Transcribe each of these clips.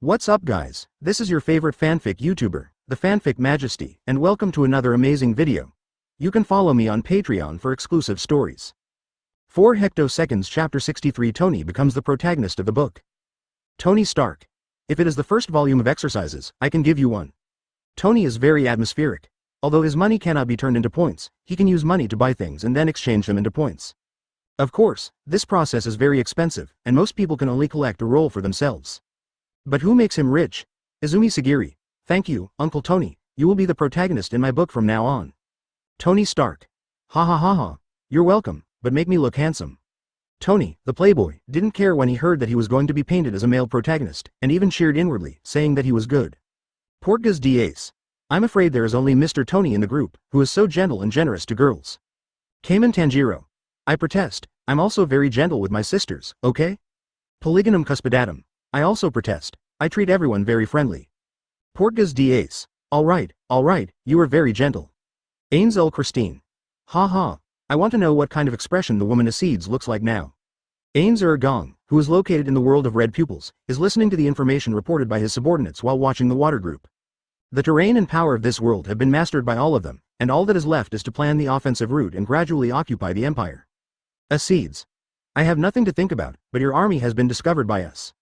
What's up guys, this is your favorite fanfic YouTuber, the Fanfic Majesty, and welcome to another amazing video. You can follow me on Patreon for exclusive stories. 4 hectoseconds chapter 63 Tony becomes the protagonist of the book. Tony Stark. If it is the first volume of exercises, I can give you one. Tony is very atmospheric. Although his money cannot be turned into points, he can use money to buy things and then exchange them into points. Of course, this process is very expensive, and most people can only collect a roll for themselves. But who makes him rich? Izumi Sagiri. Thank you, Uncle Tony, you will be the protagonist in my book from now on. Tony Stark. Ha ha ha ha, you're welcome, but make me look handsome. Tony, the playboy, didn't care when he heard that he was going to be painted as a male protagonist, and even cheered inwardly, saying that he was good. Portgas d'Ace. I'm afraid there is only Mr. Tony in the group, who is so gentle and generous to girls. Kamen Tanjiro. I protest, I'm also very gentle with my sisters, okay? Polygonum Cuspidatum. I also protest, I treat everyone very friendly. Portgas d'Ace. Alright, you are very gentle. Ainzel Christine. Ha ha, I want to know what kind of expression the woman Esdeath looks like now. Ainzer Gong, who is located in the world of red pupils, is listening to the information reported by his subordinates while watching the water group. The terrain and power of this world have been mastered by all of them, and all that is left is to plan the offensive route and gradually occupy the empire. Esdeath. I have nothing to think about, but your army has been discovered by us.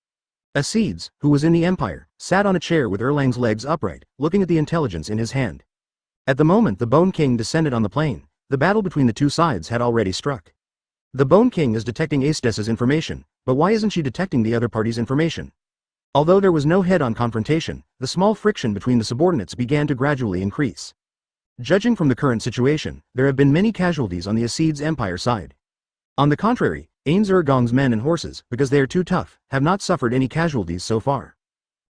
Esdeath, who was in the empire, sat on a chair with Erlang's legs upright, looking at the intelligence in his hand. At the moment the Bone King descended on the plain, the battle between the two sides had already struck. The Bone King is detecting Esdeath's information, but why isn't she detecting the other party's information? Although there was no head-on confrontation, the small friction between the subordinates began to gradually increase. Judging from the current situation, there have been many casualties on the Esdeath's empire side. On the contrary, Ainzer Gong's men and horses, because they are too tough, have not suffered any casualties so far.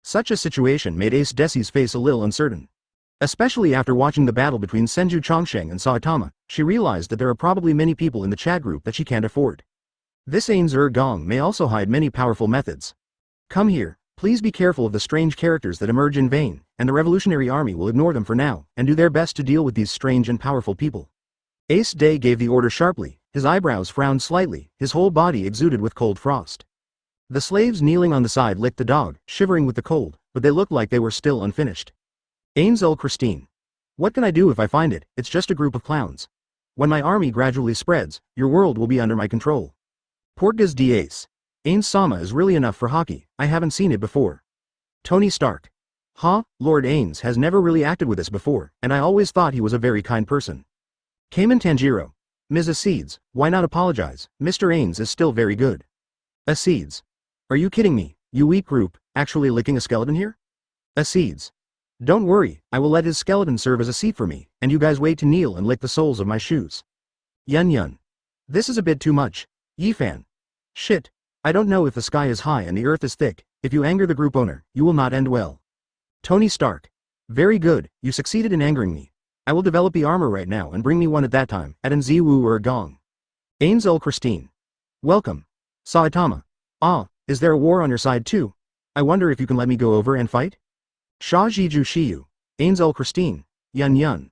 Such a situation made Esdeath's face a little uncertain. Especially after watching the battle between Senju Chongsheng and Saitama, she realized that there are probably many people in the chat group that she can't afford. This Ainzer Gong may also hide many powerful methods. Come here, please be careful of the strange characters that emerge in vain, and the revolutionary army will ignore them for now, and do their best to deal with these strange and powerful people. Ace Day gave the order sharply, his eyebrows frowned slightly, his whole body exuded with cold frost. The slaves kneeling on the side licked the dog, shivering with the cold, but they looked like they were still unfinished. Ainzel Christine. What can I do if I find it? It's just a group of clowns. When my army gradually spreads, your world will be under my control. Portgas d'Ace. Ain's Sama is really enough for Haki, I haven't seen it before. Tony Stark. Lord Ains has never really acted with us before, and I always thought he was a very kind person. Kamen Tanjiro. Ms. Esdeath, why not apologize? Mr. Ains is still very good. Esdeath. Are you kidding me, you weak group, actually licking a skeleton here? Esdeath. Don't worry, I will let his skeleton serve as a seat for me, and you guys wait to kneel and lick the soles of my shoes. Yun. This is a bit too much. Yifan. Shit. I don't know if the sky is high and the earth is thick, if you anger the group owner, you will not end well. Tony Stark. Very good, you succeeded in angering me. I will develop the armor right now and bring me one at that time, at an Ziwu or a Gong. Ainzel Christine. Welcome. Saitama. Is there a war on your side too? I wonder if you can let me go over and fight? Sha Jiju Shiyu. Ainzel Christine. Yun.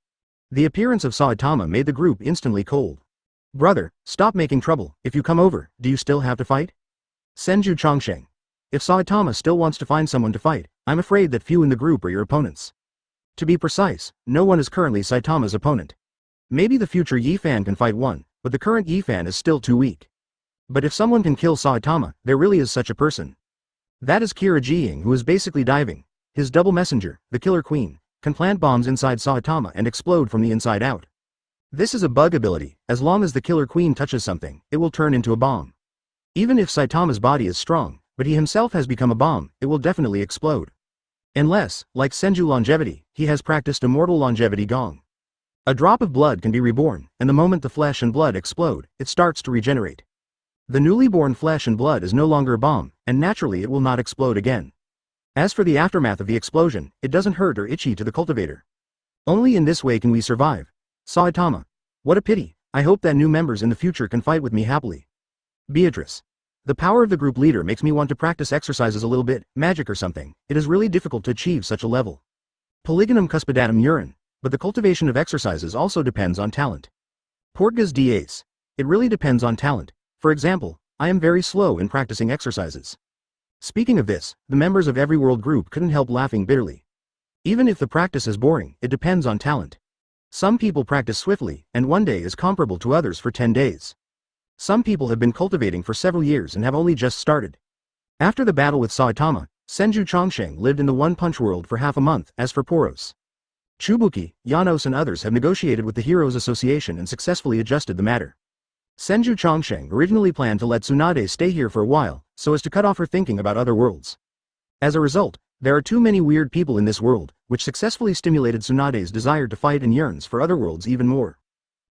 The appearance of Saitama made the group instantly cold. Brother, stop making trouble, if you come over, do you still have to fight? Senju Chongsheng. If Saitama still wants to find someone to fight, I'm afraid that few in the group are your opponents. To be precise, no one is currently Saitama's opponent. Maybe the future Yifan can fight one, but the current Yifan is still too weak. But if someone can kill Saitama, there really is such a person. That is Kira Jiying, who is basically diving. His double messenger, the Killer Queen, can plant bombs inside Saitama and explode from the inside out. This is a bug ability, as long as the Killer Queen touches something, it will turn into a bomb. Even if Saitama's body is strong, but he himself has become a bomb, it will definitely explode. Unless, like Senju Longevity, he has practiced Immortal Longevity Gong. A drop of blood can be reborn, and the moment the flesh and blood explode, it starts to regenerate. The newly born flesh and blood is no longer a bomb, and naturally it will not explode again. As for the aftermath of the explosion, it doesn't hurt or itchy to the cultivator. Only in this way can we survive. Saitama. What a pity, I hope that new members in the future can fight with me happily. Beatrice. The power of the group leader makes me want to practice exercises a little bit, magic or something. It is really difficult to achieve such a level. Polygonum Cuspidatum Urine. But the cultivation of exercises also depends on talent. Portgas d'Ace. It really depends on talent. For example, I am very slow in practicing exercises. Speaking of this, the members of every world group couldn't help laughing bitterly. Even if the practice is boring, it depends on talent. Some people practice swiftly, and one day is comparable to others for 10 days. Some people have been cultivating for several years and have only just started. After the battle with Saitama, Senju Chongsheng lived in the one-punch world for half a month. As for Poros, Chubuki, Janos and others have negotiated with the Heroes Association and successfully adjusted the matter. Senju Chongsheng originally planned to let Tsunade stay here for a while, so as to cut off her thinking about other worlds. As a result, there are too many weird people in this world, which successfully stimulated Tsunade's desire to fight and yearns for other worlds even more.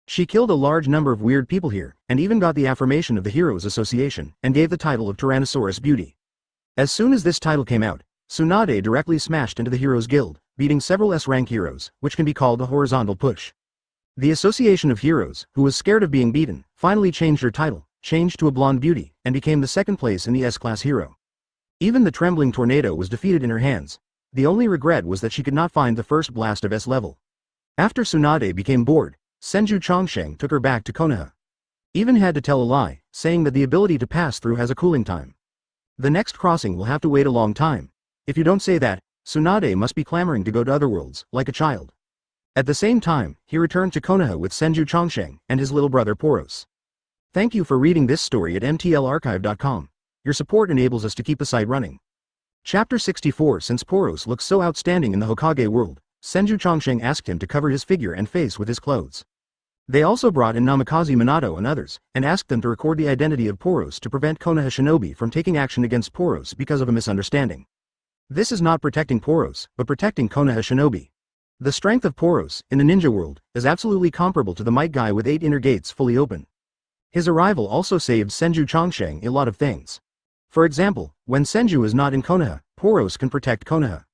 She killed a large number of weird people here, and even got the affirmation of the Heroes Association, and gave the title of Tyrannosaurus Beauty. As soon as this title came out, Tsunade directly smashed into the Heroes Guild, beating several S-rank heroes, which can be called a horizontal push. The Association of Heroes, who was scared of being beaten, finally changed her title, changed to a blonde beauty, and became the second place in the S-class hero. Even the trembling tornado was defeated in her hands. The only regret was that she could not find the first blast of S level. After Tsunade became bored, Senju Chongsheng took her back to Konoha. Even had to tell a lie, saying that the ability to pass through has a cooling time. The next crossing will have to wait a long time. If you don't say that, Tsunade must be clamoring to go to other worlds, like a child. At the same time, he returned to Konoha with Senju Chongsheng and his little brother Poros. Thank you for reading this story at mtlarchive.com. Your support enables us to keep the site running. Chapter 64. Since Poros looks so outstanding in the Hokage world, Senju Chongsheng asked him to cover his figure and face with his clothes. They also brought in Namikaze Minato and others, and asked them to record the identity of Poros to prevent Konoha Shinobi from taking action against Poros because of a misunderstanding. This is not protecting Poros, but protecting Konoha Shinobi. The strength of Poros, in the ninja world, is absolutely comparable to the Might Guy with 8 inner gates fully open. His arrival also saved Senju Chongsheng a lot of things. For example, when Senju is not in Konoha, Poros can protect Konoha.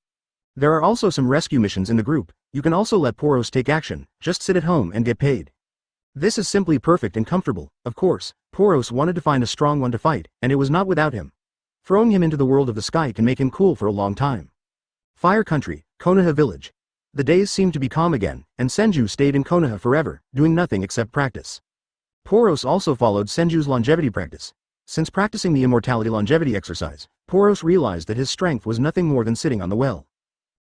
There are also some rescue missions in the group. You can also let Poros take action, just sit at home and get paid. This is simply perfect and comfortable. Of course, Poros wanted to find a strong one to fight, and it was not without him. Throwing him into the world of the sky can make him cool for a long time. Fire Country, Konoha Village. The days seemed to be calm again, and Senju stayed in Konoha forever, doing nothing except practice. Poros also followed Senju's longevity practice. Since practicing the immortality longevity exercise, Poros realized that his strength was nothing more than sitting on the well.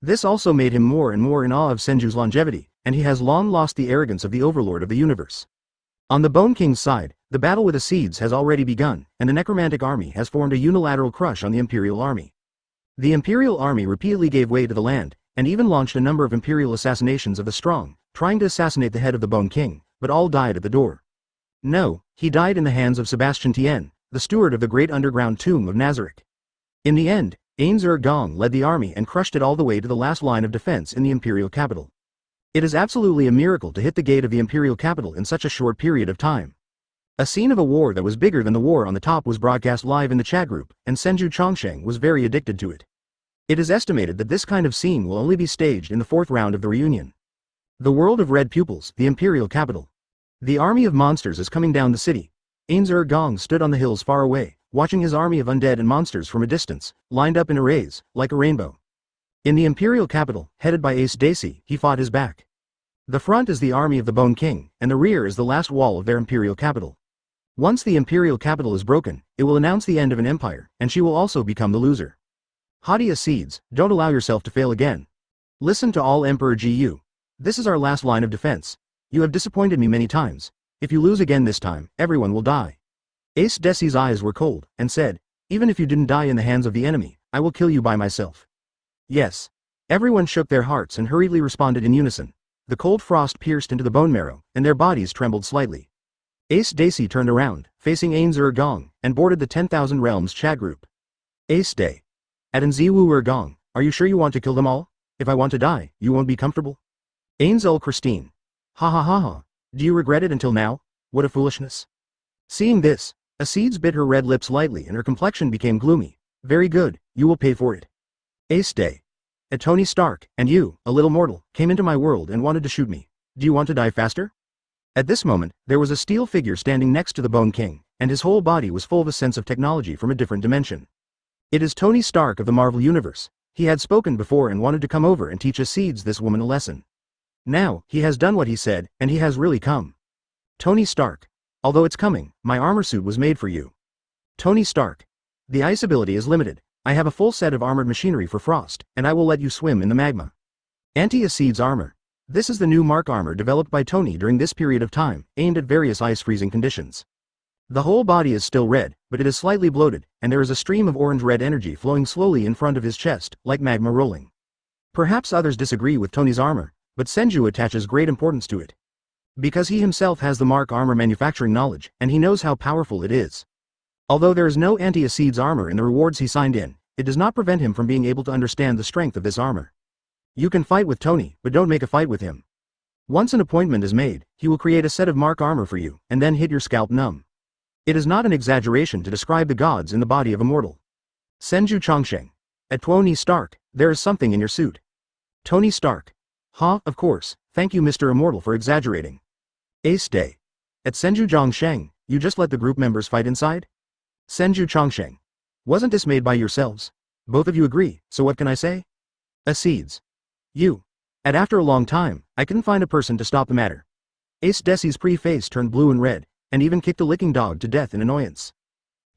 This also made him more and more in awe of Senju's longevity, and he has long lost the arrogance of the overlord of the universe. On the Bone King's side, the battle with the Seeds has already begun, and the necromantic army has formed a unilateral crush on the Imperial Army. The Imperial Army repeatedly gave way to the land, and even launched a number of Imperial assassinations of the strong, trying to assassinate the head of the Bone King, but all died at the door. No, he died in the hands of Sebastian Tien, the steward of the great underground tomb of Nazarick. In the end, Ainzer Gong led the army and crushed it all the way to the last line of defense in the Imperial capital. It is absolutely a miracle to hit the gate of the Imperial capital in such a short period of time. A scene of a war that was bigger than the war on the top was broadcast live in the chat group, and Senju Chongsheng was very addicted to it. It is estimated that this kind of scene will only be staged in the 4th round of the reunion. The world of red pupils, the Imperial capital. The army of monsters is coming down the city. Ainzer Gong stood on the hills far away, watching his army of undead and monsters from a distance, lined up in arrays, like a rainbow. In the Imperial capital, headed by Esdeath, he fought his back. The front is the army of the Bone King, and the rear is the last wall of their Imperial capital. Once the Imperial capital is broken, it will announce the end of an empire, and she will also become the loser. Hadia Seeds, don't allow yourself to fail again. Listen to all Emperor Gu. This is our last line of defense. You have disappointed me many times. If you lose again this time, everyone will die. Esdeath's eyes were cold, and said, even if you didn't die in the hands of the enemy, I will kill you by myself. Yes. Everyone shook their hearts and hurriedly responded in unison. The cold frost pierced into the bone marrow, and their bodies trembled slightly. Esdeath turned around, facing Ainzer Gong, and boarded the 10,000 Realms chat group. Esdeath. Adenziwu Gong, are you sure you want to kill them all? If I want to die, you won't be comfortable? Ainzel Christine. Ha ha ha ha. Do you regret it until now? What a foolishness. Seeing this, Seeds bit her red lips lightly and her complexion became gloomy. Very good, you will pay for it. Esdeath. Tony Stark, and you, a little mortal, came into my world and wanted to shoot me. Do you want to die faster? At this moment, there was a steel figure standing next to the Bone King, and his whole body was full of a sense of technology from a different dimension. It is Tony Stark of the Marvel Universe. He had spoken before and wanted to come over and teach Seeds this woman a lesson. Now, he has done what he said, and he has really come. Tony Stark. Although it's coming, my armor suit was made for you. Tony Stark. The ice ability is limited. I have a full set of armored machinery for frost, and I will let you swim in the magma. Anti-Acids armor. This is the new Mark armor developed by Tony during this period of time, aimed at various ice freezing conditions. The whole body is still red, but it is slightly bloated, and there is a stream of orange-red energy flowing slowly in front of his chest, like magma rolling. Perhaps others disagree with Tony's armor, but Senju attaches great importance to it. Because he himself has the Mark armor manufacturing knowledge, and he knows how powerful it is. Although there is no anti-Acids armor in the rewards he signed in, it does not prevent him from being able to understand the strength of this armor. You can fight with Tony, but don't make a fight with him. Once an appointment is made, he will create a set of Mark armor for you, and then hit your scalp numb. It is not an exaggeration to describe the gods in the body of a mortal. Senju Chongsheng. At Tony Starrk, there is something in your suit. Tony Starrk. Of course, thank you Mr. Immortal for exaggerating. Esdeath. At Senju Chongsheng, you just let the group members fight inside? Senju Chongsheng. Wasn't this made by yourselves? Both of you agree, so what can I say? Acids. You. And after a long time, I couldn't find a person to stop the matter. Esdeath's face turned blue and red, and even kicked a licking dog to death in annoyance.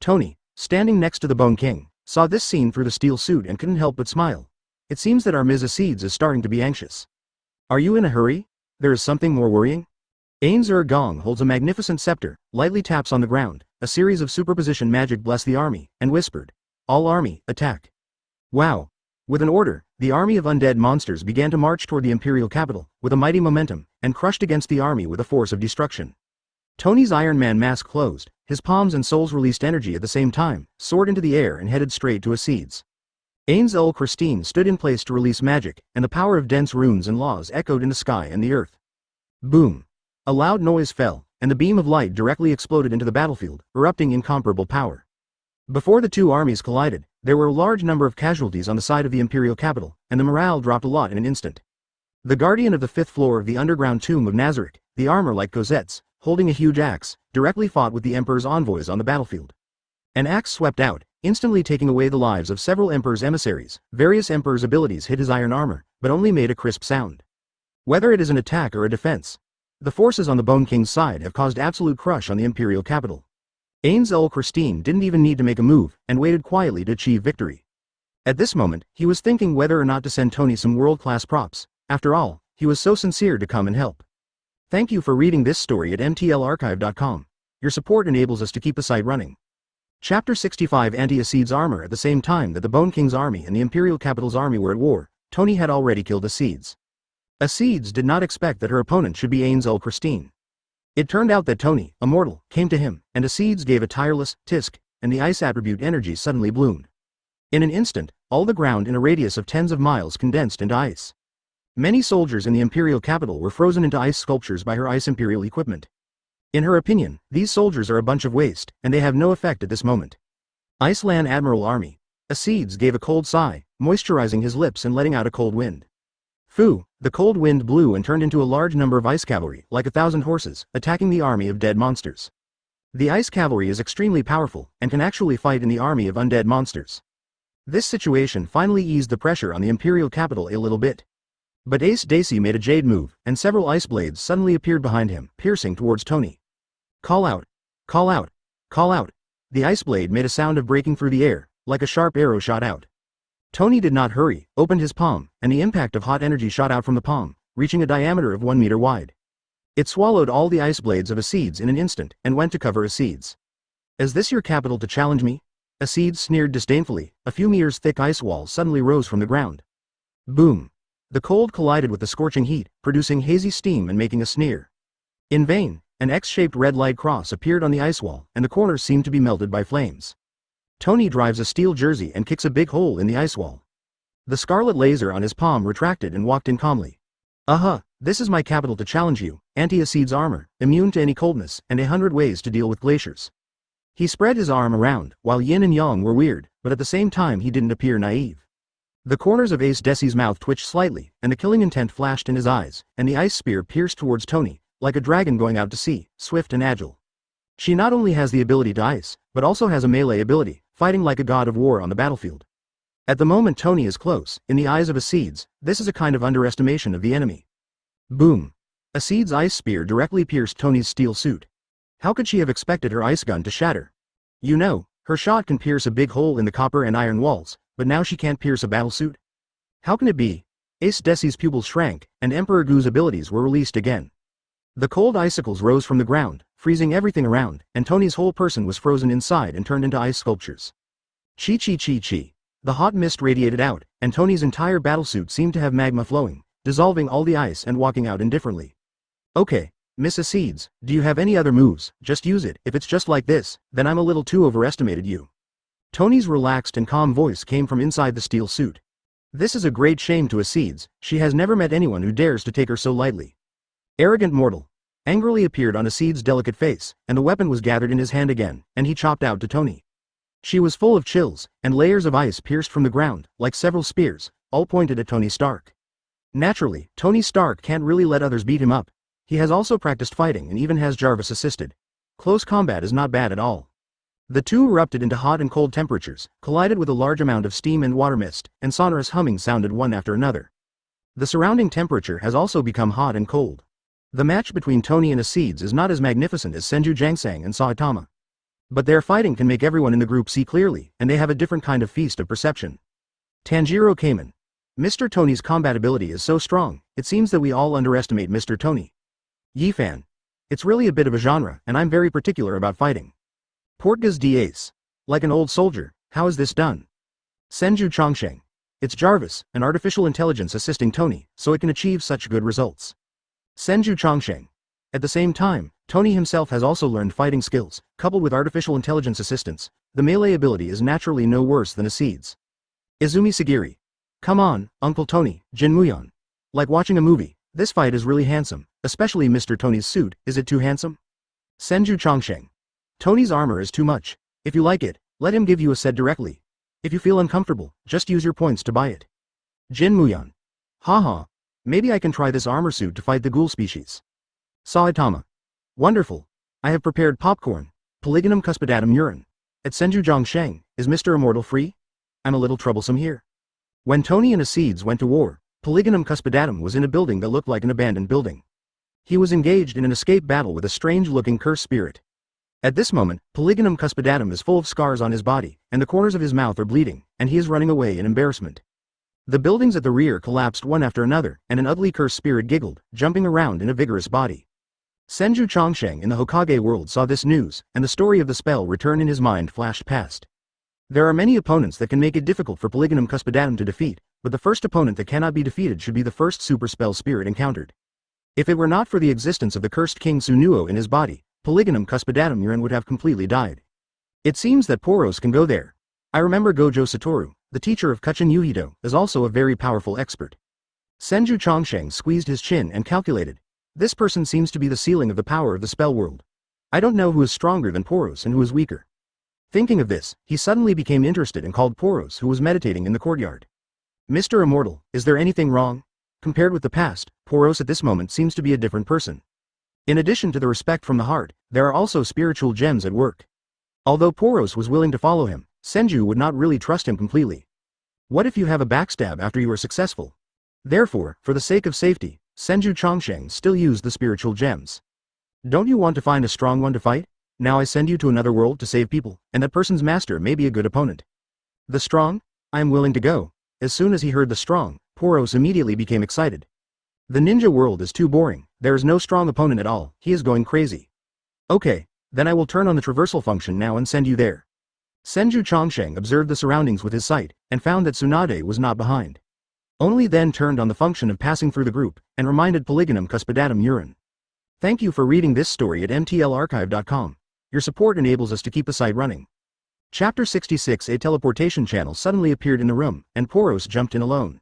Tony, standing next to the Bone King, saw this scene through the steel suit and couldn't help but smile. It seems that our Ms. Acids is starting to be anxious. Are you in a hurry? There is something more worrying? Ainzer Gong holds a magnificent scepter, lightly taps on the ground, a series of superposition magic blessed the army, and whispered, "All army, attack." Wow. With an order, the army of undead monsters began to march toward the imperial capital, with a mighty momentum, and crushed against the army with a force of destruction. Tony's Iron Man mask closed, his palms and soles released energy at the same time, soared into the air and headed straight to Acids. Ainzel Christine stood in place to release magic, and the power of dense runes and laws echoed in the sky and the earth. Boom. A loud noise fell, and the beam of light directly exploded into the battlefield, erupting incomparable power. Before the two armies collided, there were a large number of casualties on the side of the imperial capital, and the morale dropped a lot in an instant. The guardian of the 5th floor of the underground tomb of Nazarick, the armor like Cosette's, holding a huge axe, directly fought with the emperor's envoys on the battlefield. An axe swept out, instantly taking away the lives of several emperor's emissaries. Various emperor's abilities hit his iron armor, but only made a crisp sound. Whether it is an attack or a defense, the forces on the Bone King's side have caused absolute crush on the imperial capital. Ainzel Christine didn't even need to make a move, and waited quietly to achieve victory. At this moment, he was thinking whether or not to send Tony some world-class props. After all, he was so sincere to come and help. Thank you for reading this story at mtlarchive.com. Your support enables us to keep the site running. Chapter 65 Anti-Acids armor. At the same time that the Bone King's army and the imperial capital's army were at war, Tony had already killed Acids. Acids did not expect that her opponent should be Ainzel Christine. It turned out that Tony, Immortal, came to him, and Acids gave a tireless tisk, and the ice attribute energy suddenly bloomed. In an instant, all the ground in a radius of tens of miles condensed into ice. Many soldiers in the imperial capital were frozen into ice sculptures by her ice imperial equipment. In her opinion, these soldiers are a bunch of waste, and they have no effect at this moment. Iceland Admiral Army. Acids gave a cold sigh, moisturizing his lips and letting out a cold wind. Phew, the cold wind blew and turned into a large number of ice cavalry, like 1,000 horses, attacking the army of dead monsters. The ice cavalry is extremely powerful, and can actually fight in the army of undead monsters. This situation finally eased the pressure on the imperial capital a little bit. But Ace Daisy made a jade move, and several ice blades suddenly appeared behind him, piercing towards Tony. Call out! Call out! Call out! The ice blade made a sound of breaking through the air, like a sharp arrow shot out. Tony did not hurry, opened his palm, and the impact of hot energy shot out from the palm, reaching a diameter of 1 meter wide. It swallowed all the ice blades of Acids in an instant, and went to cover Acids. Is this your capital to challenge me? Acids sneered disdainfully. A few meters thick ice wall suddenly rose from the ground. Boom! The cold collided with the scorching heat, producing hazy steam and making a sneer. In vain, an X-shaped red light cross appeared on the ice wall, and the corners seemed to be melted by flames. Tony drives a steel jersey and kicks a big hole in the ice wall. The scarlet laser on his palm retracted and walked in calmly. This is my capital to challenge you, Anti-Acids armor, immune to any coldness, and 100 ways to deal with glaciers. He spread his arm around, while Yin and Yang were weird, but at the same time he didn't appear naive. The corners of Ace Desi's mouth twitched slightly, and the killing intent flashed in his eyes, and the ice spear pierced towards Tony, like a dragon going out to sea, swift and agile. She not only has the ability to ice, but also has a melee ability, fighting like a god of war on the battlefield. At the moment Tony is close, in the eyes of Acids, this is a kind of underestimation of the enemy. Boom! Acids' ice spear directly pierced Tony's steel suit. How could she have expected her ice gun to shatter? You know, Her shot can pierce a big hole in the copper and iron walls, but now she can't pierce a battlesuit? How can it be? Esdeath's pupils shrank, and Emperor Gu's abilities were released again. The cold icicles rose from the ground, freezing everything around, and Tony's whole person was frozen inside and turned into ice sculptures. Chi chi chi chi. The hot mist radiated out, and Tony's entire battlesuit seemed to have magma flowing, dissolving all the ice and walking out indifferently. Okay, Miss Esdeath, do you have any other moves? Just use it. If it's just like this, then I'm a little too overestimated you. Tony's relaxed and calm voice came from inside the steel suit. This is a great shame to Esdeath, she has never met anyone who dares to take her so lightly. Arrogant mortal. Angrily appeared on Esdeath's delicate face, and the weapon was gathered in his hand again, and he chopped out to Tony. She was full of chills, and layers of ice pierced from the ground, like several spears, all pointed at Tony Starrk. Naturally, Tony Starrk can't really let others beat him up. He has also practiced fighting and even has Jarvis assisted. Close combat is not bad at all. The two erupted into hot and cold temperatures, collided with a large amount of steam and water mist, and sonorous humming sounded one after another. The surrounding temperature has also become hot and cold. The match between Tony and Esdeath is not as magnificent as Senju Jangsang and Saitama. But their fighting can make everyone in the group see clearly, and they have a different kind of feast of perception. Tanjiro Kamen. Mr. Tony's combat ability is so strong, it seems that we all underestimate Mr. Tony. Yifan. It's really a bit of a genre, and I'm very particular about fighting. Portgas d'Ace. Like an old soldier, how is this done? Senju Chongsheng. It's Jarvis, an artificial intelligence assisting Tony, so it can achieve such good results. Senju Chongsheng. At the same time, Tony himself has also learned fighting skills, coupled with artificial intelligence assistance. The melee ability is naturally no worse than Esdeath's. Izumi Sagiri. Come on, Uncle Tony, Jin Muyon. Like watching a movie, this fight is really handsome, especially Mr. Tony's suit. Is it too handsome? Senju Chongsheng. Tony's armor is too much. If you like it, let him give you a set directly. If you feel uncomfortable, just use your points to buy it. Jin Muyon. Haha. Maybe I can try this armor suit to fight the ghoul species. Saitama. Wonderful. I have prepared popcorn. Polygonum cuspidatum urine. At Senju Zhongsheng, is Mr. Immortal free? I'm a little troublesome here. When Tony and Esdeath went to war, Polygonum cuspidatum was in a building that looked like an abandoned building. He was engaged in an escape battle with a strange-looking cursed spirit. At this moment, Polygonum cuspidatum is full of scars on his body, and the corners of his mouth are bleeding, and he is running away in embarrassment. The buildings at the rear collapsed one after another, and an ugly cursed spirit giggled, jumping around in a vigorous body. Senju Chongsheng in the Hokage world saw this news, and the story of the spell return in his mind flashed past. There are many opponents that can make it difficult for Polygonum cuspidatum to defeat, but the first opponent that cannot be defeated should be the first super spell spirit encountered. If it were not for the existence of the cursed King Sunuo in his body, Polygonum cuspidatum urine would have completely died. It seems that Poros can go there. I remember Gojo Satoru, the teacher of Kuchin Yuhito, is also a very powerful expert. Senju Chongsheng squeezed his chin and calculated. This person seems to be the ceiling of the power of the spell world. I don't know who is stronger than Poros and who is weaker. Thinking of this, he suddenly became interested and called Poros, who was meditating in the courtyard. Mr. Immortal, is there anything wrong? Compared with the past, Poros at this moment seems to be a different person. In addition to the respect from the heart, there are also spiritual gems at work. Although Poros was willing to follow him, Senju would not really trust him completely. What if you have a backstab after you are successful? Therefore, for the sake of safety, Senju Chongsheng still used the spiritual gems. Don't you want to find a strong one to fight? Now I send you to another world to save people, and that person's master may be a good opponent. The strong? I am willing to go. As soon as he heard the strong, Poros immediately became excited. The ninja world is too boring, there is no strong opponent at all, he is going crazy. Okay, then I will turn on the traversal function now and send you there. Senju Chongsheng observed the surroundings with his sight, and found that Tsunade was not behind. Only then turned on the function of passing through the group, and reminded Polygonum cuspidatum urine. Thank you for reading this story at mtlarchive.com. Your support enables us to keep the site running. Chapter 66. A teleportation channel suddenly appeared in the room, and Poros jumped in alone.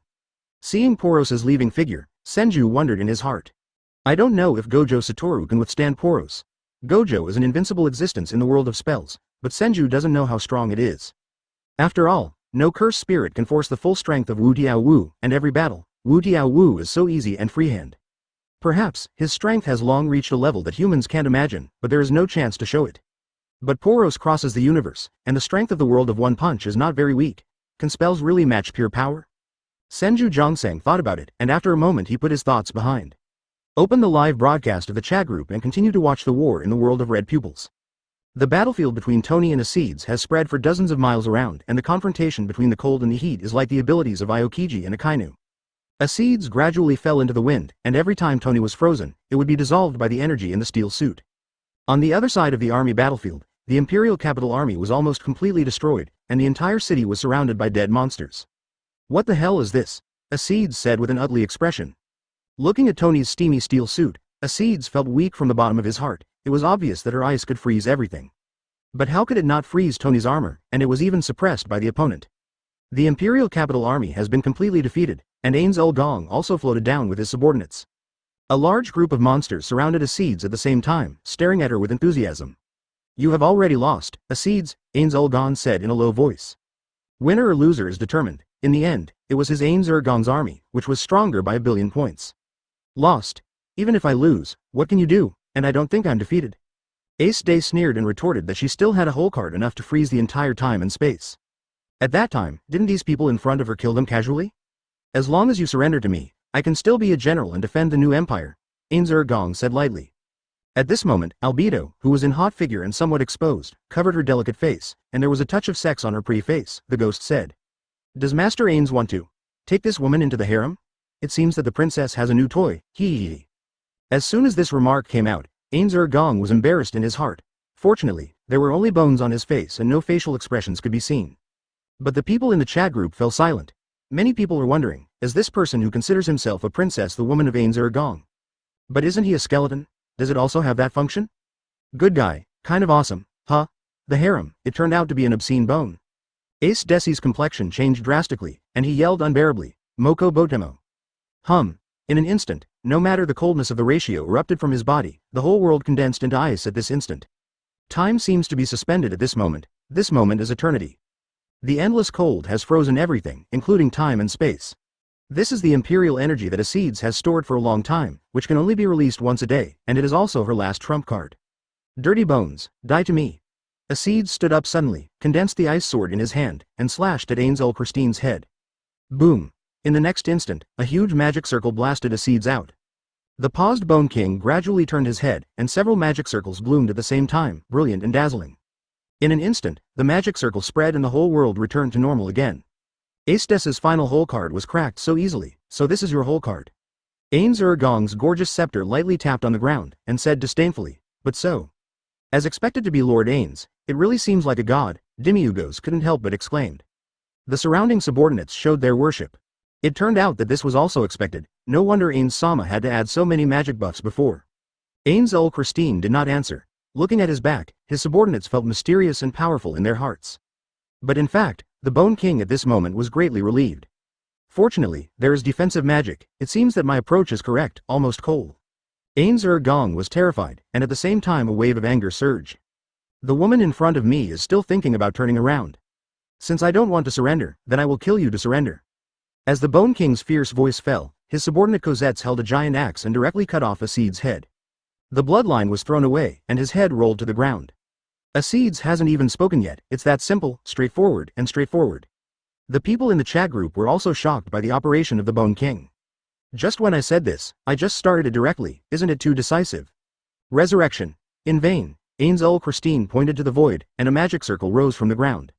Seeing Poros's leaving figure, Senju wondered in his heart. I don't know if Gojo Satoru can withstand Poros. Gojo is an invincible existence in the world of spells, but Senju doesn't know how strong it is. After all, no cursed spirit can force the full strength of Wu Tiao Wu, and every battle, Wu Tiao Wu is so easy and freehand. Perhaps, his strength has long reached a level that humans can't imagine, but there is no chance to show it. But Poros crosses the universe, and the strength of the world of one punch is not very weak. Can spells really match pure power? Senju Zhongsang thought about it, and after a moment he put his thoughts behind. Open the live broadcast of the chat group and continue to watch the war in the world of red pupils. The battlefield between Tony and Esdeath has spread for dozens of miles around, and the confrontation between the cold and the heat is like the abilities of Aokiji and Akainu. Esdeath gradually fell into the wind, and every time Tony was frozen, it would be dissolved by the energy in the steel suit. On the other side of the army battlefield, the Imperial Capital Army was almost completely destroyed, and the entire city was surrounded by dead monsters. "What the hell is this?" Esdeath said with an ugly expression. Looking at Tony's steamy steel suit, Esdeath felt weak from the bottom of his heart. It was obvious that her ice could freeze everything. But how could it not freeze Tony's armor, and it was even suppressed by the opponent? The Imperial Capital Army has been completely defeated, and Ainz Gong also floated down with his subordinates. A large group of monsters surrounded Esdeath at the same time, staring at her with enthusiasm. "You have already lost, Esdeath," Ainz Gong said in a low voice. Winner or loser is determined. In the end, it was his Ainz Gong's army, which was stronger by 1,000,000,000 points. "Lost. Even if I lose, what can you do? And I don't think I'm defeated." Esdeath sneered and retorted that she still had a hole card enough to freeze the entire time and space. At that time, didn't these people in front of her kill them casually? "As long as you surrender to me, I can still be a general and defend the new empire," Ainz Gong said lightly. At this moment, Albedo, who was in hot figure and somewhat exposed, covered her delicate face, and there was a touch of sex on her pretty face, the ghost said. "Does Master Ainz want to take this woman into the harem? It seems that the princess has a new toy, hee." As soon as this remark came out, Ainz Gong was embarrassed in his heart. Fortunately, there were only bones on his face and no facial expressions could be seen. But the people in the chat group fell silent. Many people were wondering, is this person who considers himself a princess the woman of Ainz Gong? But isn't he a skeleton? Does it also have that function? Good guy, kind of awesome, huh? The harem, it turned out to be an obscene bone. Ace Desi's complexion changed drastically, and he yelled unbearably, "Moko Botemo." In an instant, no matter the coldness of the ratio erupted from his body, the whole world condensed into ice at this instant. Time seems to be suspended at this moment is eternity. The endless cold has frozen everything, including time and space. This is the imperial energy that Esdeath has stored for a long time, which can only be released once a day, and it is also her last trump card. "Dirty bones, die to me." Esdeath stood up suddenly, condensed the ice sword in his hand, and slashed at Ainz Christine's head. Boom. In the next instant, a huge magic circle blasted Esdeath out. The paused Bone King gradually turned his head, and several magic circles bloomed at the same time, brilliant and dazzling. In an instant, the magic circle spread and the whole world returned to normal again. Esdeath's final hole card was cracked so easily, "So this is your hole card." Ainz Gong's gorgeous scepter lightly tapped on the ground, and said disdainfully, "But so." As expected to be Lord Ainz, it really seems like a god, Demiugos couldn't help but exclaimed. The surrounding subordinates showed their worship. It turned out that this was also expected. No wonder Ainz-sama had to add so many magic buffs before. Ainz Christine did not answer. Looking at his back, his subordinates felt mysterious and powerful in their hearts. But in fact, the Bone King at this moment was greatly relieved. "Fortunately, there is defensive magic. It seems that my approach is correct, almost cold." Ainz Gong was terrified, and at the same time a wave of anger surged. "The woman in front of me is still thinking about turning around. Since I don't want to surrender, then I will kill you to surrender." As the Bone King's fierce voice fell, his subordinate Cosettes held a giant axe and directly cut off Esdeath's head. The bloodline was thrown away, and his head rolled to the ground. Esdeath hasn't even spoken yet. It's that simple, straightforward. The people in the chat group were also shocked by the operation of the Bone King. "Just when I said this, I just started it directly, isn't it too decisive?" Resurrection. In vain, Ainz Christine pointed to the void, and a magic circle rose from the ground.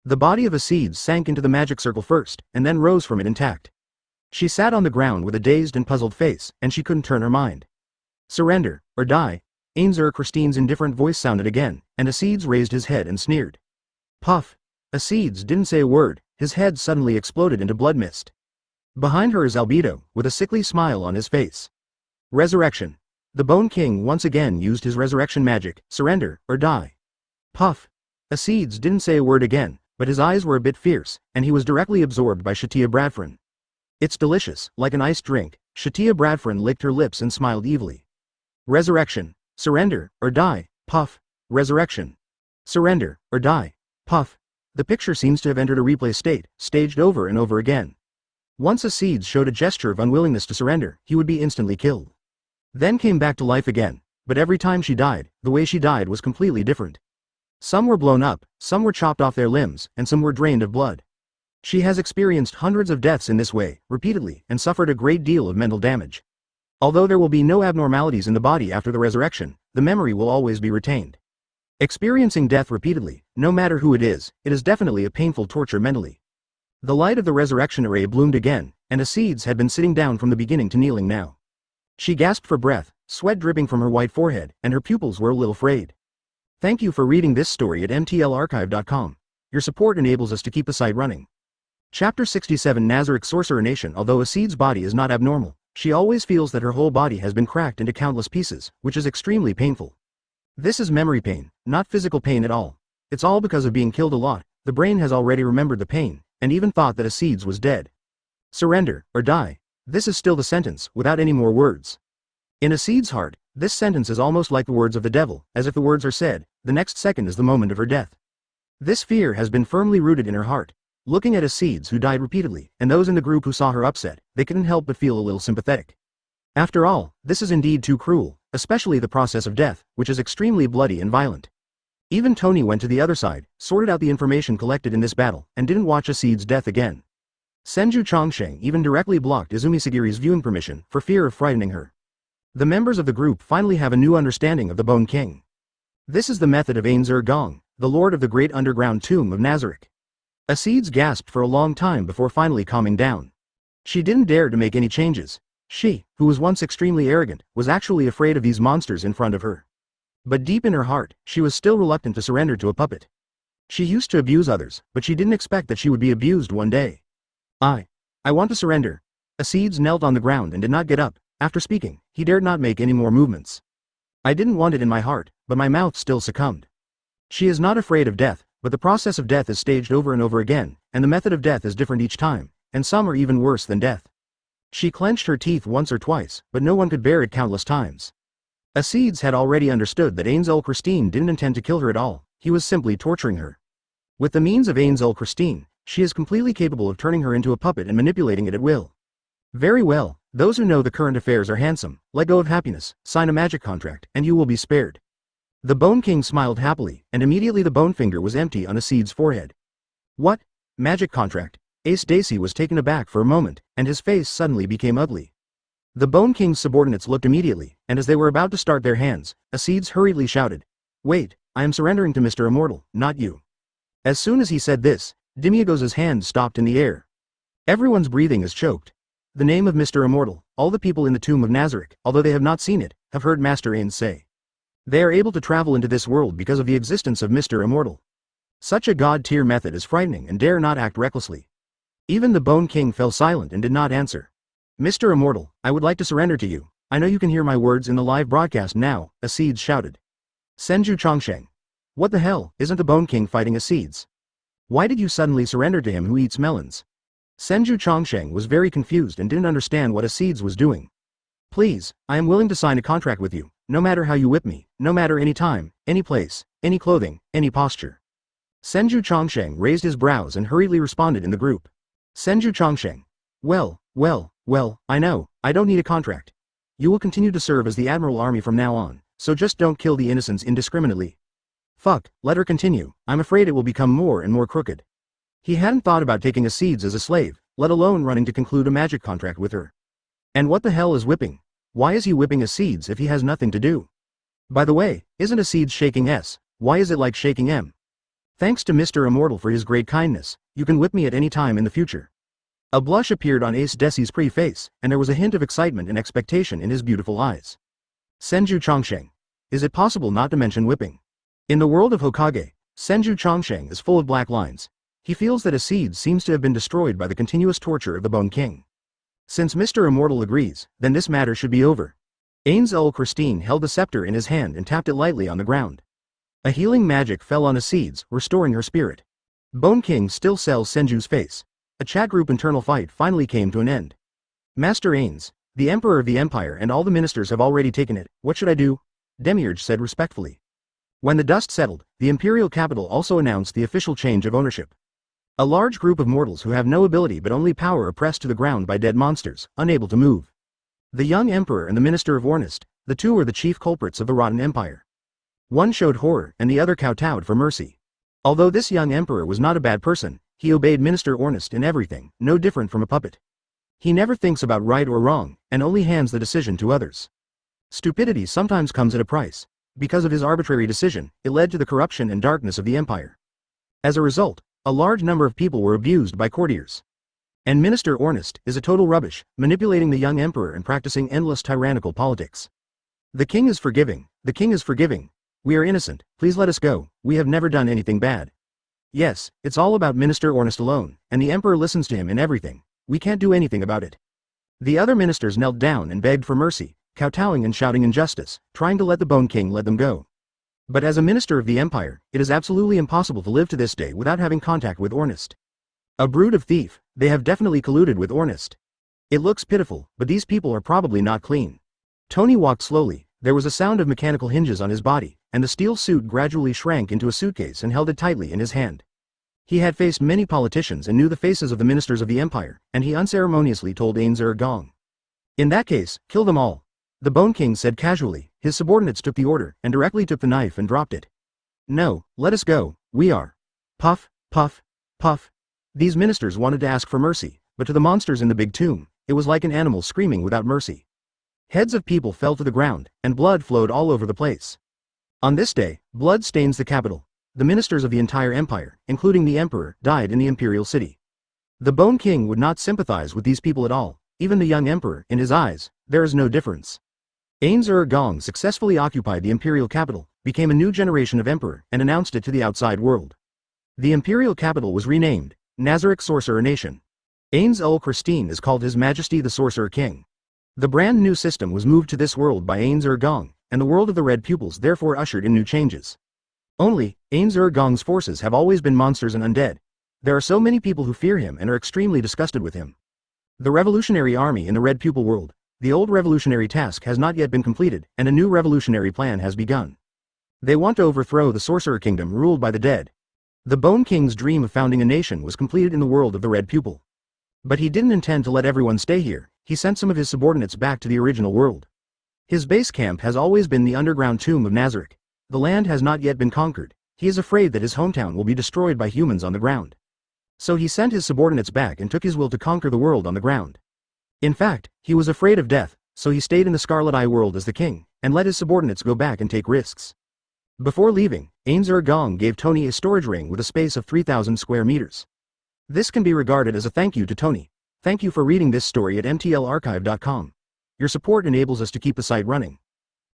The body of Esdeath sank into the magic circle first, and then rose from it intact. She sat on the ground with a dazed and puzzled face, and she couldn't turn her mind. "Surrender, or die." Ainz Christine's indifferent voice sounded again, and Esdeath raised his head and sneered. Puff. Esdeath didn't say a word, his head suddenly exploded into blood mist. Behind her is Albedo, with a sickly smile on his face. Resurrection. The Bone King once again used his resurrection magic, surrender, or die. Puff. Esdeath didn't say a word again, but his eyes were a bit fierce, and he was directly absorbed by Shatia Bradfrin. "It's delicious, like an iced drink." Shatia Bradfrin licked her lips and smiled evilly. Resurrection. Surrender, or die. Puff. Resurrection. Surrender, or die. Puff. The picture seems to have entered a replay state, staged over and over again. Once Esdeath showed a gesture of unwillingness to surrender, he would be instantly killed. Then came back to life again, but every time she died, the way she died was completely different. Some were blown up, some were chopped off their limbs, and some were drained of blood. She has experienced hundreds of deaths in this way, repeatedly, and suffered a great deal of mental damage. Although there will be no abnormalities in the body after the resurrection, the memory will always be retained. Experiencing death repeatedly, no matter who it is definitely a painful torture mentally. The light of the resurrection array bloomed again, and Esdeath had been sitting down from the beginning to kneeling now. She gasped for breath, sweat dripping from her white forehead, and her pupils were a little frayed. Thank you for reading this story at mtlarchive.com. Your support enables us to keep the site running. Chapter 67 Nazarick Sorcerer Nation. Although Esdeath's body is not abnormal, she always feels that her whole body has been cracked into countless pieces, which is extremely painful. This is memory pain, not physical pain at all. It's all because of being killed a lot. The brain has already remembered the pain, and even thought that Esdeath was dead. Surrender, or die. This is still the sentence, without any more words. In Esdeath's heart, this sentence is almost like the words of the devil, as if the words are said, the next second is the moment of her death. This fear has been firmly rooted in her heart. Looking at Esdeath who died repeatedly, and those in the group who saw her upset, they couldn't help but feel a little sympathetic. After all, this is indeed too cruel, especially the process of death, which is extremely bloody and violent. Even Tony went to the other side, sorted out the information collected in this battle, and didn't watch Esdeath's death again. Senju Chongsheng even directly blocked Izumi Sagiri's viewing permission, for fear of frightening her. The members of the group finally have a new understanding of the Bone King. This is the method of Ain Zur Gong, the lord of the great underground tomb of Nazarick. Esdeath gasped for a long time before finally calming down. She didn't dare to make any changes. She, who was once extremely arrogant, was actually afraid of these monsters in front of her. But deep in her heart, she was still reluctant to surrender to a puppet. She used to abuse others, but she didn't expect that she would be abused one day. I want to surrender. Esdeath knelt on the ground and did not get up. After speaking, he dared not make any more movements. I didn't want it in my heart, but my mouth still succumbed. She is not afraid of death, but the process of death is staged over and over again, and the method of death is different each time, and some are even worse than death. She clenched her teeth once or twice, but no one could bear it countless times. Esdeath had already understood that Ainzel Christine didn't intend to kill her at all, he was simply torturing her. With the means of Ainzel Christine, she is completely capable of turning her into a puppet and manipulating it at will. Very well, those who know the current affairs are handsome. Let go of happiness, sign a magic contract, and you will be spared. The Bone King smiled happily, and immediately the bone finger was empty on Esdeath's forehead. What? Magic contract? Ace Daisy was taken aback for a moment, and his face suddenly became ugly. The Bone King's subordinates looked immediately, and as they were about to start their hands, Esdeath hurriedly shouted, "Wait, I am surrendering to Mr. Immortal, not you." As soon as he said this, Demiurge's hand stopped in the air. Everyone's breathing is choked. The name of Mr. Immortal, all the people in the tomb of Nazarick, although they have not seen it, have heard Master Ain say. They are able to travel into this world because of the existence of Mr. Immortal. Such a god-tier method is frightening and dare not act recklessly. Even the Bone King fell silent and did not answer. "Mr. Immortal, I would like to surrender to you. I know you can hear my words in the live broadcast now," Esdeath shouted. Senju Chongsheng. What the hell, isn't the Bone King fighting Esdeath? Why did you suddenly surrender to him who eats melons? Senju Chongsheng was very confused and didn't understand what Esdeath was doing. "Please, I am willing to sign a contract with you, no matter how you whip me, no matter any time, any place, any clothing, any posture." Senju Chongsheng raised his brows and hurriedly responded in the group. Senju Chongsheng. Well, I know, I don't need a contract. You will continue to serve as the Admiral Army from now on, so just don't kill the innocents indiscriminately. Fuck, let her continue, I'm afraid it will become more and more crooked. He hadn't thought about taking Esdeath as a slave, let alone running to conclude a magic contract with her. And what the hell is whipping? Why is he whipping Esdeath if he has nothing to do? By the way, isn't Esdeath shaking S? Why is it like shaking M? Thanks to Mr. Immortal for his great kindness, you can whip me at any time in the future. A blush appeared on Ace Desi's pretty face, and there was a hint of excitement and expectation in his beautiful eyes. Senju Chongsheng. Is it possible not to mention whipping? In the world of Hokage, Senju Chongsheng is full of black lines. He feels that Esdeath seems to have been destroyed by the continuous torture of the Bone King. Since Mr. Immortal agrees, then this matter should be over. Ainzel Christine held the scepter in his hand and tapped it lightly on the ground. A healing magic fell on Esdeath, restoring her spirit. Bone King still sells Senju's face. A chat group internal fight finally came to an end. Master Ains, the Emperor of the Empire and all the ministers have already taken it, what should I do? Demiurge said respectfully. When the dust settled, the imperial capital also announced the official change of ownership. A large group of mortals who have no ability but only power are pressed to the ground by dead monsters, unable to move. The young emperor and the minister of Ornist, the two are the chief culprits of the rotten empire. One showed horror and the other kowtowed for mercy. Although this young emperor was not a bad person, he obeyed Minister Ornist in everything, no different from a puppet. He never thinks about right or wrong, and only hands the decision to others. Stupidity sometimes comes at a price. Because of his arbitrary decision, it led to the corruption and darkness of the empire. As a result, a large number of people were abused by courtiers. And Minister Ornest is a total rubbish, manipulating the young emperor and practicing endless tyrannical politics. The king is forgiving, the king is forgiving. We are innocent, please let us go, we have never done anything bad. Yes, it's all about Minister Ornest alone, and the emperor listens to him in everything. We can't do anything about it. The other ministers knelt down and begged for mercy, kowtowing and shouting injustice, trying to let the Bone King let them go. But as a minister of the empire, it is absolutely impossible to live to this day without having contact with Ornest. A brood of thief, they have definitely colluded with Ornest. It looks pitiful, but these people are probably not clean. Tony walked slowly, there was a sound of mechanical hinges on his body, and the steel suit gradually shrank into a suitcase and held it tightly in his hand. He had faced many politicians and knew the faces of the ministers of the empire, and he unceremoniously told Ainzer Gong. In that case, kill them all. The Bone King said casually, his subordinates took the order, and directly took the knife and dropped it. No, let us go, we are. Puff, puff, puff. These ministers wanted to ask for mercy, but to the monsters in the big tomb, it was like an animal screaming without mercy. Heads of people fell to the ground, and blood flowed all over the place. On this day, blood stains the capital. The ministers of the entire empire, including the emperor, died in the imperial city. The Bone King would not sympathize with these people at all, even the young emperor, in his eyes, there is no difference. Ainzer Gong successfully occupied the imperial capital, became a new generation of emperor, and announced it to the outside world. The imperial capital was renamed Nazarick Sorcerer Nation. Ainz Christine is called His Majesty the Sorcerer King. The brand new system was moved to this world by Ainzer Gong, and the world of the red pupils therefore ushered in new changes. Only, Ainzer Gong's forces have always been monsters and undead. There are so many people who fear him and are extremely disgusted with him. The revolutionary army in the red pupil world, the old revolutionary task has not yet been completed, and a new revolutionary plan has begun. They want to overthrow the Sorcerer Kingdom ruled by the dead. The Bone King's dream of founding a nation was completed in the world of the red pupil. But he didn't intend to let everyone stay here, he sent some of his subordinates back to the original world. His base camp has always been the underground tomb of Nazarick. The land has not yet been conquered, he is afraid that his hometown will be destroyed by humans on the ground. So he sent his subordinates back and took his will to conquer the world on the ground. In fact, he was afraid of death, so he stayed in the Scarlet Eye world as the king, and let his subordinates go back and take risks. Before leaving, Ainzer Gong gave Tony a storage ring with a space of 3,000 square meters. This can be regarded as a thank you to Tony. Thank you for reading this story at mtlarchive.com. Your support enables us to keep the site running.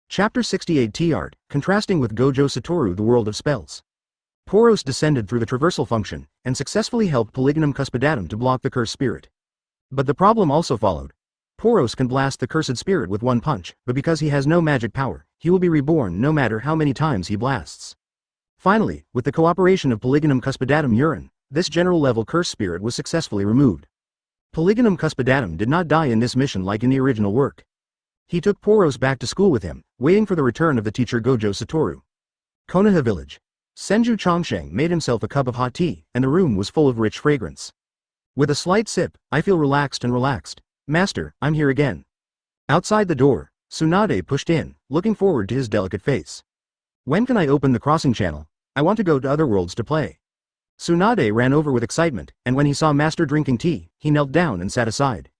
Chapter 68 T-Art, contrasting with Gojo Satoru the world of spells. Boros descended through the traversal function, and successfully helped Polygonum Cuspidatum to block the cursed spirit. But the problem also followed. Boros can blast the cursed spirit with one punch, but because he has no magic power, he will be reborn no matter how many times he blasts. Finally, with the cooperation of Polygonum Cuspidatum Urine, this general-level cursed spirit was successfully removed. Polygonum Cuspidatum did not die in this mission like in the original work. He took Boros back to school with him, waiting for the return of the teacher Gojo Satoru. Konoha Village. Senju Chongsheng made himself a cup of hot tea, and the room was full of rich fragrance. With a slight sip, I feel relaxed and relaxed. Master, I'm here again. Outside the door, Tsunade pushed in, looking forward to his delicate face. When can I open the crossing channel? I want to go to other worlds to play. Tsunade ran over with excitement, and when he saw Master drinking tea, he knelt down and sat aside.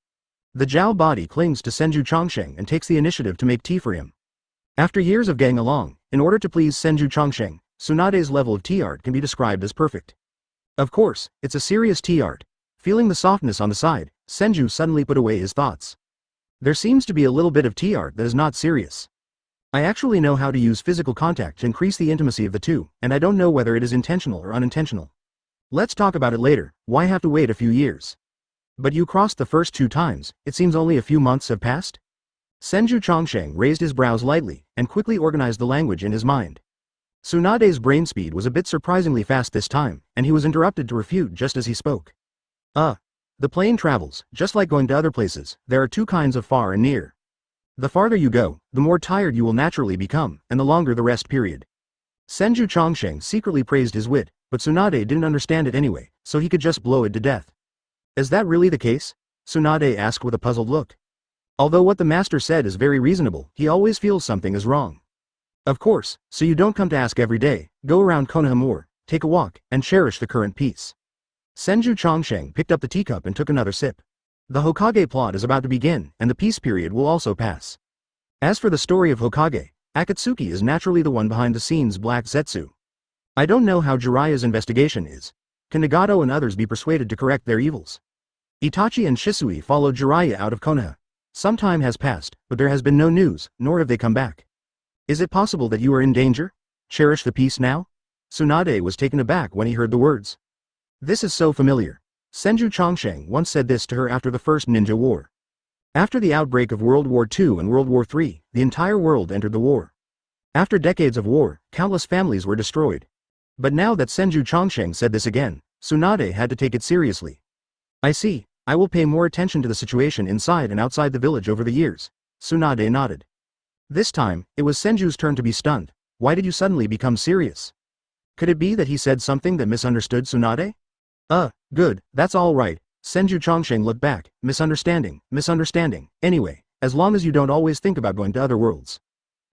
The Jiao body clings to Senju Chongsheng and takes the initiative to make tea for him. After years of getting along, in order to please Senju Chongsheng, Tsunade's level of tea art can be described as perfect. Of course, it's a serious tea art. Feeling the softness on the side, Senju suddenly put away his thoughts. There seems to be a little bit of tea art that is not serious. I actually know how to use physical contact to increase the intimacy of the two, and I don't know whether it is intentional or unintentional. Let's talk about it later, why have to wait a few years? But you crossed the first 2 times, it seems only a few months have passed? Senju Chongsheng raised his brows lightly, and quickly organized the language in his mind. Tsunade's brain speed was a bit surprisingly fast this time, and he was interrupted to refute just as he spoke. The plane travels, just like going to other places, there are 2 kinds of far and near. The farther you go, the more tired you will naturally become, and the longer the rest period. Senju Chongsheng secretly praised his wit, but Tsunade didn't understand it anyway, so he could just blow it to death. Is that really the case? Tsunade asked with a puzzled look. Although what the master said is very reasonable, he always feels something is wrong. Of course, so you don't come to ask every day, go around Konoha more, take a walk, and cherish the current peace. Senju Chongsheng picked up the teacup and took another sip. The Hokage plot is about to begin, and the peace period will also pass. As for the story of Hokage, Akatsuki is naturally the one behind the scenes Black Zetsu. I don't know how Jiraiya's investigation is. Can Nagato and others be persuaded to correct their evils? Itachi and Shisui followed Jiraiya out of Konoha. Some time has passed, but there has been no news, nor have they come back. Is it possible that you are in danger? Cherish the peace now? Tsunade was taken aback when he heard the words. This is so familiar. Senju Chongsheng once said this to her after the First Ninja War. After the outbreak of World War II and World War III, the entire world entered the war. After decades of war, countless families were destroyed. But now that Senju Chongsheng said this again, Tsunade had to take it seriously. I see. I will pay more attention to the situation inside and outside the village over the years. Tsunade nodded. This time, it was Senju's turn to be stunned. Why did you suddenly become serious? Could it be that he said something that misunderstood Tsunade? Good, that's all right. Senju Chongsheng looked back. Misunderstanding. Anyway, as long as you don't always think about going to other worlds.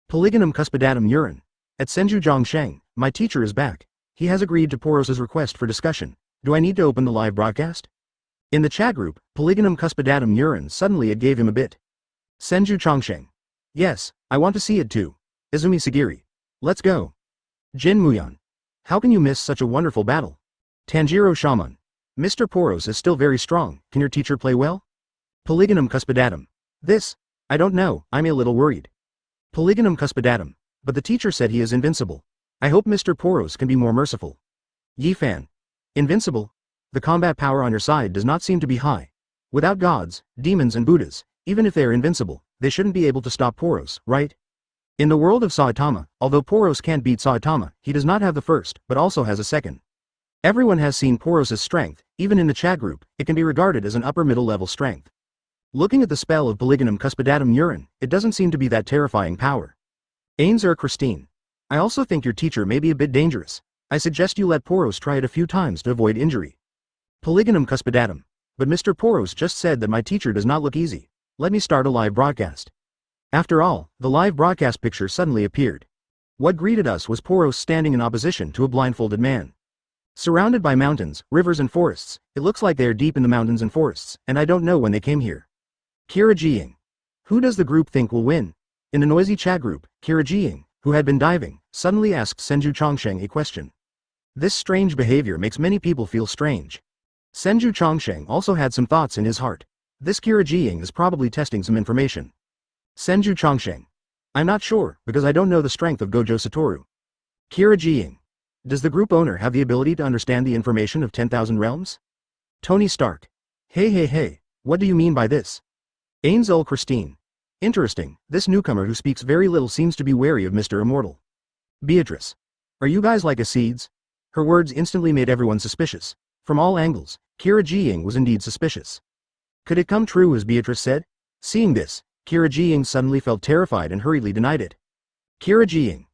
Polygonum cuspidatum urine. At Senju Chongsheng, my teacher is back. He has agreed to Poros's request for discussion. Do I need to open the live broadcast? In the chat group, Polygonum cuspidatum urine suddenly it gave him a bit. Senju Chongsheng. Yes, I want to see it too. Izumi Sagiri. Let's go. Jin Muyan. How can you miss such a wonderful battle? Tanjiro Shaman. Mr. Poros is still very strong. Can your teacher play well? Polygonum cuspidatum. I don't know, I'm a little worried. Polygonum cuspidatum. But the teacher said he is invincible. I hope Mr. Poros can be more merciful. Yifan. Invincible? The combat power on your side does not seem to be high. Without gods, demons and Buddhas, even if they are invincible, they shouldn't be able to stop Poros, right? In the world of Saitama, although Poros can't beat Saitama, he does not have the first, but also has a second. Everyone has seen Poros's strength, even in the chat group, it can be regarded as an upper middle level strength. Looking at the spell of Polygonum cuspidatum urine, it doesn't seem to be that terrifying power. Ainzer Christine. I also think your teacher may be a bit dangerous. I suggest you let Poros try it a few times to avoid injury. Polygonum cuspidatum. But Mr. Poros just said that my teacher does not look easy. Let me start a live broadcast. After all, the live broadcast picture suddenly appeared. What greeted us was Poros standing in opposition to a blindfolded man. Surrounded by mountains, rivers and forests, it looks like they are deep in the mountains and forests, and I don't know when they came here. Kira Jiying. Who does the group think will win? In the noisy chat group, Kira Jiying, who had been diving, suddenly asked Senju Chongsheng a question. This strange behavior makes many people feel strange. Senju Chongsheng also had some thoughts in his heart. This Kira Jiying is probably testing some information. Senju Chongsheng. I'm not sure, because I don't know the strength of Gojo Satoru. Kira Jiying. Does the group owner have the ability to understand the information of 10,000 realms? Tony Stark. Hey, what do you mean by this? Ainzel Christine. Interesting, this newcomer who speaks very little seems to be wary of Mr. Immortal. Beatrice. Are you guys like Esdeath? Her words instantly made everyone suspicious. From all angles, Kira Jiying was indeed suspicious. Could it come true as Beatrice said? Seeing this, Kira Jiying suddenly felt terrified and hurriedly denied it. Kira Jiying.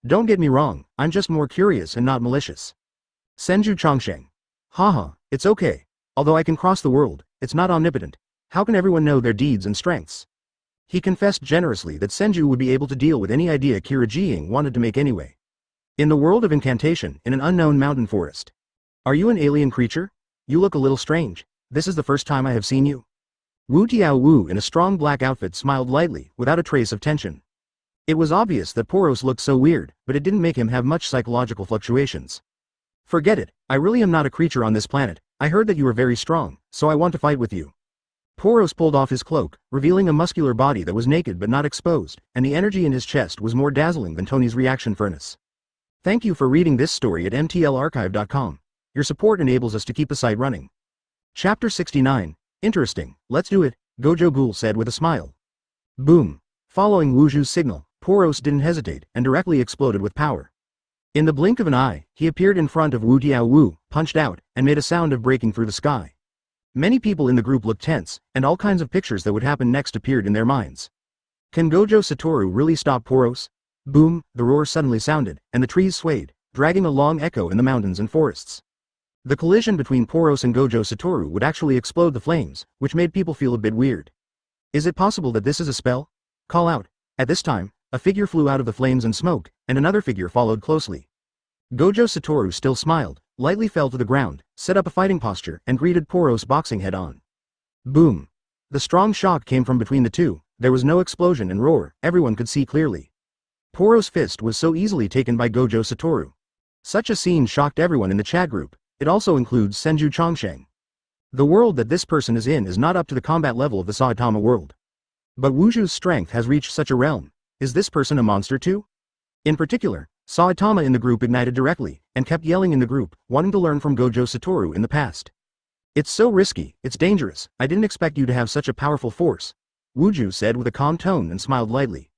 Don't get me wrong, I'm just more curious and not malicious. Senju Chongsheng. Haha, it's okay. Although I can cross the world, it's not omnipotent. How can everyone know their deeds and strengths? He confessed generously that Senju would be able to deal with any idea Kira Jiying wanted to make anyway. In the world of incantation, in an unknown mountain forest. Are you an alien creature? You look a little strange. This is the first time I have seen you. Wu Tiao Wu in a strong black outfit smiled lightly, without a trace of tension. It was obvious that Poros looked so weird, but it didn't make him have much psychological fluctuations. Forget it, I really am not a creature on this planet. I heard that you are very strong, so I want to fight with you. Poros pulled off his cloak, revealing a muscular body that was naked but not exposed, and the energy in his chest was more dazzling than Tony's reaction furnace. Thank you for reading this story at mtlarchive.com. Your support enables us to keep the site running. Chapter 69. Interesting, let's do it, Gojo Ghoul said with a smile. Boom. Following Wuju's signal, Poros didn't hesitate, and directly exploded with power. In the blink of an eye, he appeared in front of Wu Tiao Wu, punched out, and made a sound of breaking through the sky. Many people in the group looked tense, and all kinds of pictures that would happen next appeared in their minds. Can Gojo Satoru really stop Poros? Boom, the roar suddenly sounded, and the trees swayed, dragging a long echo in the mountains and forests. The collision between Poros and Gojo Satoru would actually explode the flames, which made people feel a bit weird. Is it possible that this is a spell? Call out. At this time, a figure flew out of the flames and smoke, and another figure followed closely. Gojo Satoru still smiled, lightly fell to the ground, set up a fighting posture, and greeted Poros boxing head-on. Boom. The strong shock came from between the two, there was no explosion and roar, everyone could see clearly. Poros' fist was so easily taken by Gojo Satoru. Such a scene shocked everyone in the chat group. It also includes Senju Chongsheng. The world that this person is in is not up to the combat level of the Saitama world. But Wuju's strength has reached such a realm. Is this person a monster too? In particular, Saitama in the group ignited directly, and kept yelling in the group, wanting to learn from Gojo Satoru in the past. It's so risky, it's dangerous, I didn't expect you to have such a powerful force, Wuju said with a calm tone and smiled lightly.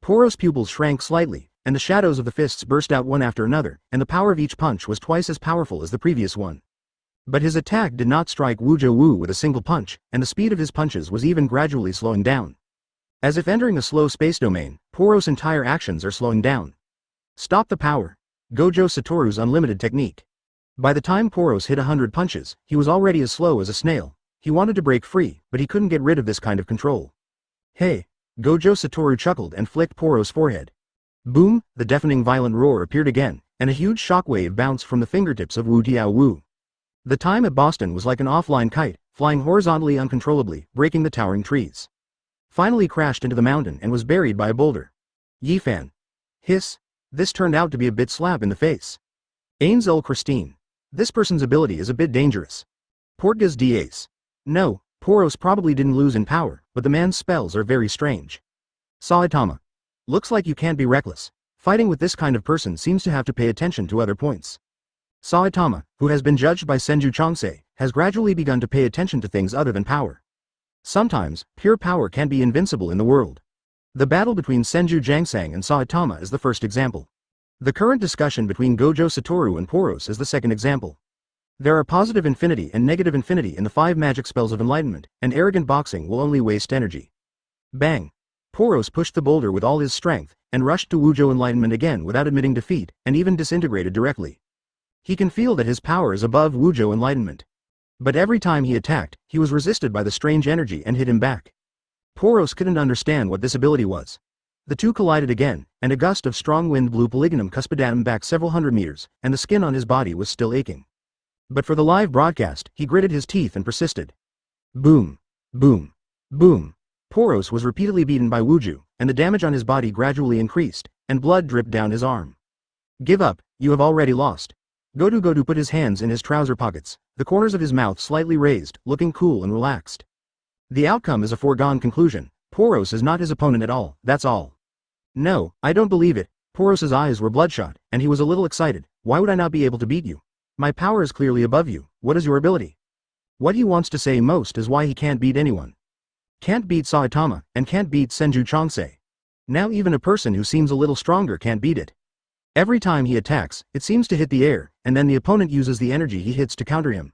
Poros' pupils shrank slightly, and the shadows of the fists burst out one after another, and the power of each punch was twice as powerful as the previous one. But his attack did not strike Wujo Wu with a single punch, and the speed of his punches was even gradually slowing down. As if entering a slow space domain, Poros' entire actions are slowing down. Stop the power. Gojo Satoru's unlimited technique. By the time Poros hit 100 punches, he was already as slow as a snail. He wanted to break free, but he couldn't get rid of this kind of control. Hey! Gojo Satoru chuckled and flicked Poros' forehead. Boom! The deafening violent roar appeared again, and a huge shockwave bounced from the fingertips of Wu Tiao Wu. The time at Boston was like an offline kite, flying horizontally uncontrollably, breaking the towering trees. Finally crashed into the mountain and was buried by a boulder. Yifan. Hiss. This turned out to be a bit slap in the face. Ainzel Christine. This person's ability is a bit dangerous. Portgas Dace. No, Poros probably didn't lose in power, but the man's spells are very strange. Saitama. Looks like you can't be reckless. Fighting with this kind of person seems to have to pay attention to other points. Saitama, who has been judged by Senju Chongse, has gradually begun to pay attention to things other than power. Sometimes, pure power can be invincible in the world. The battle between Senju Jangsang and Saitama is the first example. The current discussion between Gojo Satoru and Poros is the second example. There are positive infinity and negative infinity in the 5 magic spells of enlightenment, and arrogant boxing will only waste energy. Bang! Poros pushed the boulder with all his strength, and rushed to Wujo enlightenment again without admitting defeat, and even disintegrated directly. He can feel that his power is above Wujo enlightenment. But every time he attacked, he was resisted by the strange energy and hit him back. Poros couldn't understand what this ability was. The two collided again, and a gust of strong wind blew Polygonum Cuspidatum back several hundred meters, and the skin on his body was still aching. But for the live broadcast, he gritted his teeth and persisted. Boom! Boom! Boom! Poros was repeatedly beaten by Wuju, and the damage on his body gradually increased, and blood dripped down his arm. Give up, you have already lost. Godu put his hands in his trouser pockets, the corners of his mouth slightly raised, looking cool and relaxed. The outcome is a foregone conclusion. Poros is not his opponent at all, that's all. No, I don't believe it. Poros's eyes were bloodshot, and he was a little excited. Why would I not be able to beat you? My power is clearly above you. What is your ability? What he wants to say most is why he can't beat anyone. Can't beat Saitama, and can't beat Senju Chongse. Now even a person who seems a little stronger can't beat it. Every time he attacks, it seems to hit the air, and then the opponent uses the energy he hits to counter him.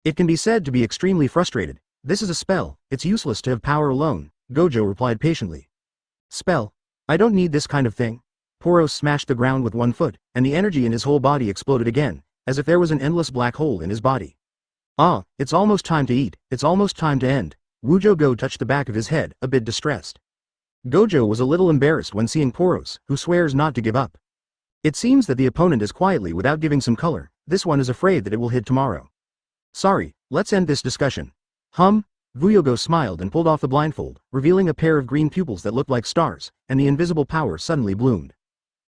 It can be said to be extremely frustrated. This is a spell, it's useless to have power alone, Gojo replied patiently. Spell? I don't need this kind of thing. Poros smashed the ground with one foot, and the energy in his whole body exploded again, as if there was an endless black hole in his body. Ah, it's almost time to eat, it's almost time to end. Wujo Go touched the back of his head, a bit distressed. Gojo was a little embarrassed when seeing Poros, who swears not to give up. It seems that the opponent is quietly without giving some color, this one is afraid that it will hit tomorrow. Sorry, let's end this discussion. Vuyogo smiled and pulled off the blindfold, revealing a pair of green pupils that looked like stars, and the invisible power suddenly bloomed.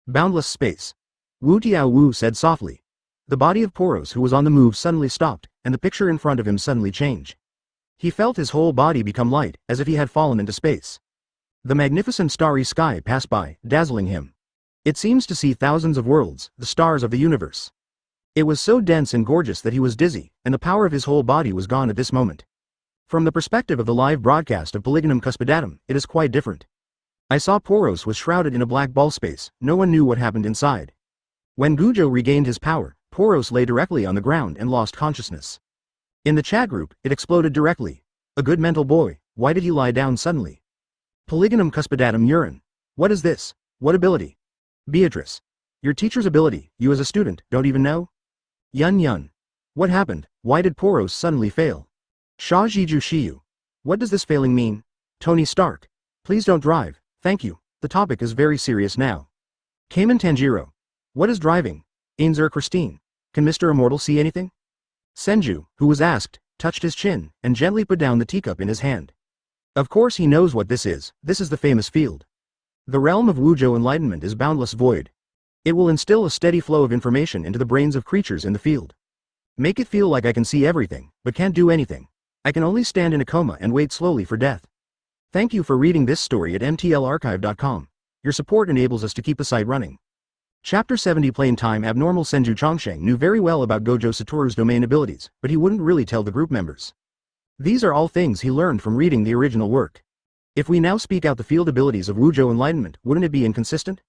Boundless space. Wu Tiao Wu said softly. The body of Poros who was on the move suddenly stopped, and the picture in front of him suddenly changed. He felt his whole body become light, as if he had fallen into space. The magnificent starry sky passed by, dazzling him. It seems to see thousands of worlds, the stars of the universe. It was so dense and gorgeous that he was dizzy, and the power of his whole body was gone at this moment. From the perspective of the live broadcast of Polygonum Cuspidatum, it is quite different. I saw Poros was shrouded in a black ball space, no one knew what happened inside. When Gojo regained his power, Poros lay directly on the ground and lost consciousness. In the chat group, it exploded directly. A good mental boy, why did he lie down suddenly? Polygonum Cuspidatum urine. What is this? What ability? Beatrice. Your teacher's ability, you as a student, don't even know? Yun. What happened? Why did Poros suddenly fail? Sha Jiju Shiyu. What does this failing mean? Tony Stark. Please don't drive, thank you, the topic is very serious now. Kamen Tanjiro. What is driving? Ainzer Christine. Can Mr. Immortal see anything? Senju, who was asked, touched his chin, and gently put down the teacup in his hand. Of course he knows what this is the famous field. The realm of Wuzhou enlightenment is boundless void. It will instill a steady flow of information into the brains of creatures in the field. Make it feel like I can see everything, but can't do anything. I can only stand in a coma and wait slowly for death. Thank you for reading this story at mtlarchive.com. Your support enables us to keep the site running. Chapter 70 Plain Time Abnormal Senju Chongsheng knew very well about Gojo Satoru's domain abilities, but he wouldn't really tell the group members. These are all things he learned from reading the original work. If we now speak out the field abilities of Wuzhou enlightenment, wouldn't it be inconsistent?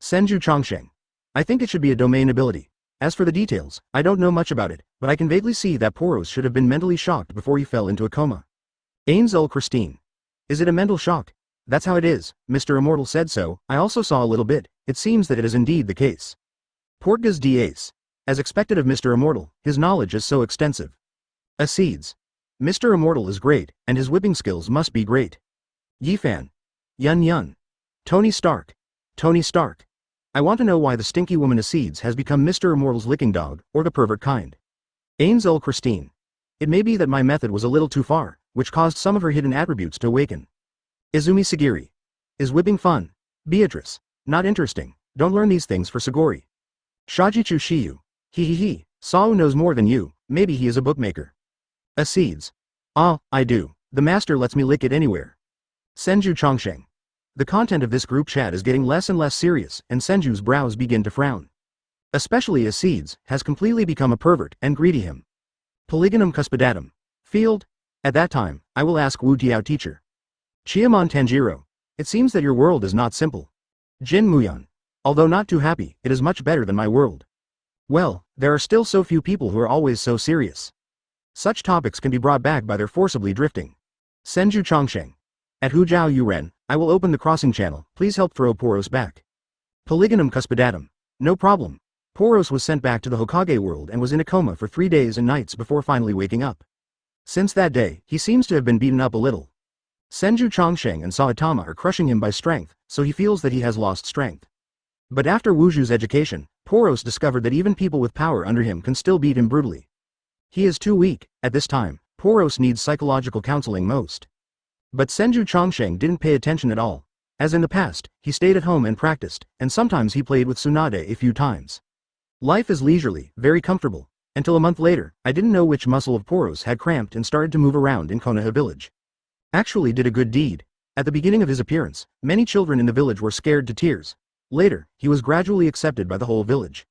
Senju Chongsheng. I think it should be a domain ability. As for the details, I don't know much about it, but I can vaguely see that Poros should have been mentally shocked before he fell into a coma. Ainzel Christine. Is it a mental shock? That's how it is, Mr. Immortal said so. I also saw a little bit. It seems that it is indeed the case. Portgas d'Ace. As expected of Mr. Immortal, his knowledge is so extensive. Asserts. Mr. Immortal is great, and his whipping skills must be great. Yifan. Yun Yun. Tony Stark. Tony Stark. I want to know why the stinky woman Asserts has become Mr. Immortal's licking dog, or the pervert kind. Ainzel Christine. It may be that my method was a little too far, which caused some of her hidden attributes to awaken. Izumi Sagiri. Is whipping fun? Beatrice. Not interesting. Don't learn these things for Sagori. Shajichu Shiyu. He. Sao knows more than you, maybe he is a bookmaker. Asserts. Ah, I do. The master lets me lick it anywhere. Senju Chongsheng. The content of this group chat is getting less and less serious, and Senju's brows begin to frown. Especially Asserts has completely become a pervert and greedy him. Polygonum cuspidatum. Field? At that time, I will ask Wu Tiao teacher. Chiamon Tanjiro. It seems that your world is not simple. Jin Muyan. Although not too happy, it is much better than my world. Well, there are still so few people who are always so serious. Such topics can be brought back by their forcibly drifting. Senju Chongsheng. At Hujiao Yuren, I will open the crossing channel, please help throw Poros back. Polygonum cuspidatum. No problem. Poros was sent back to the Hokage world and was in a coma for 3 days and nights before finally waking up. Since that day, he seems to have been beaten up a little. Senju Chongsheng and Saitama are crushing him by strength, so he feels that he has lost strength. But after Wuzhu's education, Poros discovered that even people with power under him can still beat him brutally. He is too weak. At this time, Poros needs psychological counseling most. But Senju Chongsheng didn't pay attention at all. As in the past, he stayed at home and practiced, and sometimes he played with Tsunade a few times. Life is leisurely, very comfortable. Until a month later, I didn't know which muscle of Poros had cramped and started to move around in Konoha Village. Actually did a good deed. At the beginning of his appearance, many children in the village were scared to tears. Later, he was gradually accepted by the whole village.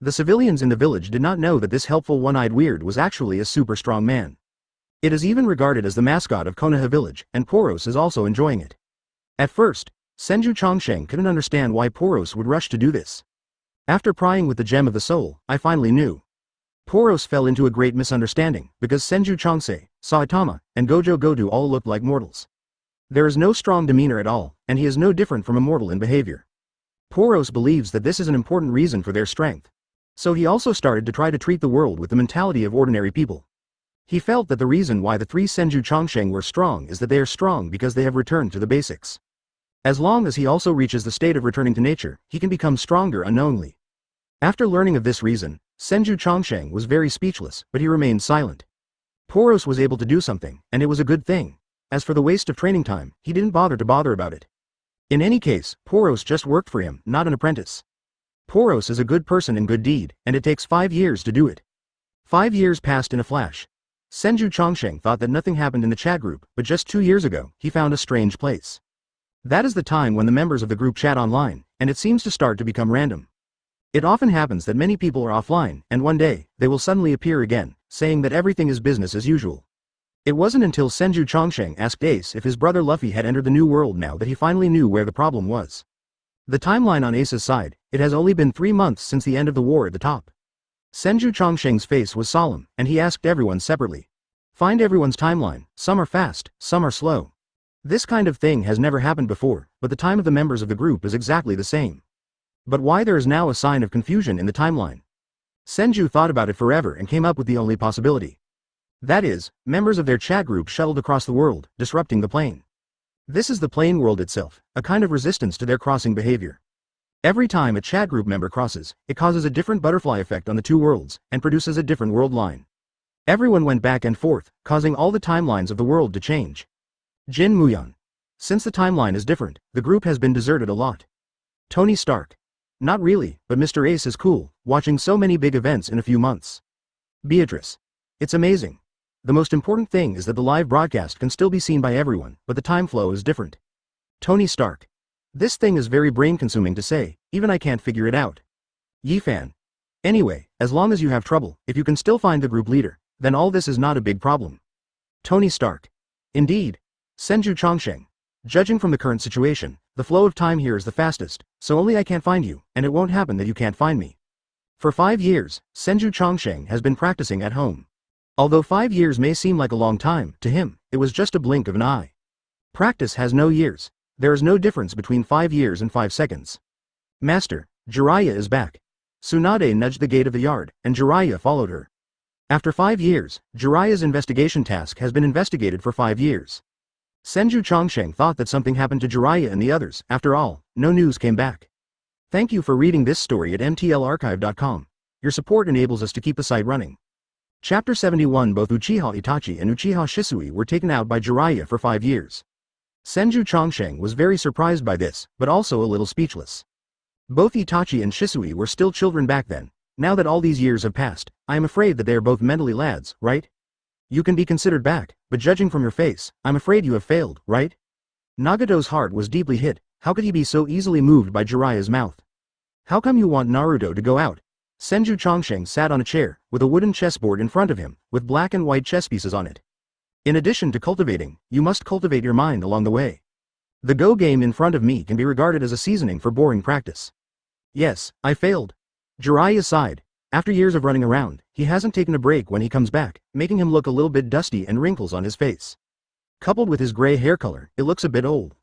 The civilians in the village did not know that this helpful one-eyed weird was actually a super strong man. It is even regarded as the mascot of Konoha Village, and Poros is also enjoying it. At first, Senju Chongsheng couldn't understand why Poros would rush to do this. After prying with the gem of the soul, I finally knew. Poros fell into a great misunderstanding, because Senju Chongse, Saitama, and Gojo Godu all looked like mortals. There is no strong demeanor at all, and he is no different from a mortal in behavior. Poros believes that this is an important reason for their strength. So he also started to try to treat the world with the mentality of ordinary people. He felt that the reason why the 3 Senju Chongsheng were strong is that they are strong because they have returned to the basics. As long as he also reaches the state of returning to nature, he can become stronger unknowingly. After learning of this reason, Senju Chongsheng was very speechless, but he remained silent. Poros was able to do something, and it was a good thing. As for the waste of training time, he didn't bother about it. In any case, Poros just worked for him, not an apprentice. Poros is a good person in good deed, and it takes 5 years to do it. 5 years passed in a flash. Senju Chongsheng thought that nothing happened in the chat group, but just 2 years ago, he found a strange place. That is the time when the members of the group chat online, and it seems to start to become random. It often happens that many people are offline, and one day, they will suddenly appear again, saying that everything is business as usual. It wasn't until Senju Chongsheng asked Ace if his brother Luffy had entered the new world now that he finally knew where the problem was. The timeline on Ace's side, it has only been 3 months since the end of the war at the top. Senju Chongsheng's face was solemn, and he asked everyone separately. Find everyone's timeline, some are fast, some are slow. This kind of thing has never happened before, but the time of the members of the group is exactly the same. But why there is now a sign of confusion in the timeline? Senju thought about it forever and came up with the only possibility. That is, members of their chat group shuttled across the world, disrupting the plane. This is the plane world itself, a kind of resistance to their crossing behavior. Every time a chat group member crosses, it causes a different butterfly effect on the 2 worlds, and produces a different world line. Everyone went back and forth, causing all the timelines of the world to change. Jin Muyan. Since the timeline is different, the group has been deserted a lot. Tony Stark. Not really, but Mr. Ace is cool, watching so many big events in a few months. Beatrice. It's amazing. The most important thing is that the live broadcast can still be seen by everyone, but the time flow is different. Tony Stark. This thing is very brain-consuming to say, even I can't figure it out. Yifan. Anyway, as long as you have trouble, if you can still find the group leader, then all this is not a big problem. Tony Stark. Indeed. Senju Chongsheng. Judging from the current situation, the flow of time here is the fastest, so only I can't find you, and it won't happen that you can't find me. For 5 years, Senju Chongsheng has been practicing at home. Although 5 years may seem like a long time, to him, it was just a blink of an eye. Practice has no years. There is no difference between 5 years and 5 seconds. Master, Jiraiya is back. Tsunade nudged the gate of the yard, and Jiraiya followed her. After 5 years, Jiraiya's investigation task has been investigated for 5 years. Senju Chongsheng thought that something happened to Jiraiya and the others. After all, no news came back. Thank you for reading this story at mtlarchive.com. Your support enables us to keep the site running. Chapter 71. Both Uchiha Itachi and Uchiha Shisui were taken out by Jiraiya for 5 years. Senju Chongsheng was very surprised by this, but also a little speechless. Both Itachi and Shisui were still children back then. Now that all these years have passed, I am afraid that they are both mentally lads, right? You can be considered back, but judging from your face, I'm afraid you have failed, right? Nagato's heart was deeply hit. How could he be so easily moved by Jiraiya's mouth? How come you want Naruto to go out? Senju Chongsheng sat on a chair, with a wooden chessboard in front of him, with black and white chess pieces on it. In addition to cultivating, you must cultivate your mind along the way. The Go game in front of me can be regarded as a seasoning for boring practice. Yes, I failed. Jiraiya sighed. After years of running around, he hasn't taken a break when he comes back, making him look a little bit dusty and wrinkles on his face. Coupled with his gray hair color, it looks a bit old.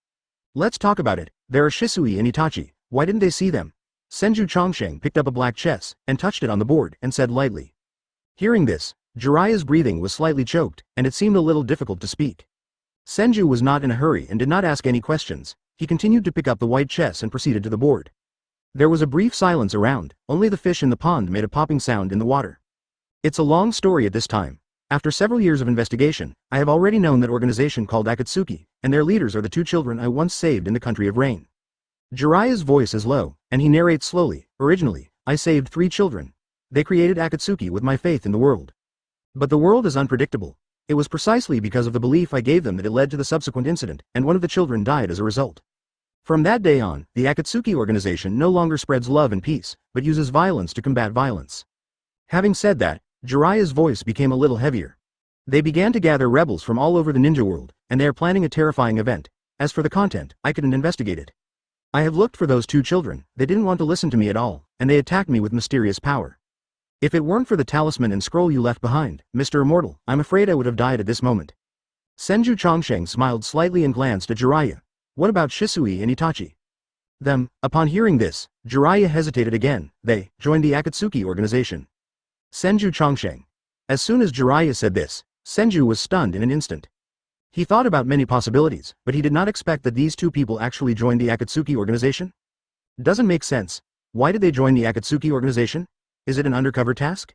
Let's talk about it. There are Shisui and Itachi. Why didn't they see them? Senju Chongsheng picked up a black chess, and touched it on the board, and said lightly. Hearing this, Jiraiya's breathing was slightly choked, and it seemed a little difficult to speak. Senju was not in a hurry and did not ask any questions. He continued to pick up the white chess and proceeded to the board. There was a brief silence around. Only the fish in the pond made a popping sound in the water. It's a long story at this time. After several years of investigation, I have already known that organization called Akatsuki, and their leaders are the 2 children I once saved in the country of rain. Jiraiya's voice is low, and he narrates slowly. Originally, I saved 3 children. They created Akatsuki with my faith in the world. But the world is unpredictable. It was precisely because of the belief I gave them that it led to the subsequent incident, and one of the children died as a result. From that day on, the Akatsuki organization no longer spreads love and peace, but uses violence to combat violence. Having said that, Jiraiya's voice became a little heavier. They began to gather rebels from all over the ninja world, and they are planning a terrifying event. As for the content, I couldn't investigate it. I have looked for those 2 children. They didn't want to listen to me at all, and they attacked me with mysterious power. If it weren't for the talisman and scroll you left behind, Mr. Immortal, I'm afraid I would have died at this moment. Senju Chongsheng smiled slightly and glanced at Jiraiya. What about Shisui and Itachi? Them. Upon hearing this, Jiraiya hesitated again. They joined the Akatsuki organization. Senju Chongsheng. As soon as Jiraiya said this, Senju was stunned in an instant. He thought about many possibilities, but he did not expect that these 2 people actually joined the Akatsuki organization. Doesn't make sense. Why did they join the Akatsuki organization? Is it an undercover task?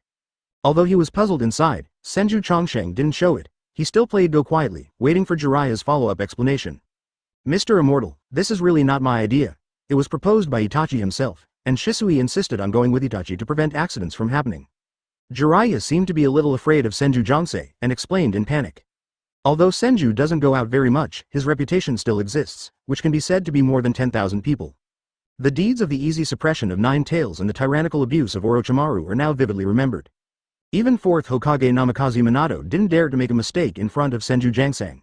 Although he was puzzled inside, Senju Chongsheng didn't show it. He still played Go quietly, waiting for Jiraiya's follow-up explanation. Mr. Immortal, this is really not my idea. It was proposed by Itachi himself, and Shisui insisted on going with Itachi to prevent accidents from happening. Jiraiya seemed to be a little afraid of Senju Jonsei, and explained in panic. Although Senju doesn't go out very much, his reputation still exists, which can be said to be more than 10,000 people. The deeds of the easy suppression of 9 tails and the tyrannical abuse of Orochimaru are now vividly remembered. Even 4th Hokage Namikaze Minato didn't dare to make a mistake in front of Senju Jangsang.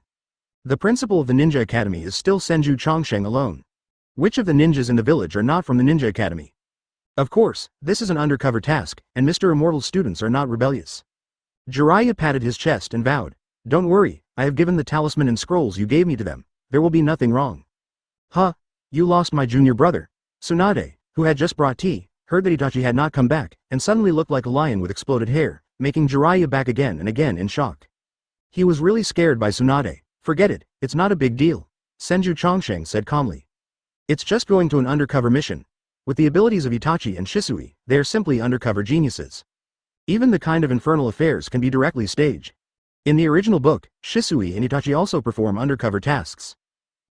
The principal of the Ninja Academy is still Senju Chongsheng alone. Which of the ninjas in the village are not from the Ninja Academy? Of course, this is an undercover task, and Mr. Immortal's students are not rebellious. Jiraiya patted his chest and vowed, Don't worry, I have given the talisman and scrolls you gave me to them. There will be nothing wrong. Huh? You lost my junior brother. Tsunade, who had just brought tea, heard that Itachi had not come back, and suddenly looked like a lion with exploded hair, making Jiraiya back again and again in shock. He was really scared by Tsunade. Forget it, it's not a big deal, Senju Chongsheng said calmly. It's just going to an undercover mission. With the abilities of Itachi and Shisui, they are simply undercover geniuses. Even the kind of infernal affairs can be directly staged. In the original book, Shisui and Itachi also perform undercover tasks.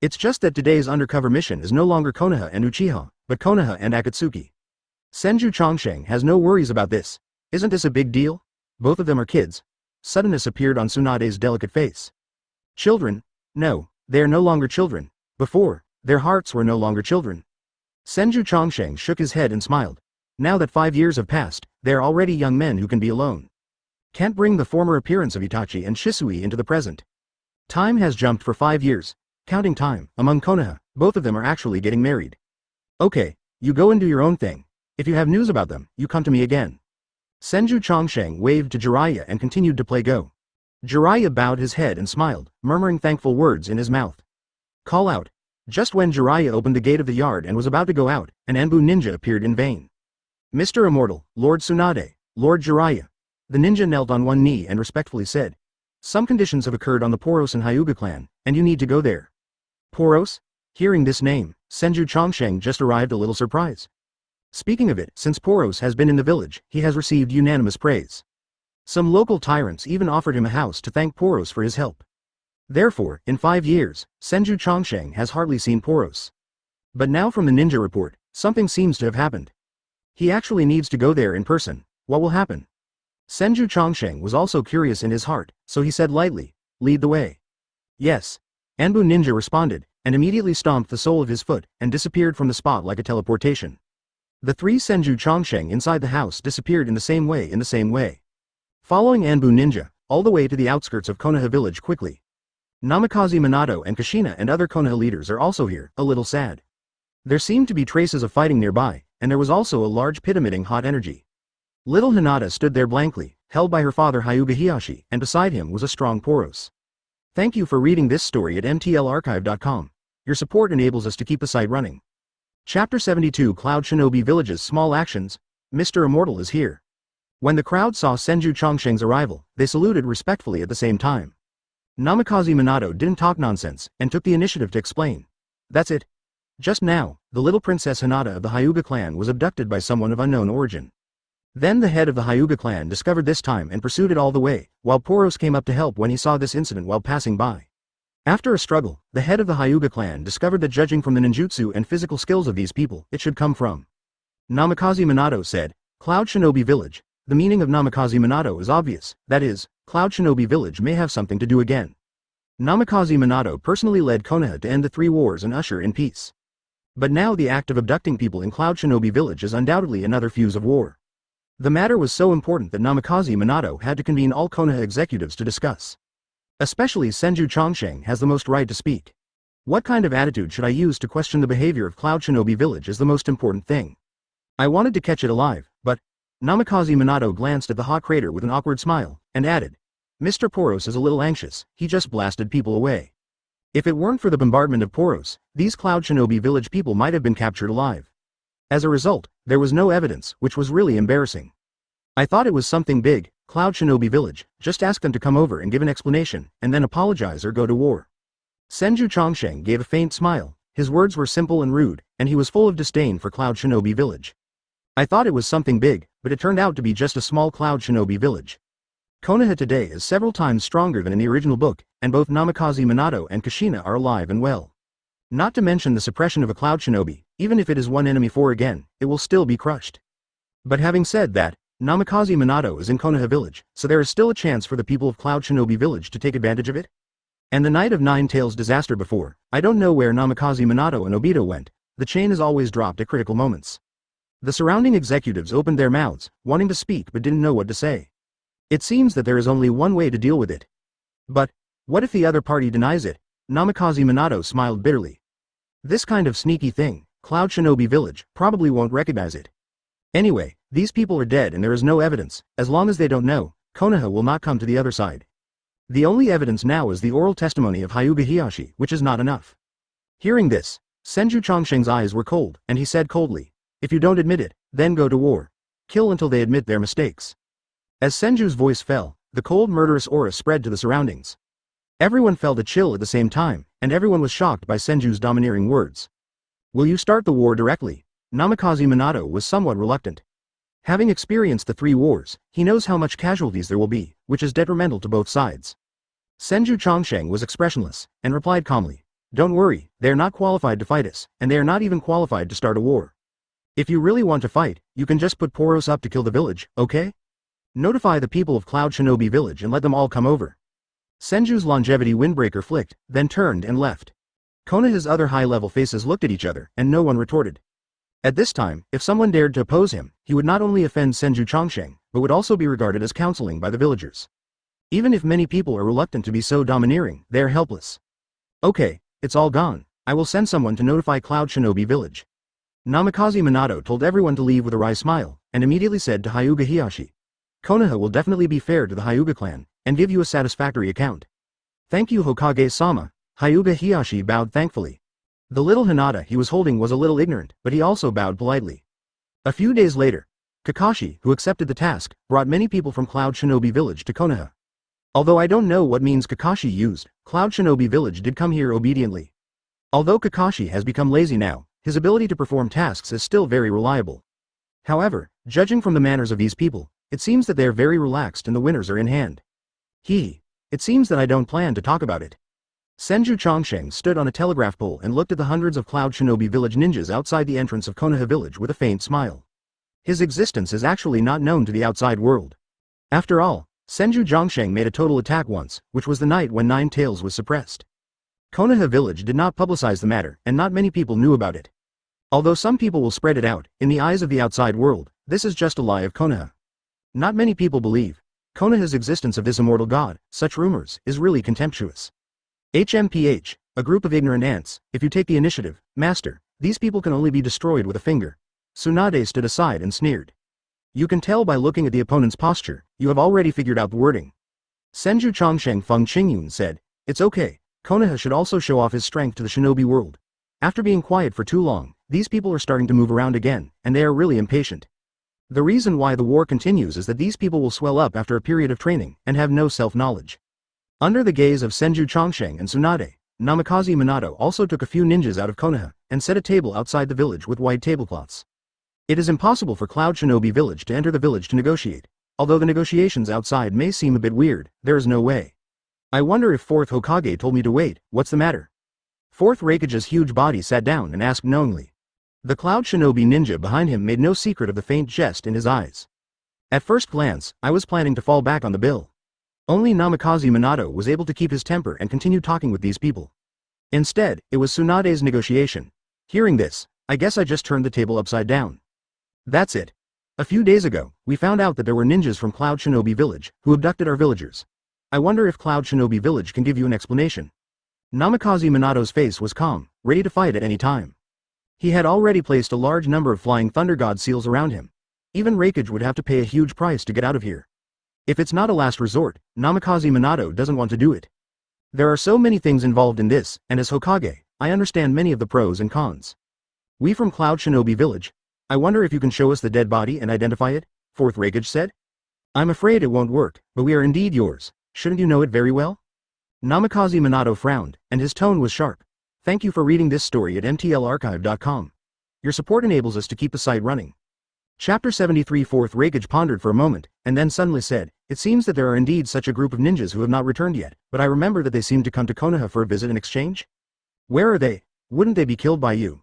It's just that today's undercover mission is no longer Konoha and Uchiha, but Konoha and Akatsuki. Senju Chongsheng has no worries about this. Isn't this a big deal? Both of them are kids. Suddenness appeared on Tsunade's delicate face. Children? No, they are no longer children. Before, their hearts were no longer children. Senju Chongsheng shook his head and smiled. Now that 5 years have passed, they are already young men who can be alone. Can't bring the former appearance of Itachi and Shisui into the present. Time has jumped for 5 years. Counting time, among Konoha, both of them are actually getting married. Okay, you go and do your own thing. If you have news about them, you come to me again. Senju Chongsheng waved to Jiraiya and continued to play Go. Jiraiya bowed his head and smiled, murmuring thankful words in his mouth. Call out. Just when Jiraiya opened the gate of the yard and was about to go out, an Anbu ninja appeared in vain. Mr. Immortal, Lord Tsunade, Lord Jiraiya. The ninja knelt on one knee and respectfully said, some conditions have occurred on the Boros and Hyuga clan, and you need to go there. Boros? Hearing this name, Senju Chongsheng just arrived a little surprised. Speaking of it, since Boros has been in the village, he has received unanimous praise. Some local tyrants even offered him a house to thank Boros for his help. Therefore, in 5 years, Senju Chongsheng has hardly seen Boros. But now from the ninja report, something seems to have happened. He actually needs to go there in person. What will happen? Senju Chongsheng was also curious in his heart, so he said lightly, lead the way. Yes. Anbu ninja responded, and immediately stomped the sole of his foot, and disappeared from the spot like a teleportation. The 3 Senju Chongsheng inside the house disappeared in the same way. Following Anbu ninja, all the way to the outskirts of Konoha Village quickly. Namikaze Minato and Kushina and other Konoha leaders are also here, a little sad. There seemed to be traces of fighting nearby, and there was also a large pit emitting hot energy. Little Hinata stood there blankly, held by her father Hyuga Hiyashi, and beside him was a strong Boros. Thank you for reading this story at mtlarchive.com. Your support enables us to keep the site running. Chapter 72 Cloud Shinobi Village's Small Actions. Mr. Immortal is here. When the crowd saw Senju Chongsheng's arrival, they saluted respectfully at the same time. Namikaze Minato didn't talk nonsense, and took the initiative to explain. That's it. Just now, the little Princess Hinata of the Hyuga clan was abducted by someone of unknown origin. Then the head of the Hyuga clan discovered this time and pursued it all the way, while Boros came up to help when he saw this incident while passing by. After a struggle, the head of the Hyuga clan discovered that judging from the ninjutsu and physical skills of these people, it should come from. Namikaze Minato said, Cloud Shinobi Village. The meaning of Namikaze Minato is obvious, that is, Cloud Shinobi Village may have something to do again. Namikaze Minato personally led Konoha to end the 3 wars and usher in peace. But now the act of abducting people in Cloud Shinobi Village is undoubtedly another fuse of war. The matter was so important that Namikaze Minato had to convene all Konoha executives to discuss. Especially Senju Chongsheng has the most right to speak. What kind of attitude should I use to question the behavior of Cloud Shinobi Village is the most important thing. I wanted to catch it alive, but... Namikaze Minato glanced at the hot crater with an awkward smile, and added, Mr. Boros is a little anxious, he just blasted people away. If it weren't for the bombardment of Boros, these Cloud Shinobi Village people might have been captured alive. As a result, there was no evidence, which was really embarrassing. I thought it was something big. Cloud Shinobi Village, just ask them to come over and give an explanation, and then apologize or go to war. Senju Chongsheng gave a faint smile. His words were simple and rude, and he was full of disdain for Cloud Shinobi Village. I thought it was something big, but it turned out to be just a small Cloud Shinobi Village. Konoha today is several times stronger than in the original book, and both Namikaze Minato and Kushina are alive and well. Not to mention the suppression of a Cloud Shinobi, even if it is one enemy 4 again, it will still be crushed. But having said that, Namikaze Minato is in Konoha Village, so there is still a chance for the people of Cloud Shinobi Village to take advantage of it? And the Night of Nine Tails disaster before, I don't know where Namikaze Minato and Obito went. The chain is always dropped at critical moments. The surrounding executives opened their mouths, wanting to speak but didn't know what to say. It seems that there is only one way to deal with it. But, what if the other party denies it? Namikaze Minato smiled bitterly. This kind of sneaky thing, Cloud Shinobi Village, probably won't recognize it. Anyway, these people are dead and there is no evidence. As long as they don't know, Konoha will not come to the other side. The only evidence now is the oral testimony of Hyuga Hiyashi, which is not enough. Hearing this, Senju Chongsheng's eyes were cold, and he said coldly, if you don't admit it, then go to war. Kill until they admit their mistakes. As Senju's voice fell, the cold murderous aura spread to the surroundings. Everyone felt a chill at the same time, and everyone was shocked by Senju's domineering words. Will you start the war directly? Namikaze Minato was somewhat reluctant. Having experienced the 3 wars, he knows how much casualties there will be, which is detrimental to both sides. Senju Chongsheng was expressionless, and replied calmly, Don't worry, they are not qualified to fight us, and they are not even qualified to start a war. If you really want to fight, you can just put Boros up to kill the village, okay? Notify the people of Cloud Shinobi Village and let them all come over. Senju's longevity windbreaker flicked, then turned and left. Konoha's other high-level faces looked at each other, and no one retorted. At this time, if someone dared to oppose him, he would not only offend Senju Chongsheng, but would also be regarded as counseling by the villagers. Even if many people are reluctant to be so domineering, they are helpless. Okay, it's all gone. I will send someone to notify Cloud Shinobi Village. Namikaze Minato told everyone to leave with a wry smile, and immediately said to Hyuga Hiyashi. Konoha will definitely be fair to the Hyuga clan, and give you a satisfactory account. Thank you Hokage-sama. Hyuga Hiyashi bowed thankfully. The little Hinata he was holding was a little ignorant, but he also bowed politely. A few days later, Kakashi, who accepted the task, brought many people from Cloud Shinobi Village to Konoha. Although I don't know what means Kakashi used, Cloud Shinobi Village did come here obediently. Although Kakashi has become lazy now, his ability to perform tasks is still very reliable. However, judging from the manners of these people, it seems that they are very relaxed and the winners are in hand. It seems that I don't plan to talk about it. Senju Chongsheng stood on a telegraph pole and looked at the hundreds of Cloud Shinobi Village ninjas outside the entrance of Konoha Village with a faint smile. His existence is actually not known to the outside world. After all, Senju Chongsheng made a total attack once, which was the night when Nine Tails was suppressed. Konoha Village did not publicize the matter, and not many people knew about it. Although some people will spread it out, in the eyes of the outside world, this is just a lie of Konoha. Not many people believe Konoha's existence of this immortal god, such rumors, is really contemptuous. HMPH, a group of ignorant ants, if you take the initiative, master, these people can only be destroyed with a finger. Tsunade stood aside and sneered. You can tell by looking at the opponent's posture, you have already figured out the wording. Senju Chongsheng Feng Qingyun said, it's okay, Konoha should also show off his strength to the shinobi world. After being quiet for too long, these people are starting to move around again, and they are really impatient. The reason why the war continues is that these people will swell up after a period of training, and have no self-knowledge. Under the gaze of Senju Chongsheng and Tsunade, Namikaze Minato also took a few ninjas out of Konoha, and set a table outside the village with white tablecloths. It is impossible for Cloud Shinobi Village to enter the village to negotiate. Although the negotiations outside may seem a bit weird, there is no way. I wonder if 4th Hokage told me to wait, what's the matter? 4th Raikage's huge body sat down and asked knowingly. The Cloud Shinobi ninja behind him made no secret of the faint jest in his eyes. At first glance, I was planning to fall back on the bill. Only Namikaze Minato was able to keep his temper and continue talking with these people. Instead, it was Tsunade's negotiation. Hearing this, I guess I just turned the table upside down. That's it. A few days ago, we found out that there were ninjas from Cloud Shinobi Village, who abducted our villagers. I wonder if Cloud Shinobi Village can give you an explanation. Namikaze Minato's face was calm, ready to fight at any time. He had already placed a large number of flying thunder god seals around him. Even Raikage would have to pay a huge price to get out of here. If it's not a last resort, Namikaze Minato doesn't want to do it. There are so many things involved in this, and as Hokage, I understand many of the pros and cons. We from Cloud Shinobi Village. I wonder if you can show us the dead body and identify it, 4th Raikage said. I'm afraid it won't work, but we are indeed yours. Shouldn't you know it very well? Namikaze Minato frowned, and his tone was sharp. Thank you for reading this story at mtlarchive.com. Your support enables us to keep the site running. Chapter 73. 4th Raikage pondered for a moment, and then suddenly said, it seems that there are indeed such a group of ninjas who have not returned yet, but I remember that they seemed to come to Konoha for a visit and exchange? Where are they? Wouldn't they be killed by you?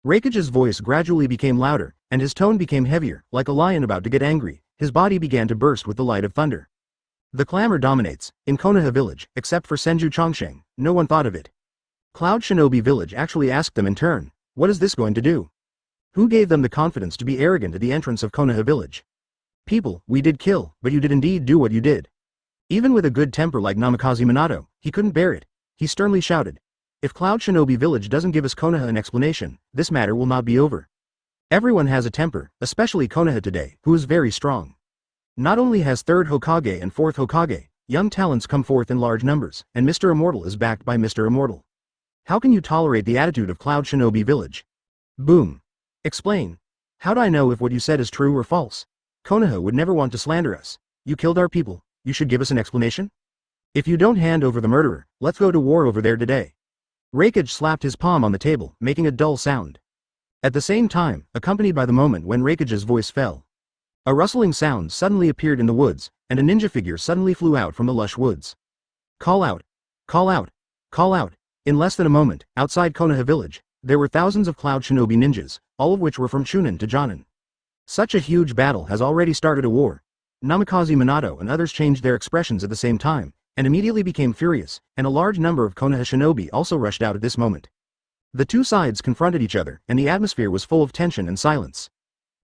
Raikage's voice gradually became louder, and his tone became heavier, like a lion about to get angry. His body began to burst with the light of thunder. The clamor dominates, in Konoha Village, except for Senju Chongsheng, no one thought of it. Cloud Shinobi Village actually asked them in turn, what is this going to do? Who gave them the confidence to be arrogant at the entrance of Konoha Village? People, we did kill, but you did indeed do what you did. Even with a good temper like Namikaze Minato, he couldn't bear it. He sternly shouted. If Cloud Shinobi Village doesn't give us Konoha an explanation, this matter will not be over. Everyone has a temper, especially Konoha today, who is very strong. Not only has 3rd Hokage and 4th Hokage, young talents come forth in large numbers, and Mr. Immortal is backed by Mr. Immortal. How can you tolerate the attitude of Cloud Shinobi Village? Boom. Explain. How do I know if what you said is true or false? Konoha would never want to slander us. You killed our people, you should give us an explanation? If you don't hand over the murderer, let's go to war over there today. Raikage slapped his palm on the table, making a dull sound. At the same time, accompanied by the moment when Raikage's voice fell. A rustling sound suddenly appeared in the woods, and a ninja figure suddenly flew out from the lush woods. Call out! Call out! Call out! In less than a moment, outside Konoha Village, there were thousands of cloud shinobi ninjas, all of which were from Chunin to Jonin. Such a huge battle has already started a war. Namikaze Minato and others changed their expressions at the same time, and immediately became furious, and a large number of Konoha shinobi also rushed out at this moment. The two sides confronted each other, and the atmosphere was full of tension and silence.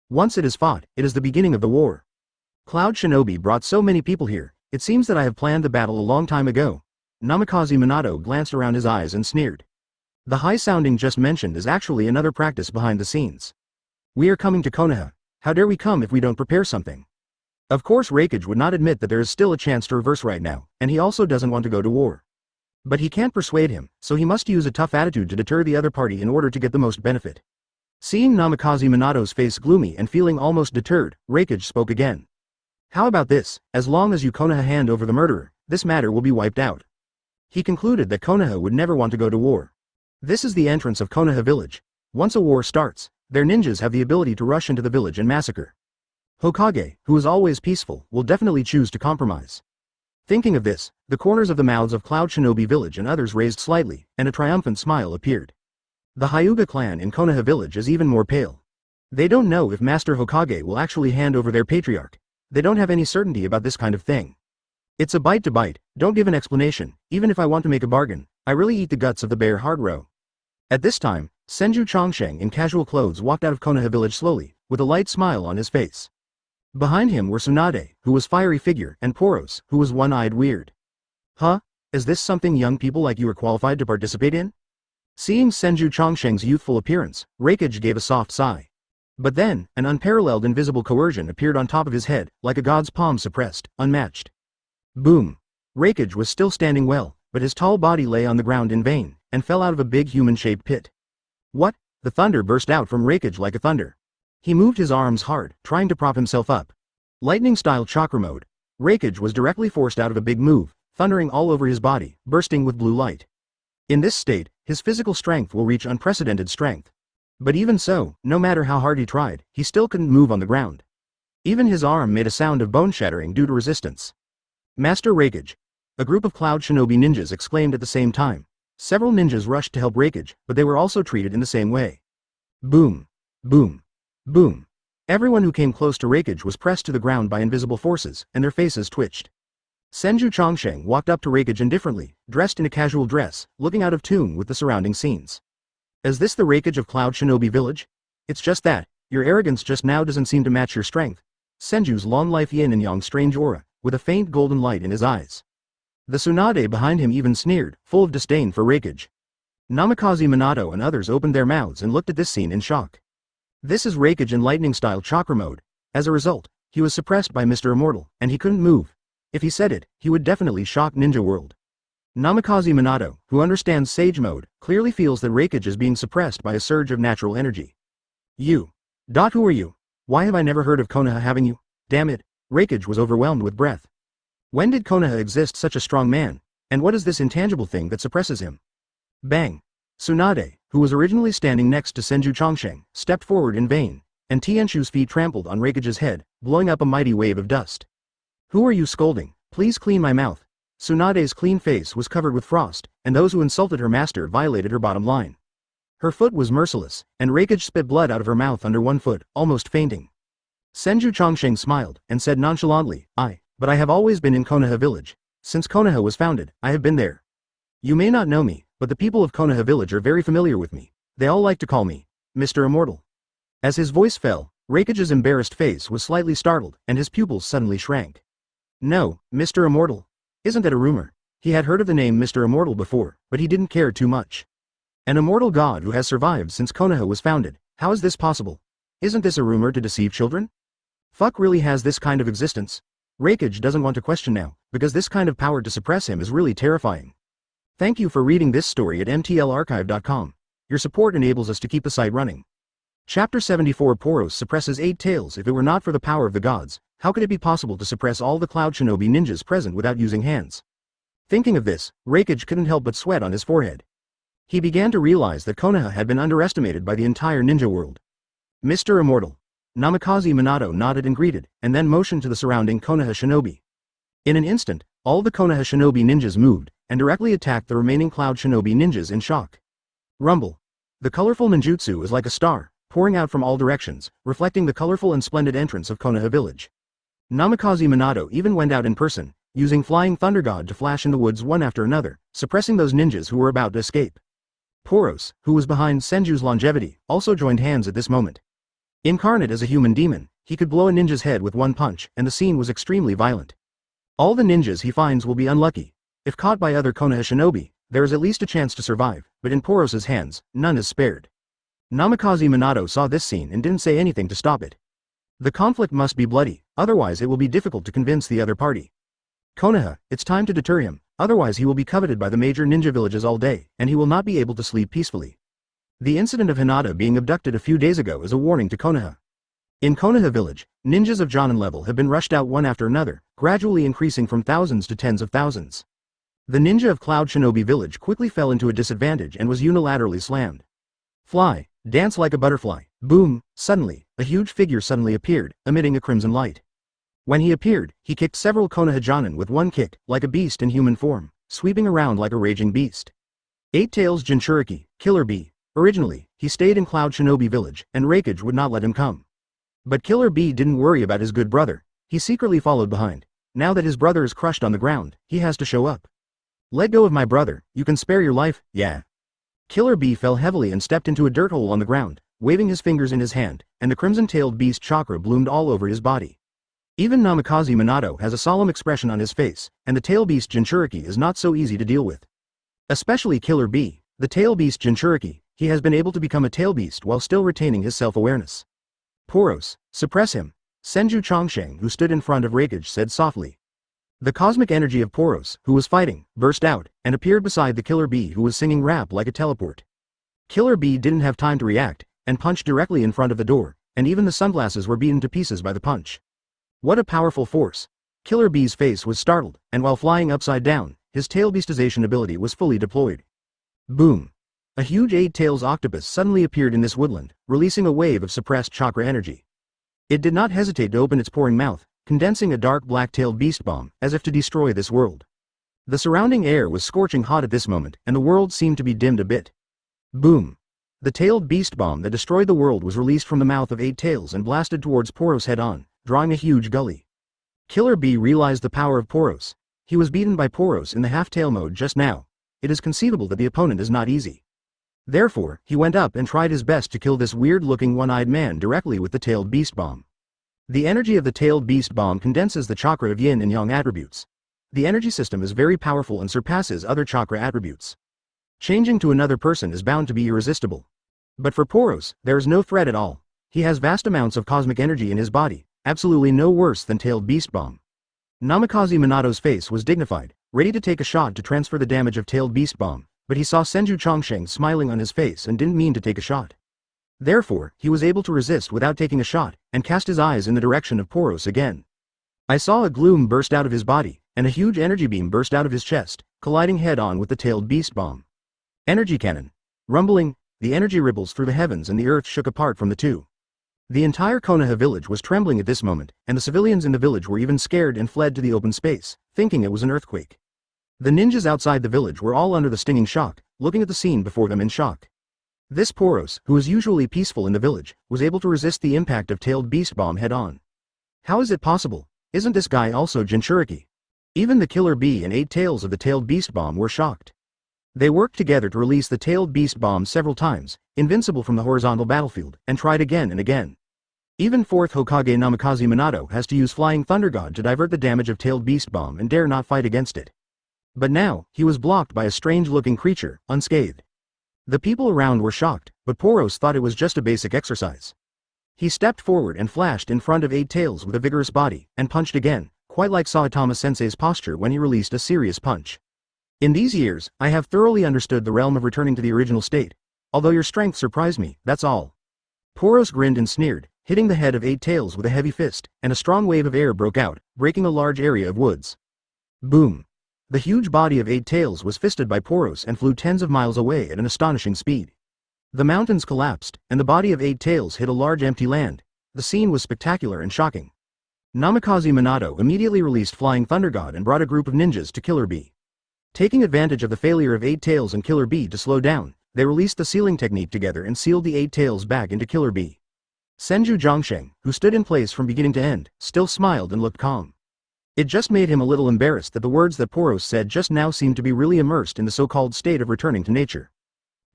Once it is fought, it is the beginning of the war. Cloud shinobi brought so many people here, it seems that I have planned the battle a long time ago. Namikaze Minato glanced around his eyes and sneered. The high sounding just mentioned is actually another practice behind the scenes. We are coming to Konoha. How dare we come if we don't prepare something? Of course Raikage would not admit that there is still a chance to reverse right now, and he also doesn't want to go to war. But he can't persuade him, so he must use a tough attitude to deter the other party in order to get the most benefit. Seeing Namikaze Minato's face gloomy and feeling almost deterred, Raikage spoke again. How about this, as long as you Konoha hand over the murderer, this matter will be wiped out. He concluded that Konoha would never want to go to war. This is the entrance of Konoha Village. Once a war starts, their ninjas have the ability to rush into the village and massacre. Hokage, who is always peaceful, will definitely choose to compromise. Thinking of this, the corners of the mouths of Cloud Shinobi Village and others raised slightly, and a triumphant smile appeared. The Hyuga clan in Konoha Village is even more pale. They don't know if Master Hokage will actually hand over their patriarch. They don't have any certainty about this kind of thing. It's a bite to bite, don't give an explanation, even if I want to make a bargain, I really eat the guts of the bear hard row. At this time, Senju Chongsheng in casual clothes walked out of Konoha Village slowly, with a light smile on his face. Behind him were Tsunade, who was fiery figure, and Boros, who was one-eyed weird. Huh? Is this something young people like you are qualified to participate in? Seeing Senju Chongsheng's youthful appearance, Raikage gave a soft sigh. But then, an unparalleled invisible coercion appeared on top of his head, like a god's palm suppressed, unmatched. Boom! Raikage was still standing well, but his tall body lay on the ground in vain, and fell out of a big human-shaped pit. What? The thunder burst out from Raikage like a thunder. He moved his arms hard, trying to prop himself up. Lightning-style chakra mode. Raikage was directly forced out of a big move, thundering all over his body, bursting with blue light. In this state, his physical strength will reach unprecedented strength. But even so, no matter how hard he tried, he still couldn't move on the ground. Even his arm made a sound of bone shattering due to resistance. Master Raikage! A group of Cloud Shinobi ninjas exclaimed at the same time. Several ninjas rushed to help Raikage, but they were also treated in the same way. Boom! Boom! Boom! Everyone who came close to Raikage was pressed to the ground by invisible forces, and their faces twitched. Senju Chongsheng walked up to Raikage indifferently, dressed in a casual dress, looking out of tune with the surrounding scenes. Is this the Raikage of Cloud Shinobi Village? It's just that, your arrogance just now doesn't seem to match your strength. Senju's long life yin and yang strange aura, with a faint golden light in his eyes. The Tsunade behind him even sneered, full of disdain for Raikage. Namikaze Minato and others opened their mouths and looked at this scene in shock. This is Raikage in lightning-style chakra mode. As a result, he was suppressed by Mr. Immortal, and he couldn't move. If he said it, he would definitely shock Ninja World. Namikaze Minato, who understands Sage Mode, clearly feels that Raikage is being suppressed by a surge of natural energy. You. Who are you? Why have I never heard of Konoha having you? Damn it. Raikage was overwhelmed with breath. When did Konoha exist such a strong man? And what is this intangible thing that suppresses him? Bang. Tsunade, who was originally standing next to Senju Chongsheng, stepped forward in vain, and Tianshu's feet trampled on Raikage's head, blowing up a mighty wave of dust. Who are you scolding? Please clean my mouth. Tsunade's clean face was covered with frost, and those who insulted her master violated her bottom line. Her foot was merciless, and Raikage spit blood out of her mouth under one foot, almost fainting. Senju Chongsheng smiled, and said nonchalantly, but I have always been in Konoha Village. Since Konoha was founded, I have been there. You may not know me, but the people of Konoha Village are very familiar with me. They all like to call me Mr. Immortal. As his voice fell, Raikage's embarrassed face was slightly startled, and his pupils suddenly shrank. No, Mr. Immortal. Isn't that a rumor? He had heard of the name Mr. Immortal before, but he didn't care too much. An immortal god who has survived since Konoha was founded. How is this possible? Isn't this a rumor to deceive children? Fuck really has this kind of existence? Raikage doesn't want to question now, because this kind of power to suppress him is really terrifying. Thank you for reading this story at mtlarchive.com. Your support enables us to keep the site running. Chapter 74 Boros suppresses 8 tails. If it were not for the power of the gods, how could it be possible to suppress all the Cloud Shinobi ninjas present without using hands? Thinking of this, Raikage couldn't help but sweat on his forehead. He began to realize that Konoha had been underestimated by the entire ninja world. Mr. Immortal. Namikaze Minato nodded and greeted, and then motioned to the surrounding Konoha shinobi. In an instant, all the Konoha shinobi ninjas moved, and directly attacked the remaining Cloud Shinobi ninjas in shock. Rumble. The colorful ninjutsu is like a star, pouring out from all directions, reflecting the colorful and splendid entrance of Konoha Village. Namikaze Minato even went out in person, using Flying Thunder God to flash in the woods one after another, suppressing those ninjas who were about to escape. Boros, who was behind Senju's longevity, also joined hands at this moment. Incarnate as a human demon, he could blow a ninja's head with one punch, and the scene was extremely violent. All the ninjas he finds will be unlucky. If caught by other Konoha shinobi, there is at least a chance to survive, but in Poros's hands, none is spared. Namikaze Minato saw this scene and didn't say anything to stop it. The conflict must be bloody, otherwise it will be difficult to convince the other party. Konoha, it's time to deter him, otherwise he will be coveted by the major ninja villages all day, and he will not be able to sleep peacefully. The incident of Hinata being abducted a few days ago is a warning to Konoha. In Konoha Village, ninjas of Jonin level have been rushed out one after another, gradually increasing from thousands to tens of thousands. The ninja of Cloud Shinobi Village quickly fell into a disadvantage and was unilaterally slammed. Fly, dance like a butterfly, boom, suddenly, a huge figure suddenly appeared, emitting a crimson light. When he appeared, he kicked several Konoha Jonin with one kick, like a beast in human form, sweeping around like a raging beast. Eight Tails Jinchuriki, Killer Bee. Originally, he stayed in Cloud Shinobi Village, and Raikage would not let him come. But Killer Bee didn't worry about his good brother, he secretly followed behind. Now that his brother is crushed on the ground, he has to show up. Let go of my brother, you can spare your life, yeah. Killer Bee fell heavily and stepped into a dirt hole on the ground, waving his fingers in his hand, and the crimson-tailed beast chakra bloomed all over his body. Even Namikaze Minato has a solemn expression on his face, and the tail beast Jinchuriki is not so easy to deal with. Especially Killer Bee, the tail beast Jinchuriki, he has been able to become a tail beast while still retaining his self-awareness. Boros, suppress him, Senju Chongsheng, who stood in front of Raikage, said softly. The cosmic energy of Boros, who was fighting, burst out, and appeared beside the Killer Bee who was singing rap like a teleport. Killer Bee didn't have time to react, and punched directly in front of the door, and even the sunglasses were beaten to pieces by the punch. What a powerful force! Killer Bee's face was startled, and while flying upside down, his tail-beastization ability was fully deployed. Boom! A huge eight-tails octopus suddenly appeared in this woodland, releasing a wave of suppressed chakra energy. It did not hesitate to open its pouring mouth, condensing a dark black-tailed beast bomb, as if to destroy this world. The surrounding air was scorching hot at this moment, and the world seemed to be dimmed a bit. Boom! The tailed beast bomb that destroyed the world was released from the mouth of Eight Tails and blasted towards Boros head-on, drawing a huge gully. Killer Bee realized the power of Boros. He was beaten by Boros in the half-tail mode just now. It is conceivable that the opponent is not easy. Therefore, he went up and tried his best to kill this weird-looking one-eyed man directly with the tailed beast bomb. The energy of the tailed beast bomb condenses the chakra of yin and yang attributes. The energy system is very powerful and surpasses other chakra attributes. Changing to another person is bound to be irresistible. But for Boros, there is no threat at all. He has vast amounts of cosmic energy in his body, absolutely no worse than tailed beast bomb. Namikaze Minato's face was dignified, ready to take a shot to transfer the damage of tailed beast bomb, but he saw Senju Chongsheng smiling on his face and didn't mean to take a shot. Therefore, he was able to resist without taking a shot, and cast his eyes in the direction of Boros again. I saw a gloom burst out of his body, and a huge energy beam burst out of his chest, colliding head-on with the tailed beast bomb. Energy cannon. Rumbling, the energy ripples through the heavens and the earth shook apart from the two. The entire Konoha village was trembling at this moment, and the civilians in the village were even scared and fled to the open space, thinking it was an earthquake. The ninjas outside the village were all under the stinging shock, looking at the scene before them in shock. This Boros, who is usually peaceful in the village, was able to resist the impact of tailed beast bomb head-on. How is it possible? Isn't this guy also Jinchuriki? Even the Killer Bee and Eight Tails of the tailed beast bomb were shocked. They worked together to release the tailed beast bomb several times, invincible from the horizontal battlefield, and tried again and again. Even 4th Hokage Namikaze Minato has to use Flying Thunder God to divert the damage of tailed beast bomb and dare not fight against it. But now, he was blocked by a strange-looking creature, unscathed. The people around were shocked, but Boros thought it was just a basic exercise. He stepped forward and flashed in front of Eight Tails with a vigorous body, and punched again, quite like Saitama-sensei's posture when he released a serious punch. In these years, I have thoroughly understood the realm of returning to the original state. Although your strength surprised me, that's all. Boros grinned and sneered, hitting the head of Eight Tails with a heavy fist, and a strong wave of air broke out, breaking a large area of woods. Boom! The huge body of Eight Tails was fisted by Boros and flew tens of miles away at an astonishing speed. The mountains collapsed, and the body of Eight Tails hit a large empty land. The scene was spectacular and shocking. Namikaze Minato immediately released Flying Thunder God and brought a group of ninjas to Killer Bee. Taking advantage of the failure of Eight Tails and Killer Bee to slow down, they released the sealing technique together and sealed the Eight Tails back into Killer Bee. Senju Zhongsheng, who stood in place from beginning to end, still smiled and looked calm. It just made him a little embarrassed that the words that Boros said just now seemed to be really immersed in the so-called state of returning to nature.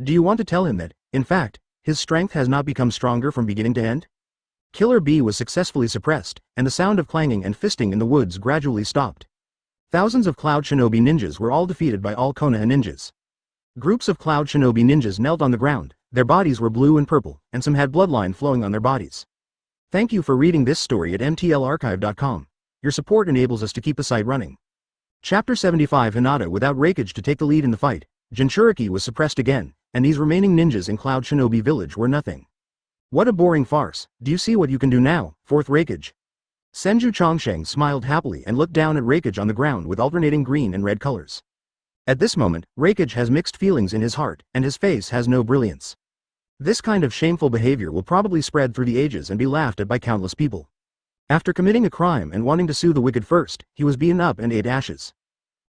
Do you want to tell him that, in fact, his strength has not become stronger from beginning to end? Killer Bee was successfully suppressed, and the sound of clanging and fisting in the woods gradually stopped. Thousands of Cloud Shinobi ninjas were all defeated by all Konoha ninjas. Groups of Cloud Shinobi ninjas knelt on the ground, their bodies were blue and purple, and some had bloodline flowing on their bodies. Thank you for reading this story at mtlarchive.com. Your support enables us to keep the site running. Chapter 75 Hinata without Raikage to take the lead in the fight, Jinchuriki was suppressed again, and these remaining ninjas in Cloud Shinobi Village were nothing. What a boring farce, do you see what you can do now, fourth Raikage? Senju Zhongsheng smiled happily and looked down at Raikage on the ground with alternating green and red colors. At this moment, Raikage has mixed feelings in his heart, and his face has no brilliance. This kind of shameful behavior will probably spread through the ages and be laughed at by countless people. After committing a crime and wanting to sue the wicked first, he was beaten up and ate ashes.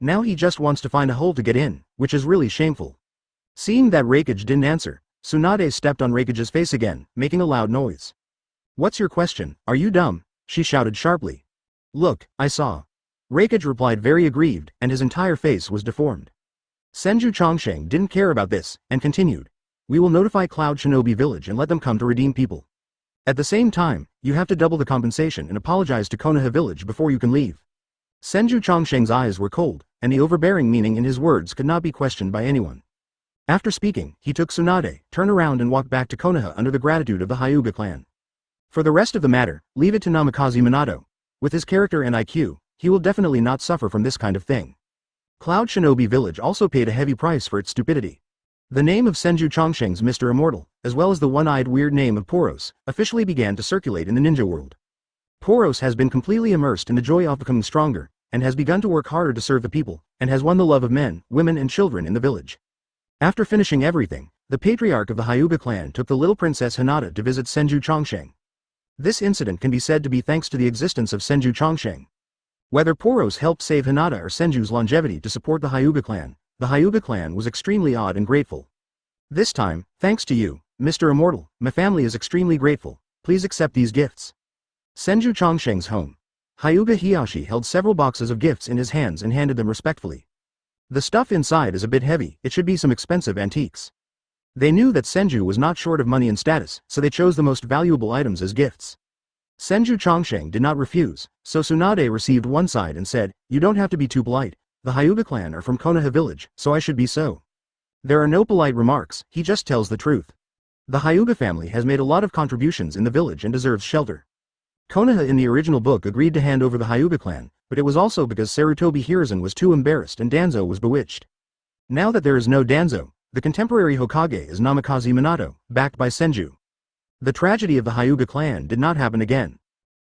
Now he just wants to find a hole to get in, which is really shameful. Seeing that Raikage didn't answer, Tsunade stepped on Raikage's face again, making a loud noise. What's your question, are you dumb? She shouted sharply. Look, I saw. Raikage replied very aggrieved, and his entire face was deformed. Senju Zhongsheng didn't care about this, and continued. We will notify Cloud Shinobi Village and let them come to redeem people. At the same time, you have to double the compensation and apologize to Konoha Village before you can leave. Senju Zhongsheng's eyes were cold, and the overbearing meaning in his words could not be questioned by anyone. After speaking, he took Tsunade, turned around and walked back to Konoha under the gratitude of the Hyuga clan. For the rest of the matter, leave it to Namikaze Minato. With his character and IQ, he will definitely not suffer from this kind of thing. Cloud Shinobi Village also paid a heavy price for its stupidity. The name of Senju Zhongsheng's Mr. Immortal, as well as the one-eyed weird name of Boros, officially began to circulate in the ninja world. Boros has been completely immersed in the joy of becoming stronger, and has begun to work harder to serve the people, and has won the love of men, women and children in the village. After finishing everything, the patriarch of the Hyuga clan took the little princess Hinata to visit Senju Zhongsheng. This incident can be said to be thanks to the existence of Senju Zhongsheng. Whether Boros helped save Hinata or Senju's longevity to support the Hyuga clan was extremely odd and grateful. This time, thanks to you, Mr. Immortal, my family is extremely grateful, please accept these gifts. Senju Zhongsheng's home. Hyuga Hiyashi held several boxes of gifts in his hands and handed them respectfully. The stuff inside is a bit heavy, it should be some expensive antiques. They knew that Senju was not short of money and status, so they chose the most valuable items as gifts. Senju Zhongsheng did not refuse, so Tsunade received one side and said, you don't have to be too polite, the Hyuga clan are from Konoha Village, so I should be so. There are no polite remarks, he just tells the truth. The Hyuga family has made a lot of contributions in the village and deserves shelter. Konoha in the original book agreed to hand over the Hyuga clan, but it was also because Sarutobi Hiruzen was too embarrassed and Danzo was bewitched. Now that there is no Danzo, the contemporary Hokage is Namikaze Minato, backed by Senju. The tragedy of the Hyuga clan did not happen again.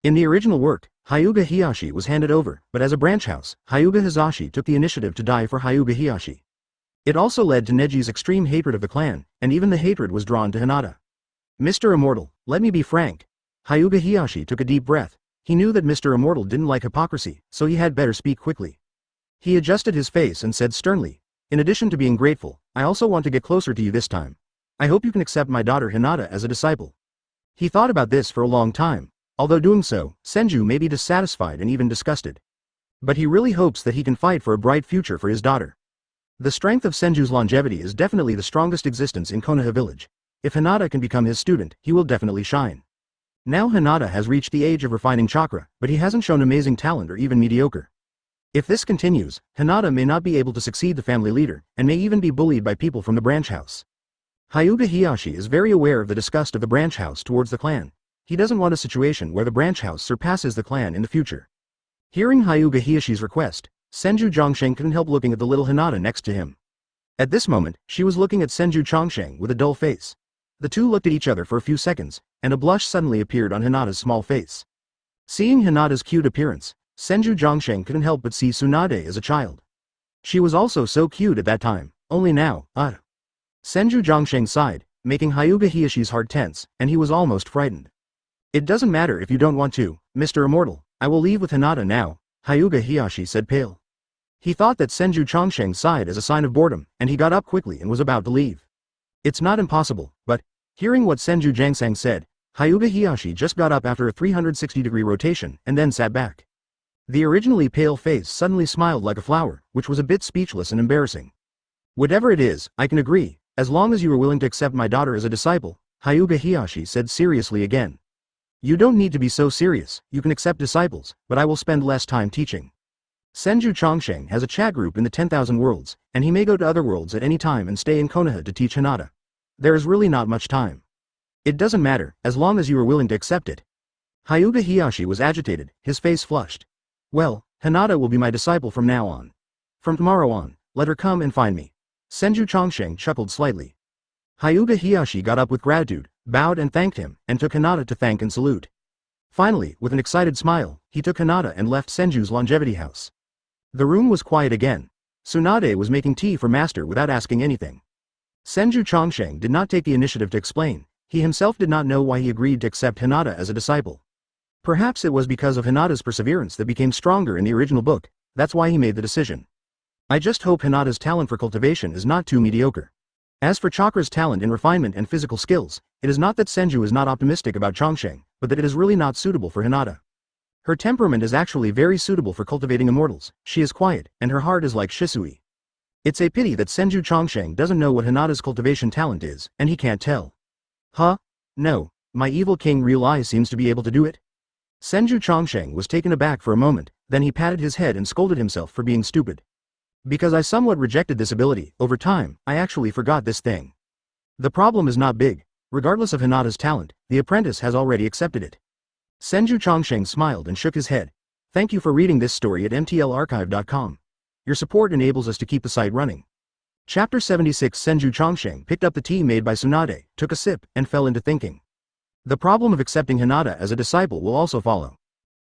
In the original work, Hyuga Hiyashi was handed over, but as a branch house, Hyuga Hizashi took the initiative to die for Hyuga Hiyashi. It also led to Neji's extreme hatred of the clan, and even the hatred was drawn to Hinata. Mr. Immortal, let me be frank. Hyuga Hiyashi took a deep breath. He knew that Mr. Immortal didn't like hypocrisy, so he had better speak quickly. He adjusted his face and said sternly, in addition to being grateful, I also want to get closer to you this time. I hope you can accept my daughter Hinata as a disciple. He thought about this for a long time. Although doing so, Senju may be dissatisfied and even disgusted. But he really hopes that he can fight for a bright future for his daughter. The strength of Senju's longevity is definitely the strongest existence in Konoha Village. If Hinata can become his student, he will definitely shine. Now Hinata has reached the age of refining chakra, but he hasn't shown amazing talent or even mediocre. If this continues, Hinata may not be able to succeed the family leader, and may even be bullied by people from the branch house. Hyuga Hiyashi is very aware of the disgust of the branch house towards the clan. He doesn't want a situation where the branch house surpasses the clan in the future. Hearing Hyuga Hiyashi's request, Senju Zhongsheng couldn't help looking at the little Hinata next to him. At this moment, she was looking at Senju Zhongsheng with a dull face. The two looked at each other for a few seconds, and a blush suddenly appeared on Hinata's small face. Seeing Hinata's cute appearance, Senju Zhongsheng couldn't help but see Tsunade as a child. She was also so cute at that time, only now, Senju Zhongsheng sighed, making Hyuga Hiyashi's heart tense, and he was almost frightened. It doesn't matter if you don't want to, Mr. Immortal, I will leave with Hinata now, Hyuga Hiyashi said pale. He thought that Senju Chongsheng sighed as a sign of boredom, and he got up quickly and was about to leave. It's not impossible, but, hearing what Senju Jiangsang said, Hyuga Hiyashi just got up after a 360-degree rotation and then sat back. The originally pale face suddenly smiled like a flower, which was a bit speechless and embarrassing. Whatever it is, I can agree, as long as you are willing to accept my daughter as a disciple, Hyuga Hiyashi said seriously again. You don't need to be so serious, you can accept disciples, but I will spend less time teaching. Senju Chongsheng has a chat group in the 10,000 worlds, and he may go to other worlds at any time and stay in Konoha to teach Hinata. There is really not much time. It doesn't matter, as long as you are willing to accept it. Hyuga Hiyashi was agitated, his face flushed. Well, Hinata will be my disciple from now on. From tomorrow on, let her come and find me. Senju Chongsheng chuckled slightly. Hyuga Hiyashi got up with gratitude, bowed and thanked him, and took Hinata to thank and salute. Finally, with an excited smile, he took Hinata and left Senju's longevity house. The room was quiet again. Tsunade was making tea for Master without asking anything. Senju Chongsheng did not take the initiative to explain. He himself did not know why he agreed to accept Hinata as a disciple. Perhaps it was because of Hinata's perseverance that became stronger in the original book, that's why he made the decision. I just hope Hinata's talent for cultivation is not too mediocre. As for Chakra's talent in refinement and physical skills, it is not that Senju is not optimistic about Chongsheng, but that it is really not suitable for Hinata. Her temperament is actually very suitable for cultivating immortals, she is quiet, and her heart is like Shisui. It's a pity that Senju Chongsheng doesn't know what Hinata's cultivation talent is, and he can't tell. Huh? No, my evil king Real Eyes seems to be able to do it? Senju Chongsheng was taken aback for a moment, then he patted his head and scolded himself for being stupid. Because I somewhat rejected this ability, over time, I actually forgot this thing. The problem is not big. Regardless of Hinata's talent, the apprentice has already accepted it. Senju Chongsheng smiled and shook his head. Thank you for reading this story at mtlarchive.com. Your support enables us to keep the site running. Chapter 76 Senju Chongsheng picked up the tea made by Tsunade, took a sip, and fell into thinking. The problem of accepting Hinata as a disciple will also follow.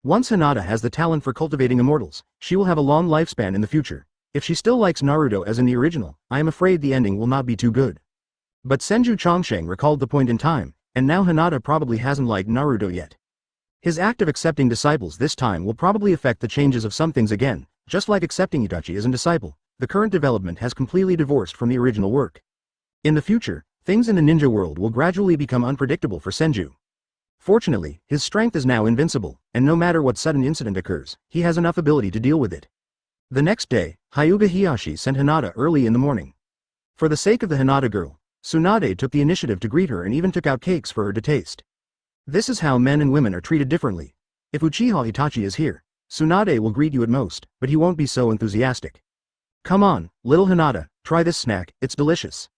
Once Hinata has the talent for cultivating immortals, she will have a long lifespan in the future. If she still likes Naruto as in the original, I am afraid the ending will not be too good. But Senju Chongsheng recalled the point in time, and now Hinata probably hasn't liked Naruto yet. His act of accepting disciples this time will probably affect the changes of some things again, just like accepting Itachi as a disciple. The current development has completely divorced from the original work. In the future, things in the ninja world will gradually become unpredictable for Senju. Fortunately, his strength is now invincible, and no matter what sudden incident occurs, he has enough ability to deal with it. The next day, Hyuga Hiyashi sent Hinata early in the morning. For the sake of the Hinata girl, Tsunade took the initiative to greet her and even took out cakes for her to taste. This is how men and women are treated differently. If Uchiha Itachi is here, Tsunade will greet you at most, but he won't be so enthusiastic. Come on, little Hinata, try this snack, it's delicious.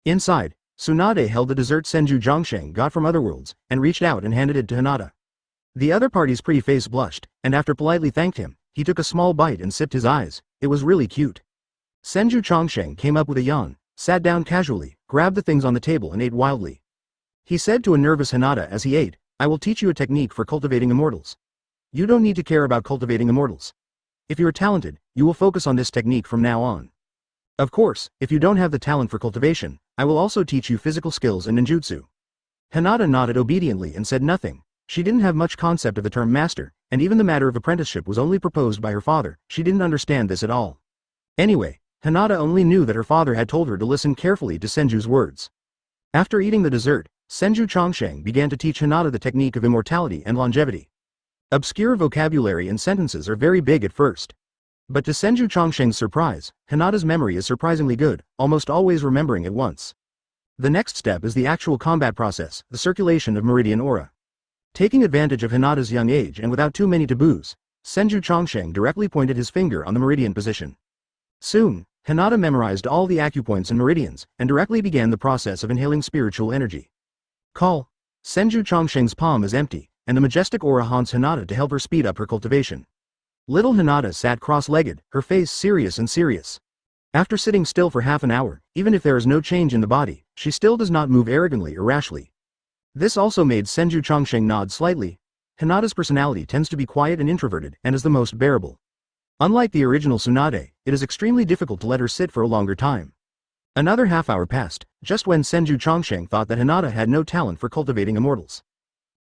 Inside, Tsunade held the dessert Senju Chongsheng got from other worlds, and reached out and handed it to Hinata. The other party's pretty face blushed, and after politely thanked him, he took a small bite and sipped his eyes. It was really cute. Senju Chongsheng came up with a yawn, sat down casually, grabbed the things on the table and ate wildly. He said to a nervous Hinata as he ate, I will teach you a technique for cultivating immortals. You don't need to care about cultivating immortals. If you are talented, you will focus on this technique from now on. Of course, if you don't have the talent for cultivation, I will also teach you physical skills and ninjutsu. Hinata nodded obediently and said nothing. She didn't have much concept of the term master, and even the matter of apprenticeship was only proposed by her father. She didn't understand this at all. Anyway, Hinata only knew that her father had told her to listen carefully to Senju's words. After eating the dessert, Senju Chongsheng began to teach Hinata the technique of immortality and longevity. Obscure vocabulary and sentences are very big at first. But to Senju Chongsheng's surprise, Hinata's memory is surprisingly good, almost always remembering at once. The next step is the actual combat process, the circulation of meridian aura. Taking advantage of Hinata's young age and without too many taboos, Senju Chongsheng directly pointed his finger on the meridian position. Soon, Hinata memorized all the acupoints and meridians, and directly began the process of inhaling spiritual energy. Call. Senju Chongsheng's palm is empty, and the majestic aura haunts Hinata to help her speed up her cultivation. Little Hinata sat cross-legged, her face serious and serious. After sitting still for half an hour, even if there is no change in the body, she still does not move arrogantly or rashly. This also made Senju Chongsheng nod slightly. Hinata's personality tends to be quiet and introverted, and is the most bearable. Unlike the original Tsunade, it is extremely difficult to let her sit for a longer time. Another half hour passed, just when Senju Chongsheng thought that Hinata had no talent for cultivating immortals.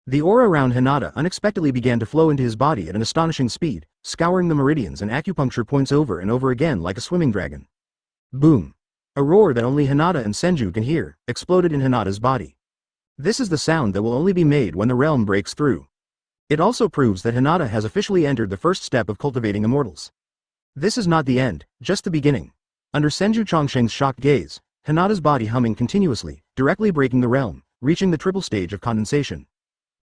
The aura around Hinata unexpectedly began to flow into his body at an astonishing speed, scouring the meridians and acupuncture points over and over again like a swimming dragon. Boom! A roar that only Hinata and Senju can hear, exploded in Hinata's body. This is the sound that will only be made when the realm breaks through. It also proves that Hinata has officially entered the first step of cultivating immortals. This is not the end, just the beginning. Under Senju Chongsheng's shocked gaze, Hinata's body humming continuously, directly breaking the realm, reaching the triple stage of condensation.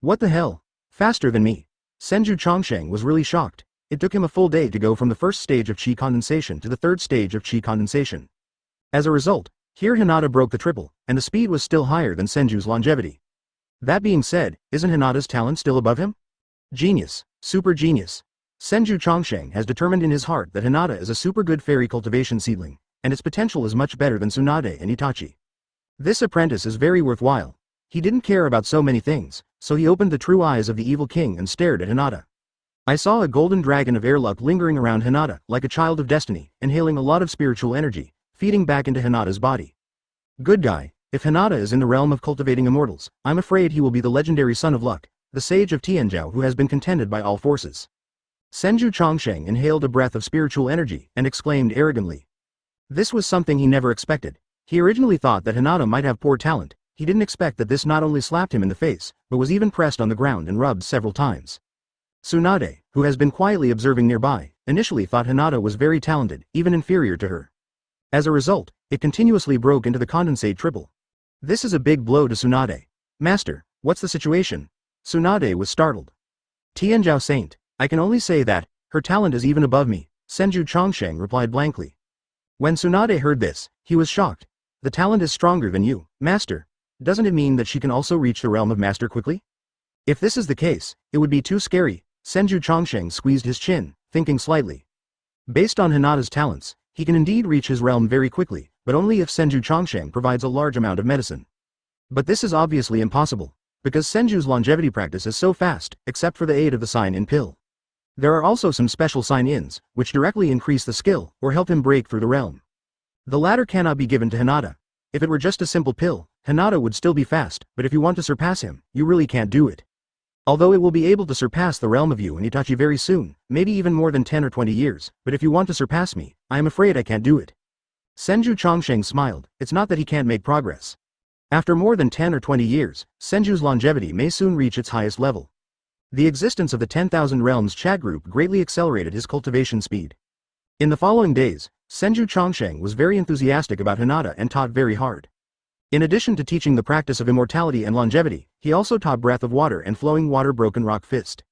What the hell? Faster than me. Senju Chongsheng was really shocked. It took him a full day to go from the first stage of chi condensation to the third stage of chi condensation. As a result, here Hinata broke the triple, and the speed was still higher than Senju's longevity. That being said, isn't Hinata's talent still above him? Genius. Super genius. Senju Chongsheng has determined in his heart that Hinata is a super good fairy cultivation seedling, and its potential is much better than Tsunade and Itachi. This apprentice is very worthwhile. He didn't care about so many things, so he opened the true eyes of the evil king and stared at Hinata. I saw a golden dragon of air luck lingering around Hinata, like a child of destiny, inhaling a lot of spiritual energy, feeding back into Hinata's body. Good guy. If Hinata is in the realm of cultivating immortals, I'm afraid he will be the legendary son of luck, the sage of Tianzhou who has been contended by all forces. Senju Chongsheng inhaled a breath of spiritual energy and exclaimed arrogantly. This was something he never expected. He originally thought that Hinata might have poor talent. He didn't expect that this not only slapped him in the face, but was even pressed on the ground and rubbed several times. Tsunade, who has been quietly observing nearby, initially thought Hinata was very talented, even inferior to her. As a result, it continuously broke into the condensate triple. This is a big blow to Tsunade. Master, what's the situation? Tsunade was startled. Tianzhou Saint, I can only say that, her talent is even above me, Senju Chongsheng replied blankly. When Tsunade heard this, he was shocked. The talent is stronger than you, master. Doesn't it mean that she can also reach the realm of master quickly? If this is the case, it would be too scary. Senju Chongsheng squeezed his chin, thinking slightly. Based on Hinata's talents, he can indeed reach his realm very quickly, but only if Senju Chongsheng provides a large amount of medicine. But this is obviously impossible, because Senju's longevity practice is so fast, except for the aid of the sign-in pill. There are also some special sign-ins, which directly increase the skill, or help him break through the realm. The latter cannot be given to Hinata. If it were just a simple pill, Hinata would still be fast, but if you want to surpass him, you really can't do it. Although it will be able to surpass the realm of you and Itachi very soon, maybe even more than 10 or 20 years, but if you want to surpass me, I am afraid I can't do it. Senju Chongsheng smiled. It's not that he can't make progress. After more than 10 or 20 years, Senju's longevity may soon reach its highest level. The existence of the 10,000 Realms chat group greatly accelerated his cultivation speed. In the following days, Senju Chongsheng was very enthusiastic about Hinata and taught very hard. In addition to teaching the practice of immortality and longevity, he also taught Breath of Water and Flowing Water Broken Rock Fist.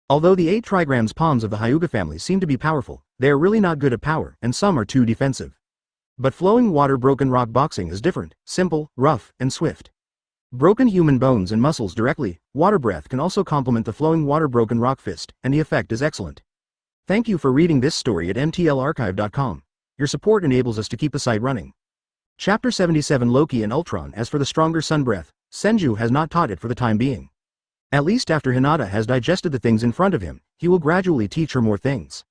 Although the 8 trigrams palms of the Hyuga family seem to be powerful, they are really not good at power, and some are too defensive. But Flowing Water Broken Rock Boxing is different, simple, rough, and swift. Broken human bones and muscles directly, Water Breath can also complement the Flowing Water Broken Rock Fist, and the effect is excellent. Thank you for reading this story at mtlarchive.com. Your support enables us to keep the site running. Chapter 77 Loki and Ultron. As for the stronger sun breath, Senju has not taught it for the time being. At least after Hinata has digested the things in front of him, he will gradually teach her more things.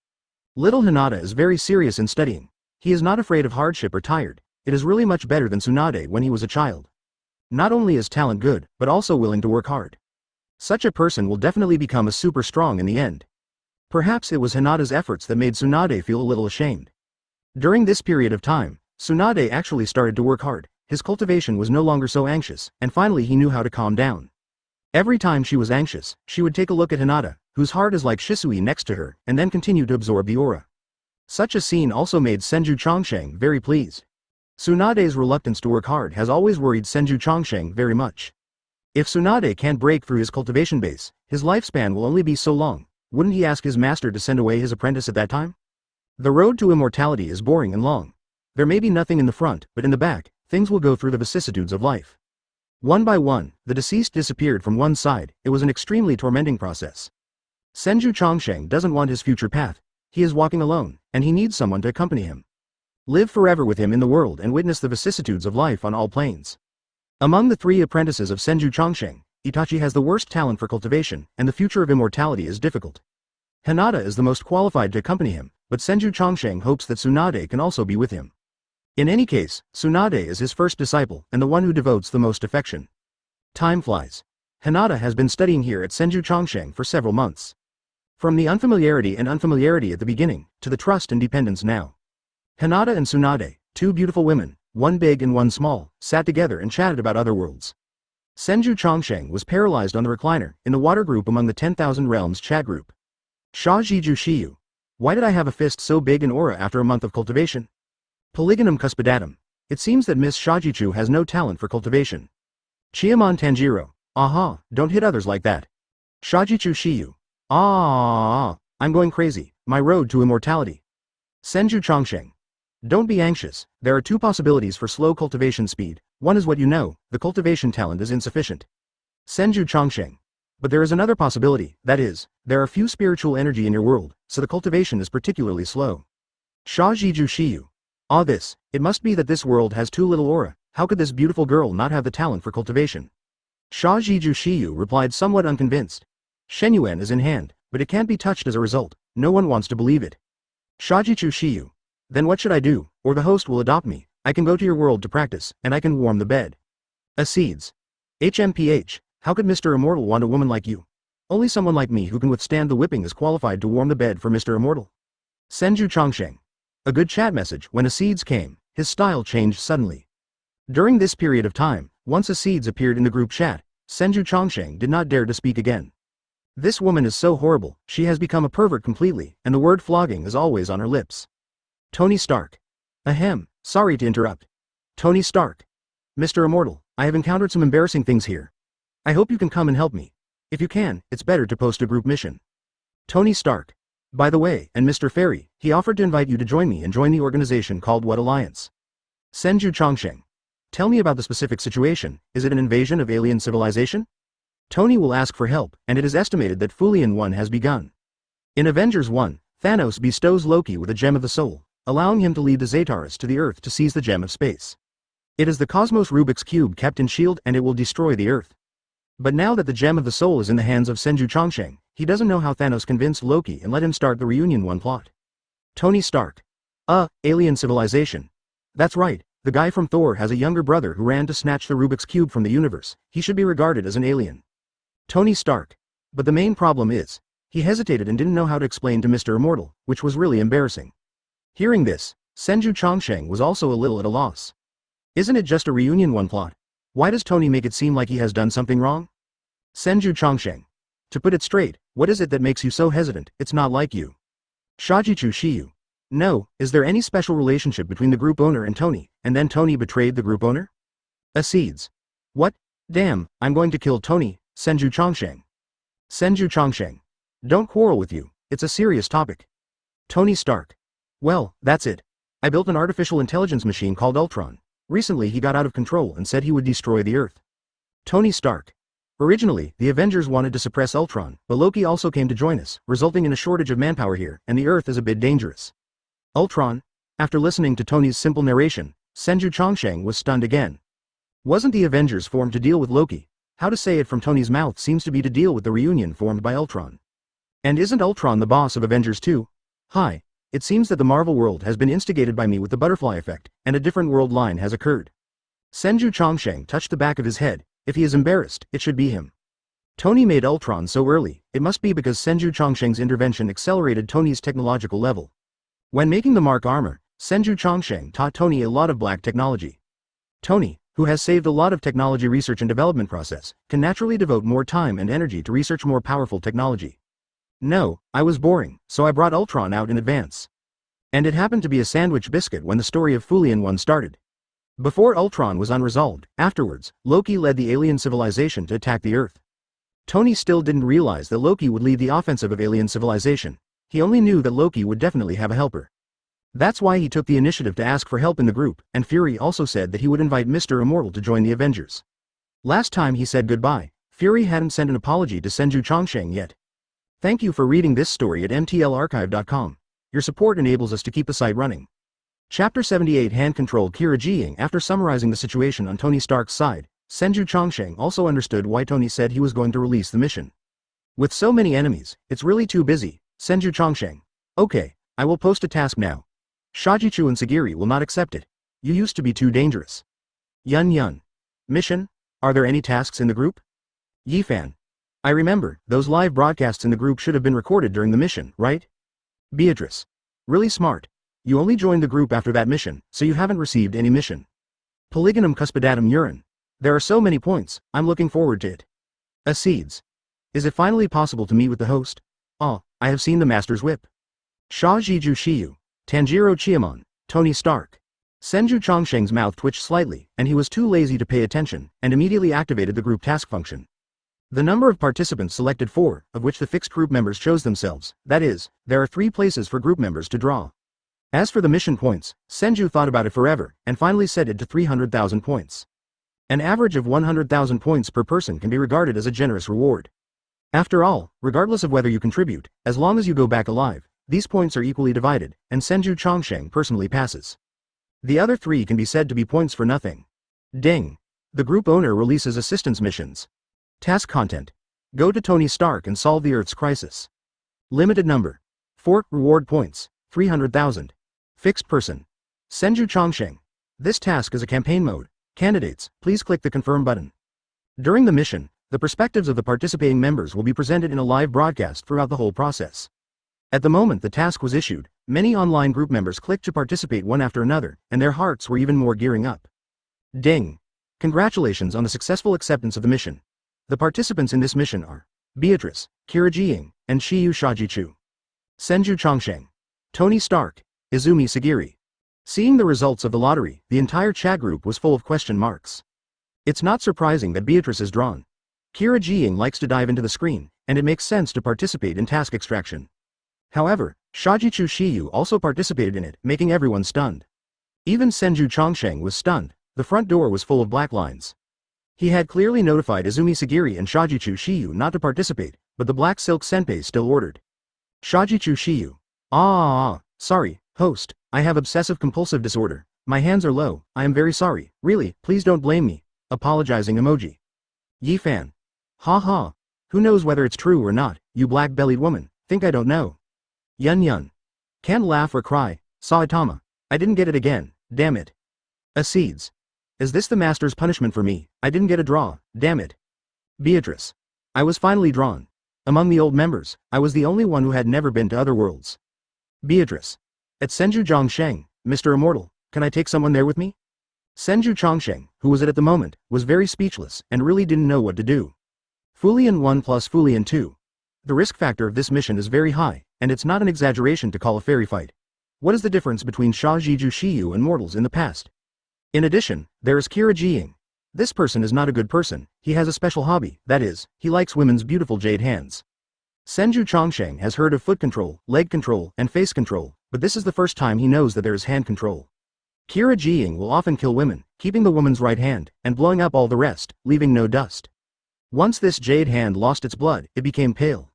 Little Hinata is very serious in studying. He is not afraid of hardship or tired. It is really much better than Tsunade when he was a child. Not only is talent good, but also willing to work hard. Such a person will definitely become a super strong in the end. Perhaps it was Hinata's efforts that made Tsunade feel a little ashamed. During this period of time, Tsunade actually started to work hard. His cultivation was no longer so anxious, and finally he knew how to calm down. Every time she was anxious, she would take a look at Hinata, whose heart is like Shisui next to her, and then continue to absorb the aura. Such a scene also made Senju Chongsheng very pleased. Tsunade's reluctance to work hard has always worried Senju Chongsheng very much. If Tsunade can't break through his cultivation base, his lifespan will only be so long. Wouldn't he ask his master to send away his apprentice at that time? The road to immortality is boring and long. There may be nothing in the front, but in the back, things will go through the vicissitudes of life. One by one, the deceased disappeared from one side. It was an extremely tormenting process. Senju Chongsheng doesn't want his future path. He is walking alone, and he needs someone to accompany him. Live forever with him in the world and witness the vicissitudes of life on all planes. Among the 3 apprentices of Senju Chongsheng, Itachi has the worst talent for cultivation, and the future of immortality is difficult. Hinata is the most qualified to accompany him, but Senju Chongsheng hopes that Tsunade can also be with him. In any case, Tsunade is his first disciple, and the one who devotes the most affection. Time flies. Hinata has been studying here at Senju Chongsheng for several months. From the unfamiliarity at the beginning, to the trust and dependence now. Hinata and Tsunade, two beautiful women, one big and one small, sat together and chatted about other worlds. Senju Chongsheng was paralyzed on the recliner, in the water group among the 10,000 Realms chat group. Sha Jiju Shiyu. Why did I have a fist so big in aura after a month of cultivation? Polygonum cuspidatum. It seems that Miss Shajichu has no talent for cultivation. Chiamon Tanjiro. Aha, don't hit others like that. Shajichu Shiyu. I'm going crazy, my road to immortality. Senju Chongsheng. Don't be anxious, there are two possibilities for slow cultivation speed. One is what you know, the cultivation talent is insufficient. Senju Chongsheng. But there is another possibility, that is, there are few spiritual energy in your world, so the cultivation is particularly slow. Sha Jiju Shiyu. It must be that this world has too little aura. How could this beautiful girl not have the talent for cultivation? Sha Jiju Shiyu replied somewhat unconvinced. Shenyuan is in hand, but it can't be touched as a result, no one wants to believe it. Shajichu Shiyu. Then what should I do, or the host will adopt me, I can go to your world to practice, and I can warm the bed. Asserts. HMPH, how could Mr. Immortal want a woman like you? Only someone like me who can withstand the whipping is qualified to warm the bed for Mr. Immortal. Senju Chongsheng. A good chat message. When Asserts came, his style changed suddenly. During this period of time, once Asserts appeared in the group chat, Senju Chongsheng did not dare to speak again. This woman is so horrible, she has become a pervert completely, and the word flogging is always on her lips. Tony Stark. Ahem, sorry to interrupt. Tony Stark. Mr. Immortal, I have encountered some embarrassing things here. I hope you can come and help me. If you can, it's better to post a group mission. Tony Stark. By the way, and Mr. Fairy, he offered to invite you to join me and join the organization called What Alliance? Senju Chongsheng. Tell me about the specific situation, is it an invasion of alien civilization? Tony will ask for help, and it is estimated that Fulian 1 has begun. In Avengers 1, Thanos bestows Loki with a gem of the soul, allowing him to lead the Zetaris to the Earth to seize the gem of space. It is the Cosmos Rubik's Cube kept in shield and it will destroy the Earth. But now that the gem of the soul is in the hands of Senju Chongsheng, he doesn't know how Thanos convinced Loki and let him start the Reunion 1 plot. Tony Stark. Alien civilization. That's right, the guy from Thor has a younger brother who ran to snatch the Rubik's Cube from the universe, he should be regarded as an alien. Tony Stark. But the main problem is, he hesitated and didn't know how to explain to Mr. Immortal, which was really embarrassing. Hearing this, Senju Chongsheng was also a little at a loss. Isn't it just a Reunion 1 plot? Why does Tony make it seem like he has done something wrong? Senju Chongsheng. To put it straight, what is it that makes you so hesitant? It's not like you. Shajichu Shiyu. No, is there any special relationship between the group owner and Tony, and then Tony betrayed the group owner? Asserts. What? Damn, I'm going to kill Tony, Senju Chongsheng. Senju Chongsheng. Don't quarrel with you, it's a serious topic. Tony Stark. Well, that's it. I built an artificial intelligence machine called Ultron. Recently he got out of control and said he would destroy the Earth. Tony Stark. Originally, the Avengers wanted to suppress Ultron, but Loki also came to join us, resulting in a shortage of manpower here, and the Earth is a bit dangerous. Ultron? After listening to Tony's simple narration, Senju Chongsheng was stunned again. Wasn't the Avengers formed to deal with Loki? How to say it from Tony's mouth seems to be to deal with the reunion formed by Ultron. And isn't Ultron the boss of Avengers too? Hi. It seems that the Marvel world has been instigated by me with the butterfly effect, and a different world line has occurred. Senju Chongsheng touched the back of his head. If he is embarrassed, it should be him. Tony made Ultron so early, it must be because Senju Chongsheng's intervention accelerated Tony's technological level. When making the Mark armor, Senju Chongsheng taught Tony a lot of black technology. Tony, who has saved a lot of technology research and development process, can naturally devote more time and energy to research more powerful technology. No, I was boring, so I brought Ultron out in advance. And it happened to be a sandwich biscuit when the story of Fulian 1 started. Before Ultron was unresolved, afterwards, Loki led the alien civilization to attack the Earth. Tony still didn't realize that Loki would lead the offensive of alien civilization. He only knew that Loki would definitely have a helper. That's why he took the initiative to ask for help in the group, and Fury also said that he would invite Mr. Immortal to join the Avengers. Last time he said goodbye, Fury hadn't sent an apology to Senju Chongsheng yet. Thank you for reading this story at mtlarchive.com. Your support enables us to keep the site running. Chapter 78 Hand Control Kira Jiying. After summarizing the situation on Tony Stark's side, Senju Chongsheng also understood why Tony said he was going to release the mission. With so many enemies, it's really too busy. Senju Chongsheng. Okay, I will post a task now. Shajichu and Sagiri will not accept it. You used to be too dangerous. Yun Yun. Mission? Are there any tasks in the group? Yifan. I remember, those live broadcasts in the group should have been recorded during the mission, right? Beatrice. Really smart. You only joined the group after that mission, so you haven't received any mission. Polygonum cuspidatum urine. There are so many points, I'm looking forward to it. Esdeath. Is it finally possible to meet with the host? Ah, I have seen the Master's Whip. Shajiju Shiyu. Tanjiro Chiamon. Tony Stark. Senju Chongsheng's mouth twitched slightly, and he was too lazy to pay attention, and immediately activated the group task function. The number of participants selected 4, of which the fixed group members chose themselves, that is, there are 3 places for group members to draw. As for the mission points, Senju thought about it forever, and finally set it to 300,000 points. An average of 100,000 points per person can be regarded as a generous reward. After all, regardless of whether you contribute, as long as you go back alive, these points are equally divided, and Senju Chongsheng personally passes. The other 3 can be said to be points for nothing. Ding! The group owner releases assistance missions. Task content. Go to Tony Stark and solve the Earth's crisis. Limited number. 4 reward points, 300,000. Fixed person. Senju Chongsheng. This task is a campaign mode. Candidates, please click the confirm button. During the mission, the perspectives of the participating members will be presented in a live broadcast throughout the whole process. At the moment the task was issued, many online group members clicked to participate one after another, and their hearts were even more gearing up. Ding! Congratulations on the successful acceptance of the mission. The participants in this mission are Beatrice, Kirajiying, and Shiyu Shajichu. Senju Chongsheng. Tony Stark. Izumi Sagiri. Seeing the results of the lottery, the entire chat group was full of question marks. It's not surprising that Beatrice is drawn. Kirajiying likes to dive into the screen, and it makes sense to participate in task extraction. However, Shajichu Shiyu also participated in it, making everyone stunned. Even Senju Chongsheng was stunned. The front door was full of black lines. He had clearly notified Izumi Sagiri and Shajichu Shiyu not to participate, but the Black Silk Senpai still ordered. Shajichu Shiyu. Sorry, host, I have obsessive-compulsive disorder. My hands are low, I am very sorry, really, please don't blame me. Apologizing emoji. Yifan. Ha. Who knows whether it's true or not, you black-bellied woman, think I don't know. Yun. Can't laugh or cry, Saitama. I didn't get it again, damn it. Esdeath. Is this the master's punishment for me? I didn't get a draw, damn it. Beatrice. I was finally drawn. Among the old members, I was the only one who had never been to other worlds. Beatrice. At Senju Chongsheng, Mr. Immortal, can I take someone there with me? Senju Chongsheng, who was it at the moment, was very speechless, and really didn't know what to do. Fulian 1 plus Fulian 2. The risk factor of this mission is very high, and it's not an exaggeration to call a fairy fight. What is the difference between Shajiju Shiyu and mortals in the past? In addition, there is Kirajiying. This person is not a good person, he has a special hobby, that is, he likes women's beautiful jade hands. Senju Chongsheng has heard of foot control, leg control, and face control, but this is the first time he knows that there is hand control. Kirajiying will often kill women, keeping the woman's right hand, and blowing up all the rest, leaving no dust. Once this jade hand lost its blood, it became pale.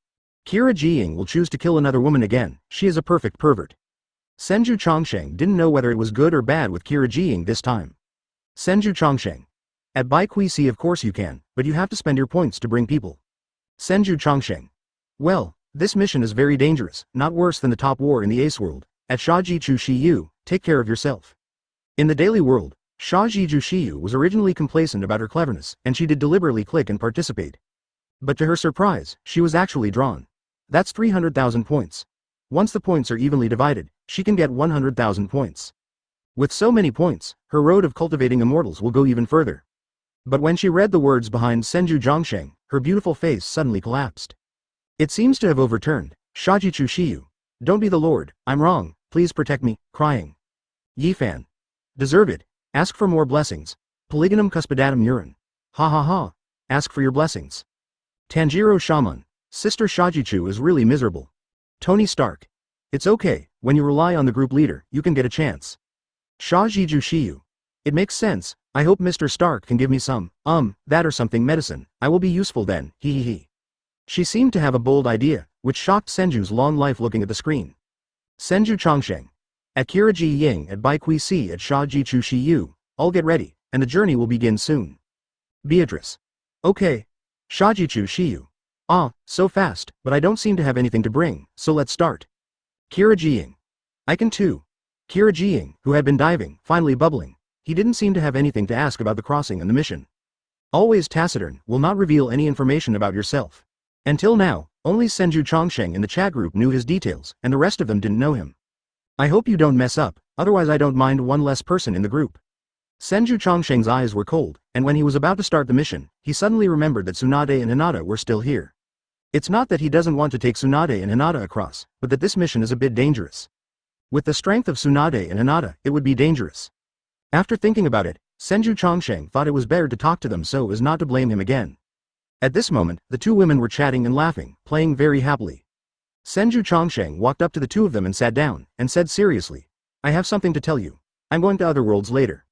Kirajiying will choose to kill another woman again, she is a perfect pervert. Senju Chongsheng didn't know whether it was good or bad with Kirajiying this time. Senju Chongsheng. At Baikwisi of course you can, but you have to spend your points to bring people. Senju Chongsheng. Well, this mission is very dangerous, not worse than the top war in the Ace World. At Shajichu Shiyu, take care of yourself. In the daily world, Shajiju Shiyu was originally complacent about her cleverness, and she did deliberately click and participate. But to her surprise, she was actually drawn. That's 300,000 points. Once the points are evenly divided, she can get 100,000 points. With so many points, her road of cultivating immortals will go even further. But when she read the words behind Senju Chongsheng, her beautiful face suddenly collapsed. It seems to have overturned. Shajichu Shiyu. Don't be the Lord, I'm wrong, please protect me, crying. Yifan. Deserve it. Ask for more blessings. Polygonum cuspidatum urine. Ha. Ask for your blessings. Tanjiro Shaman. Sister Shajichu is really miserable. Tony Stark. It's okay, when you rely on the group leader, you can get a chance. Shajiju Shiyu. It makes sense, I hope Mr. Stark can give me some, that or something medicine, I will be useful then, he. She seemed to have a bold idea, which shocked Senju's long life looking at the screen. Senju Chongsheng. At Kirajiying at Baikwisi at Shajichu Shiyu, all get ready, and the journey will begin soon. Beatrice. Okay. Shajichu Shiyu. So fast, but I don't seem to have anything to bring, so let's start. Kirajiying. I can too. Kirajiying, who had been diving, finally bubbling. He didn't seem to have anything to ask about the crossing and the mission. Always taciturn, will not reveal any information about yourself. Until now, only Senju Chongsheng in the chat group knew his details, and the rest of them didn't know him. I hope you don't mess up, otherwise I don't mind one less person in the group. Senju Chongsheng's eyes were cold, and when he was about to start the mission, he suddenly remembered that Tsunade and Hinata were still here. It's not that he doesn't want to take Tsunade and Hinata across, but that this mission is a bit dangerous. With the strength of Tsunade and Hinata, it would be dangerous. After thinking about it, Senju Chongsheng thought it was better to talk to them so as not to blame him again. At this moment, the two women were chatting and laughing, playing very happily. Senju Chongsheng walked up to the two of them and sat down, and said seriously, I have something to tell you. I'm going to other worlds later.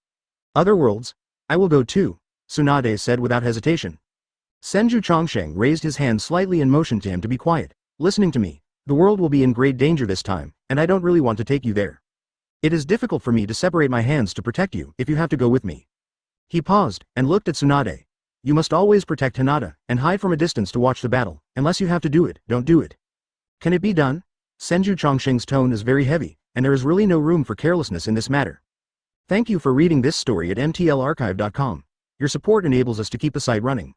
Other worlds? I will go too, Tsunade said without hesitation. Senju Chongsheng raised his hand slightly and motioned to him to be quiet. Listening to me, the world will be in great danger this time, and I don't really want to take you there. It is difficult for me to separate my hands to protect you if you have to go with me. He paused, and looked at Tsunade. You must always protect Hinata, and hide from a distance to watch the battle. Unless you have to do it, don't do it. Can it be done? Senju Chongsheng's tone is very heavy, and there is really no room for carelessness in this matter. Thank you for reading this story at mtlarchive.com. Your support enables us to keep the site running.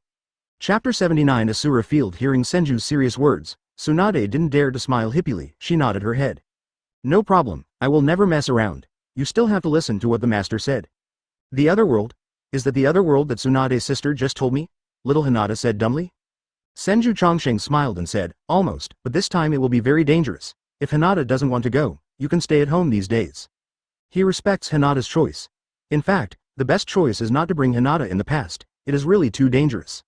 Chapter 79 Asura Field. Hearing Senju's serious words, Tsunade didn't dare to smile hippily. She nodded her head. No problem, I will never mess around. You still have to listen to what the master said. The other world? Is that the other world that Tsunade's sister just told me? Little Hinata said dumbly. Senju Chongsheng smiled and said, almost, but this time it will be very dangerous. If Hinata doesn't want to go, you can stay at home these days. He respects Hinata's choice. In fact, the best choice is not to bring Hinata in the past. It is really too dangerous.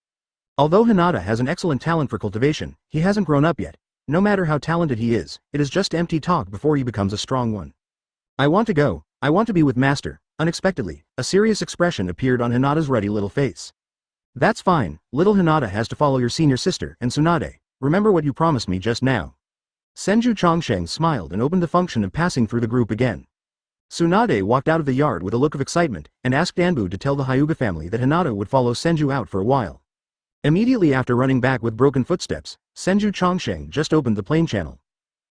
Although Hinata has an excellent talent for cultivation, he hasn't grown up yet. No matter how talented he is, it is just empty talk before he becomes a strong one. I want to go, I want to be with Master. Unexpectedly, a serious expression appeared on Hinata's ruddy little face. That's fine, little Hinata has to follow your senior sister and Tsunade. Remember what you promised me just now. Senju Chongsheng smiled and opened the function of passing through the group again. Tsunade walked out of the yard with a look of excitement, and asked Danbu to tell the Hyuga family that Hinata would follow Senju out for a while. Immediately after running back with broken footsteps, Senju Chongsheng just opened the plane channel.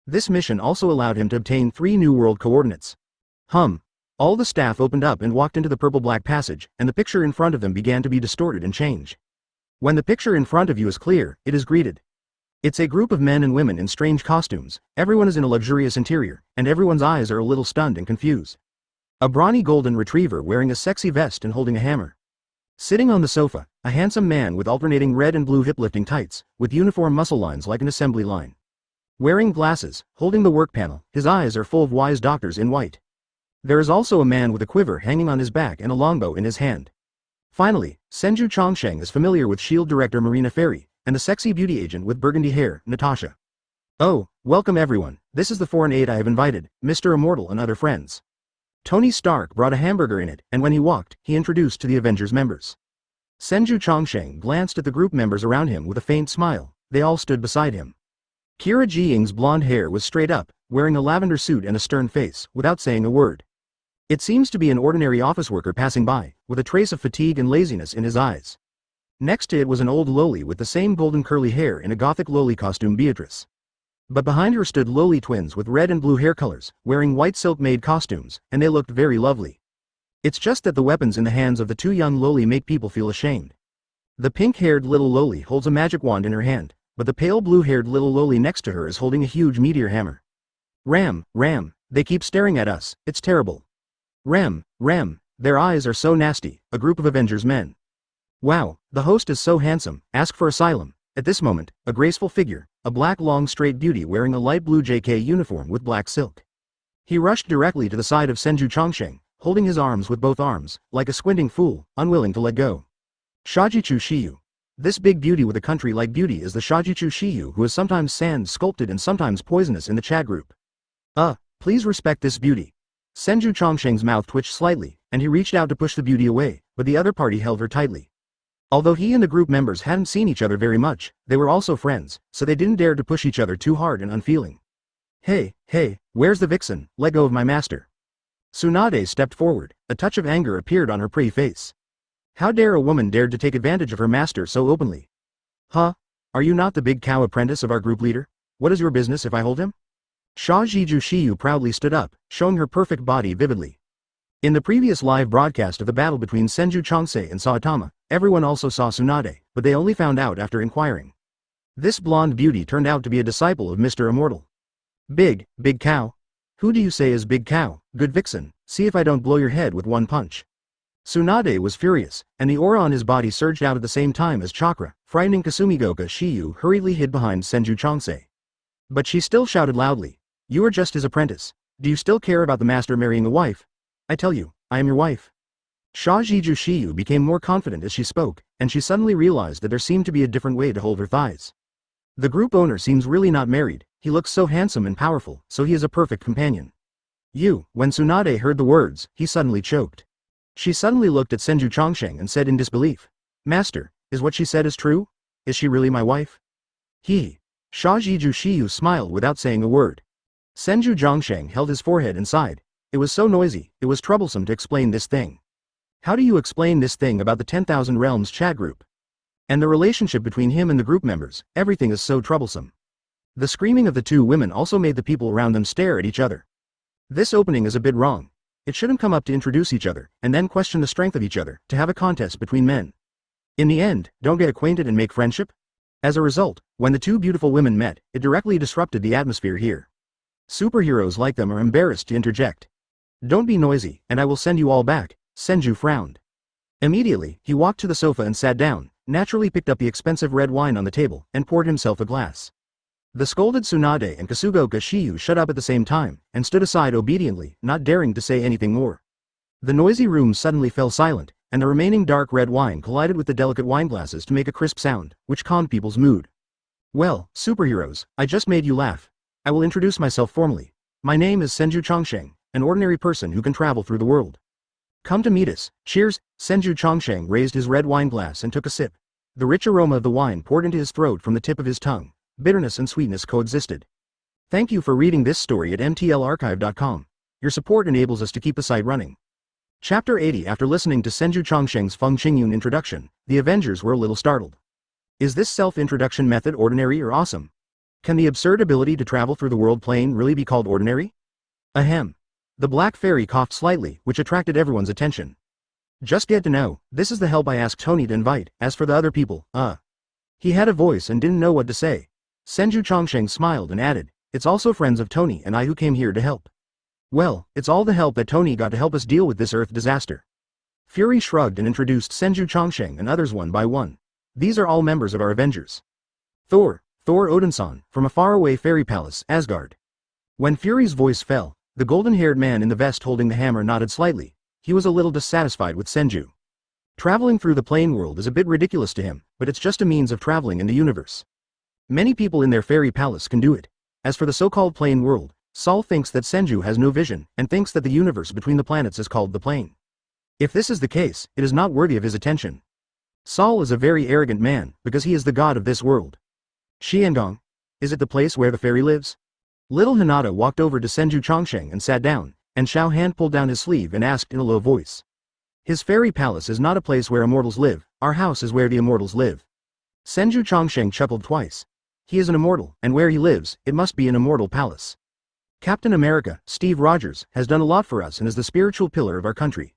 This mission also allowed him to obtain 3 new world coordinates. All the staff opened up and walked into the purple-black passage, and the picture in front of them began to be distorted and change. When the picture in front of you is clear, it is greeted. It's a group of men and women in strange costumes, everyone is in a luxurious interior, and everyone's eyes are a little stunned and confused. A brawny golden retriever wearing a sexy vest and holding a hammer. Sitting on the sofa, a handsome man with alternating red and blue hip-lifting tights, with uniform muscle lines like an assembly line. Wearing glasses, holding the work panel, his eyes are full of wise doctors in white. There is also a man with a quiver hanging on his back and a longbow in his hand. Finally, Senju Chongsheng is familiar with S.H.I.E.L.D. Director Marina Ferry, and the sexy beauty agent with burgundy hair, Natasha. Oh, welcome everyone, this is the foreign aide I have invited, Mr. Immortal and other friends. Tony Stark brought a hamburger in it, and when he walked, he introduced to the Avengers members. Senju Chongsheng glanced at the group members around him with a faint smile. They all stood beside him. Kira Jiying's blonde hair was straight up, wearing a lavender suit and a stern face, without saying a word. It seems to be an ordinary office worker passing by, with a trace of fatigue and laziness in his eyes. Next to it was an old loli with the same golden curly hair in a gothic loli costume, Beatrice. But behind her stood loli twins with red and blue hair colors, wearing white silk-made costumes, and they looked very lovely. It's just that the weapons in the hands of the 2 young loli make people feel ashamed. The pink-haired little loli holds a magic wand in her hand, but the pale blue-haired little loli next to her is holding a huge meteor hammer. Ram, they keep staring at us, it's terrible. Ram, their eyes are so nasty, a group of Avengers men. Wow, the host is so handsome, ask for asylum. At this moment, a graceful figure, a black long straight beauty wearing a light blue JK uniform with black silk. He rushed directly to the side of Senju Chongsheng, holding his arms with both arms, like a squinting fool, unwilling to let go. Shajichu Shiyu. This big beauty with a country-like beauty is the Shajichu Shiyu who is sometimes sand sculpted and sometimes poisonous in the chat group. Please respect this beauty. Senju Chongsheng's mouth twitched slightly, and he reached out to push the beauty away, but the other party held her tightly. Although he and the group members hadn't seen each other very much, they were also friends, so they didn't dare to push each other too hard and unfeeling. Hey, where's the vixen? Let go of my master. Tsunade stepped forward, a touch of anger appeared on her pretty face. How dare a woman dared to take advantage of her master so openly? Are you not the big cow apprentice of our group leader? What is your business if I hold him? Shajichu Shiyu proudly stood up, showing her perfect body vividly. In the previous live broadcast of the battle between Senju Chongse and Saitama, everyone also saw Tsunade, but they only found out after inquiring. This blonde beauty turned out to be a disciple of Mr. Immortal. Big cow? Who do you say is Big Cow, good vixen? See if I don't blow your head with one punch. Tsunade was furious, and the aura on his body surged out at the same time as chakra, frightening Kasumigoka Shiyu hurriedly hid behind Senju Chongse. But she still shouted loudly, "You are just his apprentice. Do you still care about the master marrying the wife? I tell you, I am your wife." Shajiju Shiyu became more confident as she spoke, and she suddenly realized that there seemed to be a different way to hold her thighs. The group owner seems really not married, he looks so handsome and powerful, so he is a perfect companion. When Tsunade heard the words, he suddenly choked. She suddenly looked at Senju Chongsheng and said in disbelief, "Master, is what she said is true? Is she really my wife?" Shajiju Shiyu smiled without saying a word. Senju Chongsheng held his forehead and sighed. It was so noisy, it was troublesome to explain this thing. How do you explain this thing about the 10,000 Realms chat group? And the relationship between him and the group members, everything is so troublesome. The screaming of the two women also made the people around them stare at each other. This opening is a bit wrong. It shouldn't come up to introduce each other, and then question the strength of each other, to have a contest between men. In the end, don't get acquainted and make friendship? As a result, when the two beautiful women met, it directly disrupted the atmosphere here. Superheroes like them are embarrassed to interject. "Don't be noisy, and I will send you all back," Senju frowned. Immediately, he walked to the sofa and sat down, naturally picked up the expensive red wine on the table, and poured himself a glass. The scolded Tsunade and Kasugoka Shiyu shut up at the same time, and stood aside obediently, not daring to say anything more. The noisy room suddenly fell silent, and the remaining dark red wine collided with the delicate wineglasses to make a crisp sound, which calmed people's mood. "Well, superheroes, I just made you laugh. I will introduce myself formally. My name is Senju Chongsheng, an ordinary person who can travel through the world. Come to meet us, cheers." Senju Chongsheng raised his red wine glass and took a sip. The rich aroma of the wine poured into his throat from the tip of his tongue. Bitterness and sweetness coexisted. Thank you for reading this story at mtlarchive.com. Your support enables us to keep the site running. Chapter 80. After listening to Senju Chongsheng's Feng Qingyun introduction, the Avengers were a little startled. Is this self-introduction method ordinary or awesome? Can the absurd ability to travel through the world plane really be called ordinary? Ahem. The Black Fairy coughed slightly, which attracted everyone's attention. Just get to know, this is the help I asked Tony to invite. As for the other people, He had a voice and didn't know what to say. Senju Chongsheng smiled and added, "It's also friends of Tony and I who came here to help." Well, it's all the help that Tony got to help us deal with this Earth disaster. Fury shrugged and introduced Senju Chongsheng and others one by one. These are all members of our Avengers. Thor Odinson, from a faraway fairy palace, Asgard. When Fury's voice fell, the golden-haired man in the vest holding the hammer nodded slightly. He was a little dissatisfied with Senju. Traveling through the plane world is a bit ridiculous to him, but it's just a means of traveling in the universe. Many people in their fairy palace can do it. As for the so-called plane world, Saul thinks that Senju has no vision, and thinks that the universe between the planets is called the plane. If this is the case, it is not worthy of his attention. Saul is a very arrogant man, because he is the god of this world. Xiangong? Is it the place where the fairy lives? Little Hinata walked over to Senju Chongsheng and sat down, and Xiao Han pulled down his sleeve and asked in a low voice. His fairy palace is not a place where immortals live, our house is where the immortals live. Senju Chongsheng chuckled twice. He is an immortal, and where he lives, it must be an immortal palace. Captain America, Steve Rogers, has done a lot for us and is the spiritual pillar of our country.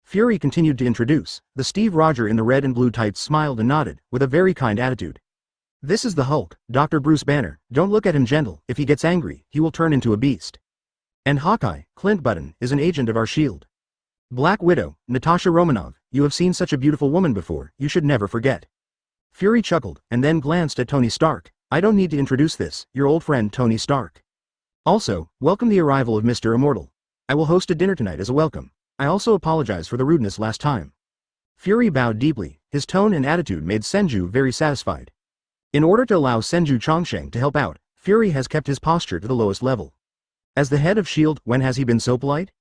Fury continued to introduce. The Steve Roger in the red and blue tights smiled and nodded, with a very kind attitude. This is the Hulk, Dr. Bruce Banner. Don't look at him gentle, if he gets angry, he will turn into a beast. And Hawkeye, Clint Button, is an agent of our shield. Black Widow, Natasha Romanoff, you have seen such a beautiful woman before, you should never forget. Fury chuckled, and then glanced at Tony Stark. I don't need to introduce this, your old friend Tony Stark. Also, welcome the arrival of Mr. Immortal. I will host a dinner tonight as a welcome. I also apologize for the rudeness last time. Fury bowed deeply. His tone and attitude made Senju very satisfied. In order to allow Senju Chongsheng to help out, Fury has kept his posture to the lowest level. As the head of S.H.I.E.L.D., when has he been so polite?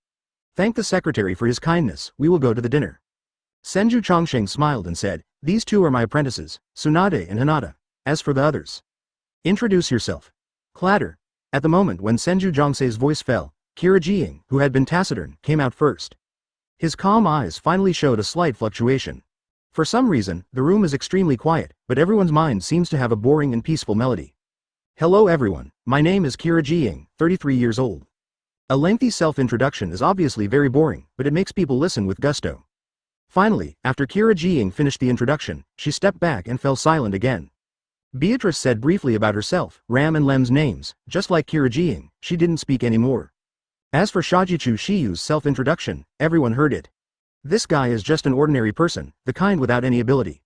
Thank the secretary for his kindness, we will go to the dinner. Senju Chongsheng smiled and said, these two are my apprentices, Tsunade and Hinata. As for the others, introduce yourself. Clatter. At the moment when Senju Chongse's voice fell, Kira Jiying, who had been taciturn, came out first. His calm eyes finally showed a slight fluctuation. For some reason, the room is extremely quiet, but everyone's mind seems to have a boring and peaceful melody. Hello everyone, my name is Kira Jiying, 33 years old. A lengthy self-introduction is obviously very boring, but it makes people listen with gusto. Finally, after Kira Jiying finished the introduction, she stepped back and fell silent again. Beatrice said briefly about herself, Ram and Lem's names. Just like Kira Jiying, she didn't speak anymore. As for Shajichu Shiyu's self-introduction, everyone heard it. This guy is just an ordinary person, the kind without any ability.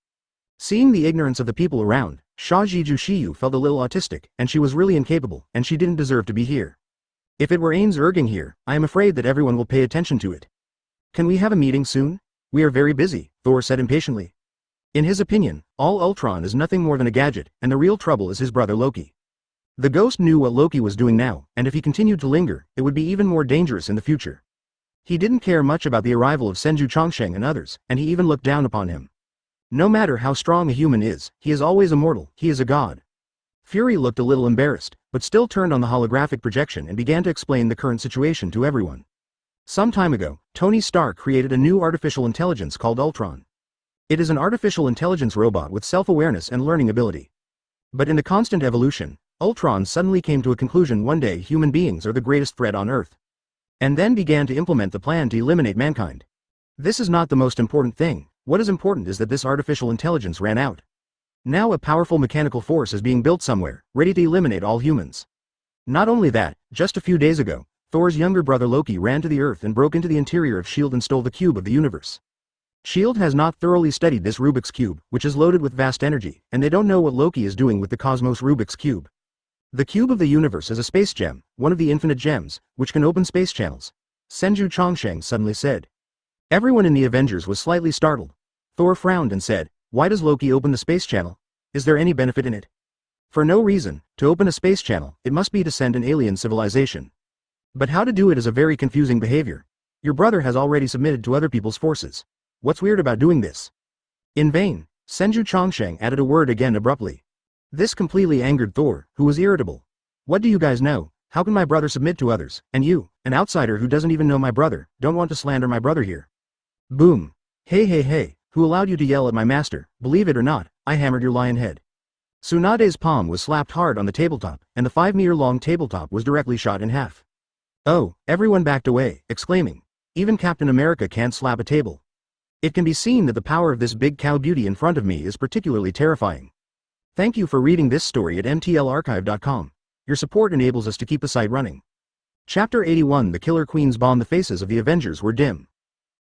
Seeing the ignorance of the people around, Shajiju Shiyu felt a little autistic, and she was really incapable, and she didn't deserve to be here. If it were Ains Erging here, I am afraid that everyone will pay attention to it. Can we have a meeting soon? We are very busy, Thor said impatiently. In his opinion, all Ultron is nothing more than a gadget, and the real trouble is his brother Loki. The ghost knew what Loki was doing now, and if he continued to linger, it would be even more dangerous in the future. He didn't care much about the arrival of Senju Chongsheng and others, and he even looked down upon him. No matter how strong a human is, he is always immortal, he is a god. Fury looked a little embarrassed, but still turned on the holographic projection and began to explain the current situation to everyone. Some time ago, Tony Stark created a new artificial intelligence called Ultron. It is an artificial intelligence robot with self-awareness and learning ability. But in the constant evolution, Ultron suddenly came to a conclusion one day human beings are the greatest threat on Earth. And then began to implement the plan to eliminate mankind. This is not the most important thing, what is important is that this artificial intelligence ran out. Now a powerful mechanical force is being built somewhere, ready to eliminate all humans. Not only that, just a few days ago, Thor's younger brother Loki ran to the Earth and broke into the interior of S.H.I.E.L.D. and stole the cube of the universe. S.H.I.E.L.D. has not thoroughly studied this Rubik's Cube, which is loaded with vast energy, and they don't know what Loki is doing with the Cosmos Rubik's Cube. The cube of the universe is a space gem, one of the infinite gems, which can open space channels. Senju Chongsheng suddenly said. Everyone in the Avengers was slightly startled. Thor frowned and said, why does Loki open the space channel? Is there any benefit in it? For no reason, to open a space channel, it must be to send an alien civilization. But how to do it is a very confusing behavior. Your brother has already submitted to other people's forces. What's weird about doing this? In vain, Senju Chongsheng added a word again abruptly. This completely angered Thor, who was irritable. What do you guys know? How can my brother submit to others, and you, an outsider who doesn't even know my brother, don't want to slander my brother here? Boom. Hey, who allowed you to yell at my master? Believe it or not, I hammered your lion head. Tsunade's palm was slapped hard on the tabletop, and the 5-meter-long tabletop was directly shot in half. Oh, everyone backed away, exclaiming. Even Captain America can't slap a table. It can be seen that the power of this big cow beauty in front of me is particularly terrifying. Thank you for reading this story at mtlarchive.com. Your support enables us to keep the site running. Chapter 81 The Killer Queen's Bomb. The faces of the Avengers were dim.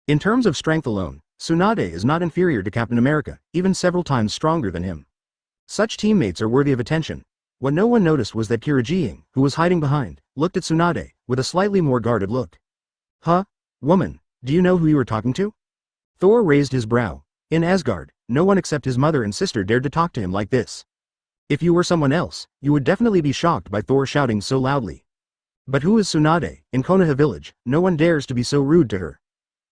In terms of strength alone, Tsunade is not inferior to Captain America, even several times stronger than him. Such teammates are worthy of attention. What no one noticed was that Kira Jiying, who was hiding behind, looked at Tsunade, with a slightly more guarded look. Huh? Woman, do you know who you were talking to? Thor raised his brow. In Asgard, no one except his mother and sister dared to talk to him like this. If you were someone else, you would definitely be shocked by Thor shouting so loudly. But who is Tsunade? In Konoha Village, no one dares to be so rude to her.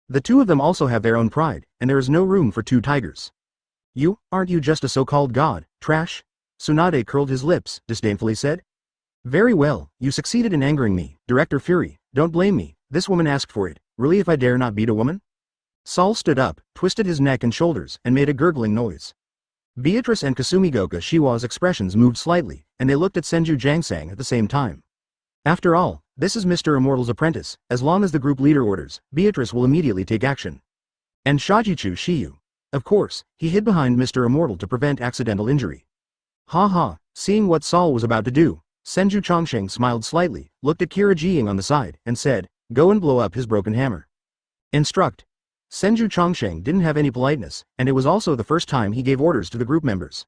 The two of them also have their own pride, and there is no room for two tigers. Aren't you just a so-called god, trash? Tsunade curled his lips, disdainfully said. Very well, you succeeded in angering me, Director Fury, don't blame me, this woman asked for it, really if I dare not beat a woman? Saul stood up, twisted his neck and shoulders, and made a gurgling noise. Beatrice and Kasumigoka Shiwa's expressions moved slightly, and they looked at Senju Jangsang at the same time. After all, this is Mr. Immortal's apprentice, as long as the group leader orders, Beatrice will immediately take action. And Shajichu Shiyu. Of course, he hid behind Mr. Immortal to prevent accidental injury. Seeing what Saul was about to do, Senju Chongsheng smiled slightly, looked at Kira Jiying on the side, and said, go and blow up his broken hammer. Instruct. Senju Chongsheng didn't have any politeness, and it was also the first time he gave orders to the group members.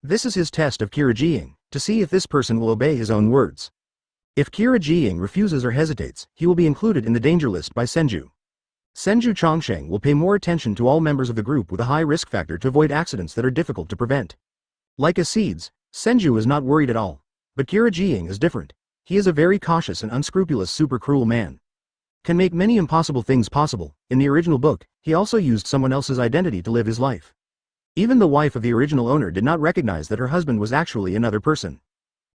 This is his test of Kira Jiying, to see if this person will obey his own words. If Kira Jiying refuses or hesitates, he will be included in the danger list by Senju. Senju Chongsheng will pay more attention to all members of the group with a high risk factor to avoid accidents that are difficult to prevent. Like Esdeath, Senju is not worried at all. But Kira Jiying is different. He is a very cautious and unscrupulous super cruel man. Can make many impossible things possible. In the original book, he also used someone else's identity to live his life. Even the wife of the original owner did not recognize that her husband was actually another person.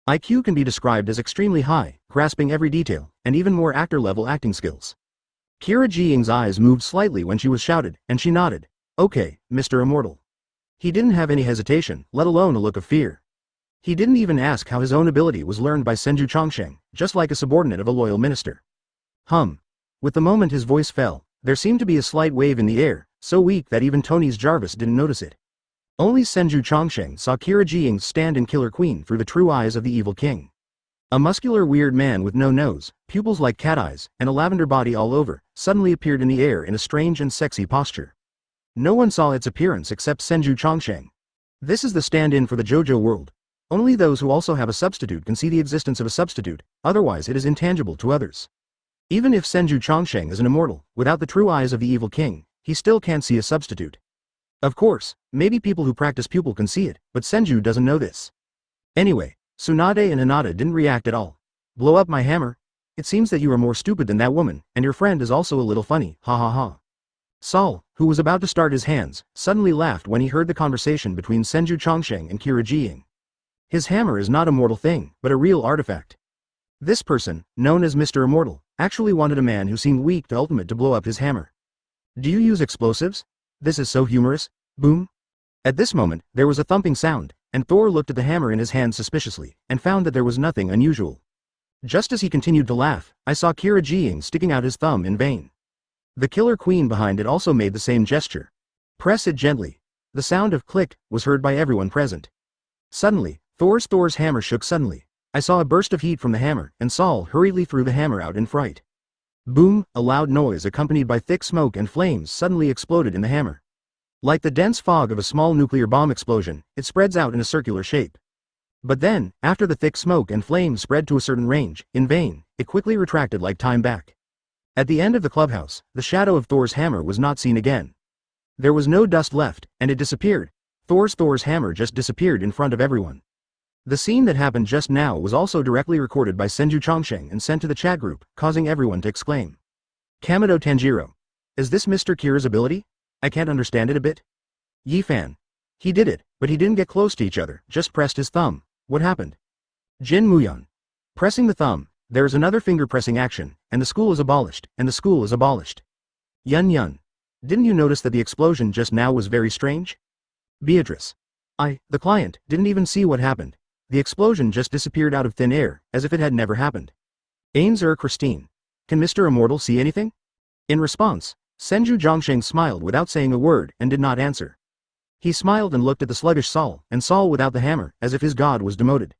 IQ can be described as extremely high, grasping every detail, and even more actor-level acting skills. Kira Jiying's eyes moved slightly when she was shouted, and she nodded. Okay, Mr. Immortal. He didn't have any hesitation, let alone a look of fear. He didn't even ask how his own ability was learned by Senju Chongsheng, just like a subordinate of a loyal minister. With the moment his voice fell, there seemed to be a slight wave in the air, so weak that even Tony's Jarvis didn't notice it. Only Senju Chongsheng saw Kira Jiying stand in Killer Queen through the true eyes of the evil king. A muscular weird man with no nose, pupils like cat eyes, and a lavender body all over, suddenly appeared in the air in a strange and sexy posture. No one saw its appearance except Senju Chongsheng. This is the stand-in for the JoJo world. Only those who also have a substitute can see the existence of a substitute, otherwise it is intangible to others. Even if Senju Chongsheng is an immortal, without the true eyes of the evil king, he still can't see a substitute. Of course, maybe people who practice pupil can see it, but Senju doesn't know this. Anyway, Tsunade and Hinata didn't react at all. Blow up my hammer? It seems that you are more stupid than that woman, and your friend is also a little funny, ha ha ha. Saul, who was about to start his hands, suddenly laughed when he heard the conversation between Senju Chongsheng and Kira Jiying. His hammer is not a mortal thing, but a real artifact. This person, known as Mr. Immortal, actually wanted a man who seemed weak to ultimate to blow up his hammer. Do you use explosives? This is so humorous. Boom. At this moment, there was a thumping sound, and Thor looked at the hammer in his hand suspiciously, and found that there was nothing unusual. Just as he continued to laugh, I saw Kira Jiying sticking out his thumb in vain. The killer queen behind it also made the same gesture. Press it gently. The sound of click was heard by everyone present. Suddenly, Thor's hammer shook suddenly. I saw a burst of heat from the hammer, and Saul hurriedly threw the hammer out in fright. Boom, a loud noise accompanied by thick smoke and flames suddenly exploded in the hammer. Like the dense fog of a small nuclear bomb explosion, it spreads out in a circular shape. But then, after the thick smoke and flames spread to a certain range, in vain, it quickly retracted like time back. At the end of the clubhouse, the shadow of Thor's hammer was not seen again. There was no dust left, and it disappeared. Thor's hammer just disappeared in front of everyone. The scene that happened just now was also directly recorded by Senju Chongsheng and sent to the chat group, causing everyone to exclaim. Kamado Tanjiro. Is this Mr. Kira's ability? I can't understand it a bit. Yifan. He did it, but he didn't get close to each other, just pressed his thumb. What happened? Jin Muyan. Pressing the thumb, there is another finger pressing action, and the school is abolished, and the school is abolished. Yun Yun. Didn't you notice that the explosion just now was very strange? Beatrice. The client, didn't even see what happened. The explosion just disappeared out of thin air, as if it had never happened. Ainzer Christine. Can Mr. Immortal see anything? In response, Senju Zhongsheng smiled without saying a word and did not answer. He smiled and looked at the sluggish Saul, and Saul without the hammer, as if his god was demoted.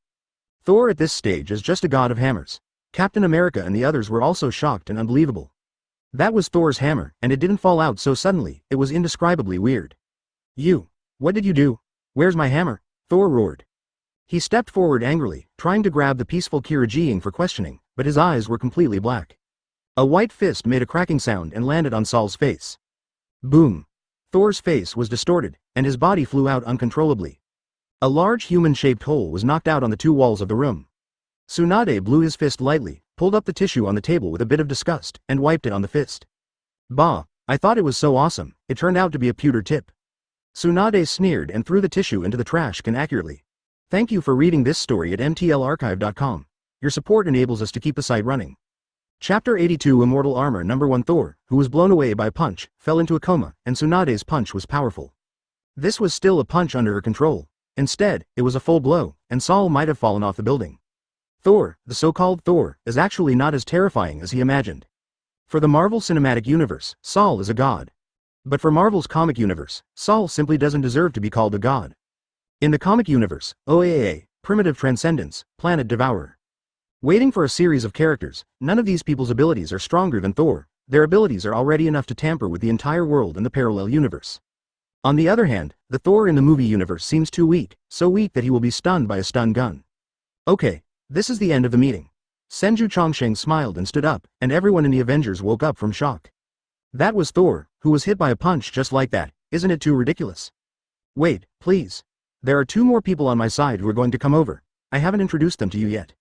Thor at this stage is just a god of hammers. Captain America and the others were also shocked and unbelievable. That was Thor's hammer, and it didn't fall out so suddenly, it was indescribably weird. What did you do? Where's my hammer? Thor roared. He stepped forward angrily, trying to grab the peaceful Kira Jiying for questioning, but his eyes were completely black. A white fist made a cracking sound and landed on Saul's face. Boom. Thor's face was distorted, and his body flew out uncontrollably. A large human-shaped hole was knocked out on the two walls of the room. Tsunade blew his fist lightly, pulled up the tissue on the table with a bit of disgust, and wiped it on the fist. Bah, I thought it was so awesome, it turned out to be a pewter tip. Tsunade sneered and threw the tissue into the trash can accurately. Thank you for reading this story at mtlarchive.com. Your support enables us to keep the site running. Chapter 82 Immortal Armor Number 1 Thor, who was blown away by a punch, fell into a coma, and Tsunade's punch was powerful. This was still a punch under her control. Instead, it was a full blow, and Saul might have fallen off the building. Thor, the so-called Thor, is actually not as terrifying as he imagined. For the Marvel Cinematic Universe, Saul is a god. But for Marvel's comic universe, Saul simply doesn't deserve to be called a god. In the comic universe, OAA, Primitive Transcendence, Planet Devourer. Waiting for a series of characters, none of these people's abilities are stronger than Thor. Their abilities are already enough to tamper with the entire world in the parallel universe. On the other hand, the Thor in the movie universe seems too weak, so weak that he will be stunned by a stun gun. Okay, this is the end of the meeting. Senju Chongsheng smiled and stood up, and everyone in the Avengers woke up from shock. That was Thor, who was hit by a punch just like that. Isn't it too ridiculous? Wait, please. There are 2 more people on my side who are going to come over. I haven't introduced them to you yet.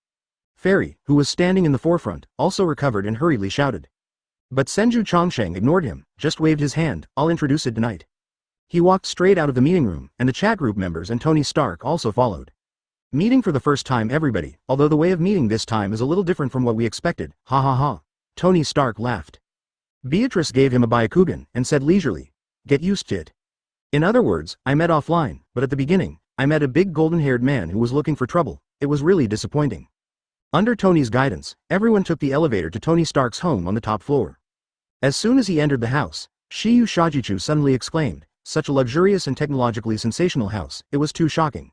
Fairy, who was standing in the forefront, also recovered and hurriedly shouted. But Senju Chongsheng ignored him, just waved his hand. I'll introduce it tonight. He walked straight out of the meeting room, and the chat group members and Tony Stark also followed. Meeting for the first time everybody, although the way of meeting this time is a little different from what we expected, ha ha ha. Tony Stark laughed. Beatrice gave him a Byakugan, and said leisurely, get used to it. In other words, I met offline, but at the beginning, I met a big golden-haired man who was looking for trouble. It was really disappointing. Under Tony's guidance, everyone took the elevator to Tony Stark's home on the top floor. As soon as he entered the house, Shiyu Shajichu suddenly exclaimed, "Such a luxurious and technologically sensational house, it was too shocking.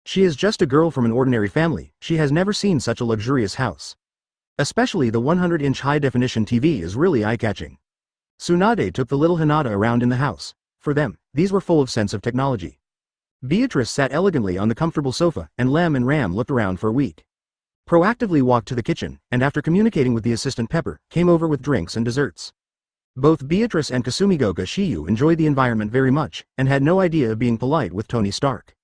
She is just a girl from an ordinary family, she has never seen such a luxurious house. Especially the 100-inch high-definition TV is really eye-catching." Tsunade took the little Hinata around in the house. For them, these were full of sense of technology. Beatrice sat elegantly on the comfortable sofa, and Lem and Ram looked around for a week. Proactively walked to the kitchen, and after communicating with the assistant Pepper, came over with drinks and desserts. Both Beatrice and Kasumigoka Shiyu enjoyed the environment very much, and had no idea of being polite with Tony Stark.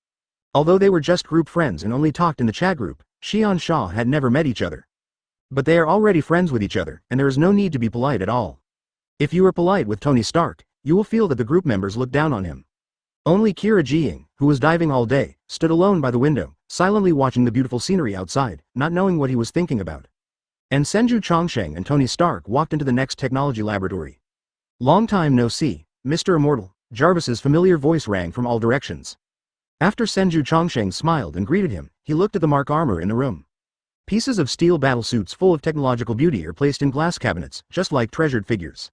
Although they were just group friends and only talked in the chat group, Shion Shaw had never met each other. But they are already friends with each other, and there is no need to be polite at all. If you are polite with Tony Stark, you will feel that the group members look down on him. Only Kira Jiying, who was diving all day, stood alone by the window, silently watching the beautiful scenery outside, not knowing what he was thinking about. And Senju Chongsheng and Tony Stark walked into the next technology laboratory. "Long time no see, Mr. Immortal," Jarvis's familiar voice rang from all directions. After Senju Chongsheng smiled and greeted him, he looked at the mark armor in the room. Pieces of steel battlesuits full of technological beauty are placed in glass cabinets, just like treasured figures.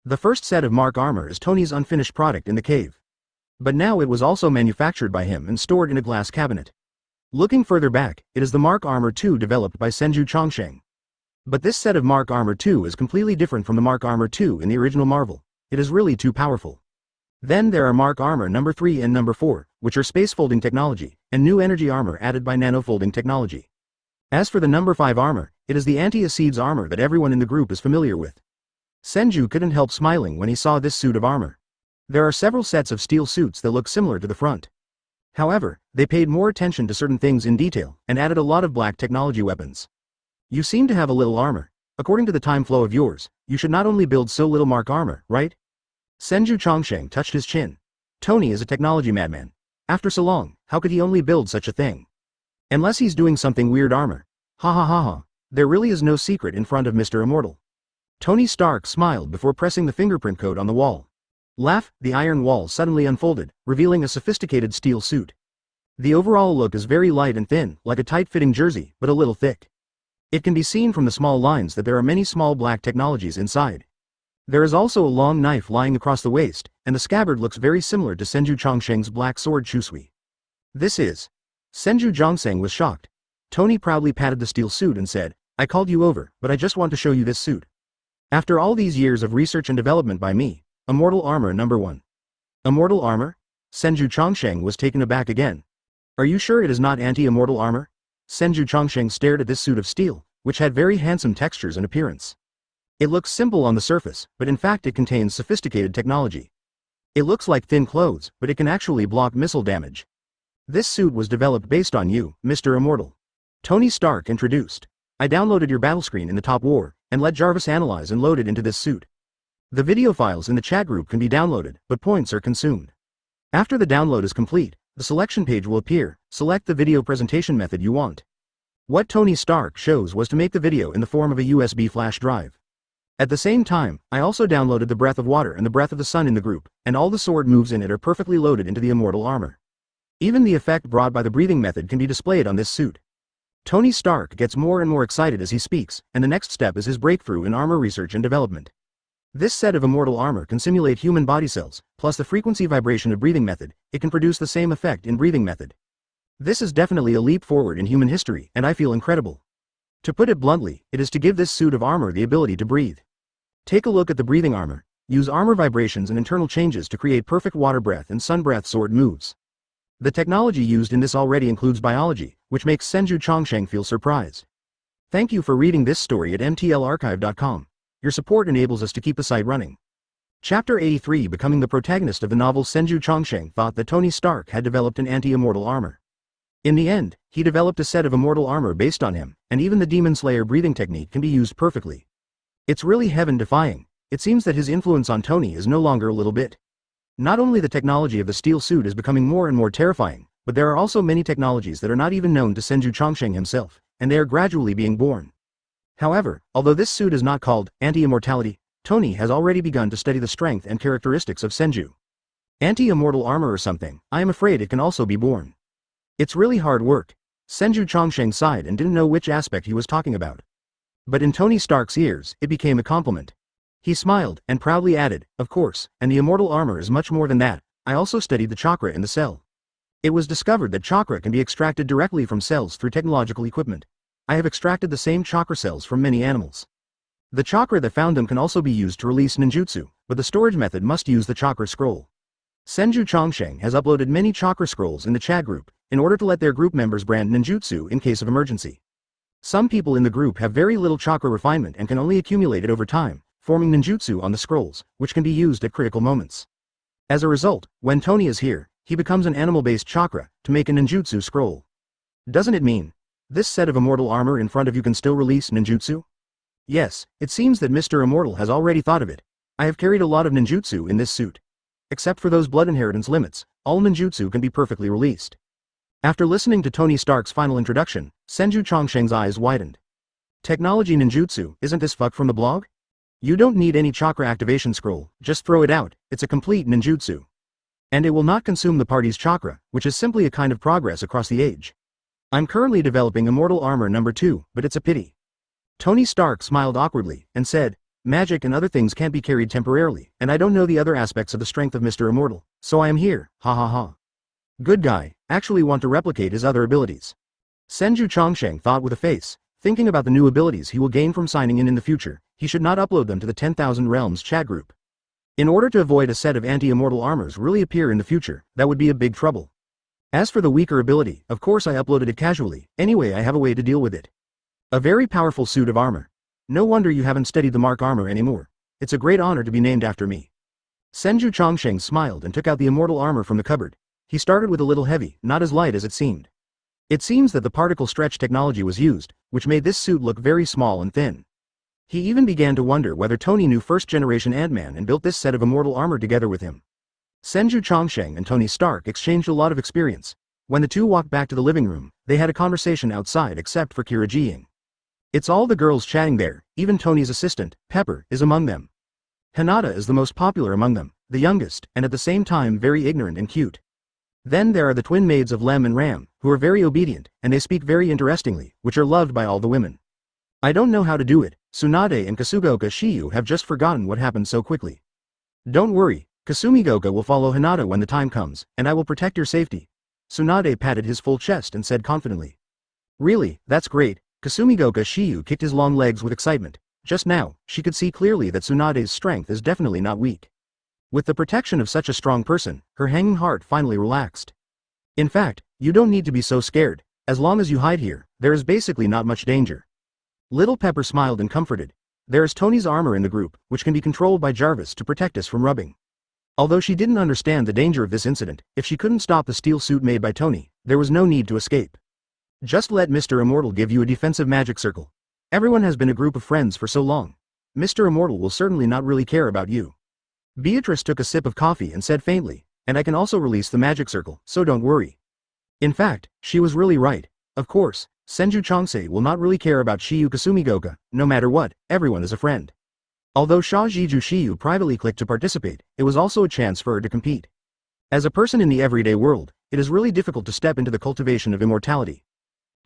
The first set of mark armor is Tony's unfinished product in the cave. But now it was also manufactured by him and stored in a glass cabinet. Looking further back, it is the Mark Armor 2 developed by Senju Chongsheng. But this set of Mark Armor 2 is completely different from the Mark Armor 2 in the original Marvel. It is really too powerful. Then there are Mark Armor number 3 and number 4, which are space folding technology, and new energy armor added by nano folding technology. As for the number 5 armor, it is the anti-acids armor that everyone in the group is familiar with. Senju couldn't help smiling when he saw this suit of armor. There are several sets of steel suits that look similar to the front. However, they paid more attention to certain things in detail, and added a lot of black technology weapons. "You seem to have a little armor. According to the time flow of yours, you should not only build so little mark armor, right?" Senju Chongsheng touched his chin. Tony is a technology madman. After so long, how could he only build such a thing? Unless he's doing something weird armor. Ha ha ha ha, there really is no secret in front of Mr. Immortal. Tony Stark smiled before pressing the fingerprint code on the wall. Laugh, the iron wall suddenly unfolded, revealing a sophisticated steel suit. The overall look is very light and thin, like a tight-fitting jersey, but a little thick. It can be seen from the small lines that there are many small black technologies inside. There is also a long knife lying across the waist, and the scabbard looks very similar to Senju Chongsheng's black sword Chusui. This is... Senju Chongsheng was shocked. Tony proudly patted the steel suit and said, "I called you over, but I just want to show you this suit. After all these years of research and development by me, Immortal Armor number 1. Immortal Armor? Senju Chongsheng was taken aback again. Are you sure it is not anti-immortal armor? Senju Chongsheng stared at this suit of steel, which had very handsome textures and appearance. It looks simple on the surface, but in fact it contains sophisticated technology. It looks like thin clothes, but it can actually block missile damage. This suit was developed based on you, Mr. Immortal. Tony Stark introduced. I downloaded your battle screen in the top war, and let Jarvis analyze and load it into this suit. The video files in the chat group can be downloaded, but points are consumed. After the download is complete, the selection page will appear. Select the video presentation method you want. What Tony Stark chose was to make the video in the form of a USB flash drive. At the same time, I also downloaded the Breath of Water and the Breath of the Sun in the group, and all the sword moves in it are perfectly loaded into the immortal armor. Even the effect brought by the breathing method can be displayed on this suit. Tony Stark gets more and more excited as he speaks, and the next step is his breakthrough in armor research and development. This set of immortal armor can simulate human body cells, plus the frequency vibration of breathing method, it can produce the same effect in breathing method. This is definitely a leap forward in human history, and I feel incredible. To put it bluntly, it is to give this suit of armor the ability to breathe. Take a look at the breathing armor. Use armor vibrations and internal changes to create perfect water breath and sun breath sword moves. The technology used in this already includes biology, which makes Senju Chongsheng feel surprised. Thank you for reading this story at mtlarchive.com. Your support enables us to keep the site running. Chapter 83. Becoming the protagonist of the novel. Senju Chongsheng thought that Tony Stark had developed an anti-immortal armor. In the end, he developed a set of immortal armor based on him, and even the Demon Slayer breathing technique can be used perfectly. It's really heaven-defying. It seems that his influence on Tony is no longer a little bit. Not only the technology of the steel suit is becoming more and more terrifying, but there are also many technologies that are not even known to Senju Chongsheng himself, and they are gradually being born. However, although this suit is not called anti-immortality, Tony has already begun to study the strength and characteristics of Senju. Anti-immortal armor or something, I am afraid it can also be born. It's really hard work. Senju Chongsheng sighed and didn't know which aspect he was talking about. But in Tony Stark's ears, it became a compliment. He smiled, and proudly added, of course, and the immortal armor is much more than that. I also studied the chakra in the cell. It was discovered that chakra can be extracted directly from cells through technological equipment. I have extracted the same chakra cells from many animals. The chakra that found them can also be used to release ninjutsu, but the storage method must use the chakra scroll. Senju Chongsheng has uploaded many chakra scrolls in the chat group, in order to let their group members brand ninjutsu in case of emergency. Some people in the group have very little chakra refinement and can only accumulate it over time, forming ninjutsu on the scrolls, which can be used at critical moments. As a result, when Tony is here, he becomes an animal-based chakra, to make a ninjutsu scroll. Doesn't it mean this set of immortal armor in front of you can still release ninjutsu? Yes, it seems that Mr. Immortal has already thought of it. I have carried a lot of ninjutsu in this suit. Except for those blood inheritance limits, all ninjutsu can be perfectly released. After listening to Tony Stark's final introduction, Senju Chongsheng's eyes widened. Technology ninjutsu, isn't this fuck from the blog? You don't need any chakra activation scroll, just throw it out, it's a complete ninjutsu. And it will not consume the party's chakra, which is simply a kind of progress across the age. I'm currently developing Immortal Armor number 2, but it's a pity. Tony Stark smiled awkwardly, and said, magic and other things can't be carried temporarily, and I don't know the other aspects of the strength of Mr. Immortal, so I am here, ha ha ha. Good guy, actually want to replicate his other abilities. Senju Chongsheng thought with a face, thinking about the new abilities he will gain from signing in the future, he should not upload them to the 10,000 Realms chat group. In order to avoid a set of anti-immortal armors really appear in the future, that would be a big trouble. As for the weaker ability, of course I uploaded it casually, anyway I have a way to deal with it. A very powerful suit of armor. No wonder you haven't studied the mark armor anymore. It's a great honor to be named after me. Senju Chongsheng smiled and took out the immortal armor from the cupboard. He started with a little heavy, not as light as it seemed. It seems that the particle stretch technology was used, which made this suit look very small and thin. He even began to wonder whether Tony knew first-generation Ant-Man and built this set of immortal armor together with him. Senju Chongsheng and Tony Stark exchanged a lot of experience. When the two walked back to the living room, they had a conversation outside except for Kira Jiying. It's all the girls chatting there, even Tony's assistant, Pepper, is among them. Hinata is the most popular among them, the youngest, and at the same time very ignorant and cute. Then there are the twin maids of Lem and Ram, who are very obedient, and they speak very interestingly, which are loved by all the women. I don't know how to do it, Tsunade and Kasugoka Shiyu have just forgotten what happened so quickly. Don't worry, Kasumigoka will follow Hinata when the time comes, and I will protect your safety. Tsunade patted his full chest and said confidently. Really, that's great. Kasumigoka Shiyu kicked his long legs with excitement. Just now, she could see clearly that Tsunade's strength is definitely not weak. With the protection of such a strong person, her hanging heart finally relaxed. In fact, you don't need to be so scared. As long as you hide here, there is basically not much danger. Little Pepper smiled and comforted. There is Tony's armor in the group, which can be controlled by Jarvis to protect us from rubbing. Although she didn't understand the danger of this incident, if she couldn't stop the steel suit made by Tony, there was no need to escape. Just let Mr. Immortal give you a defensive magic circle. Everyone has been a group of friends for so long. Mr. Immortal will certainly not really care about you. Beatrice took a sip of coffee and said faintly, and I can also release the magic circle, so don't worry. In fact, she was really right. Of course, Senju Chongsheng will not really care about Shiyu Kasumigoka, no matter what, everyone is a friend. Although Shajiju Shiyu privately clicked to participate, it was also a chance for her to compete. As a person in the everyday world, it is really difficult to step into the cultivation of immortality.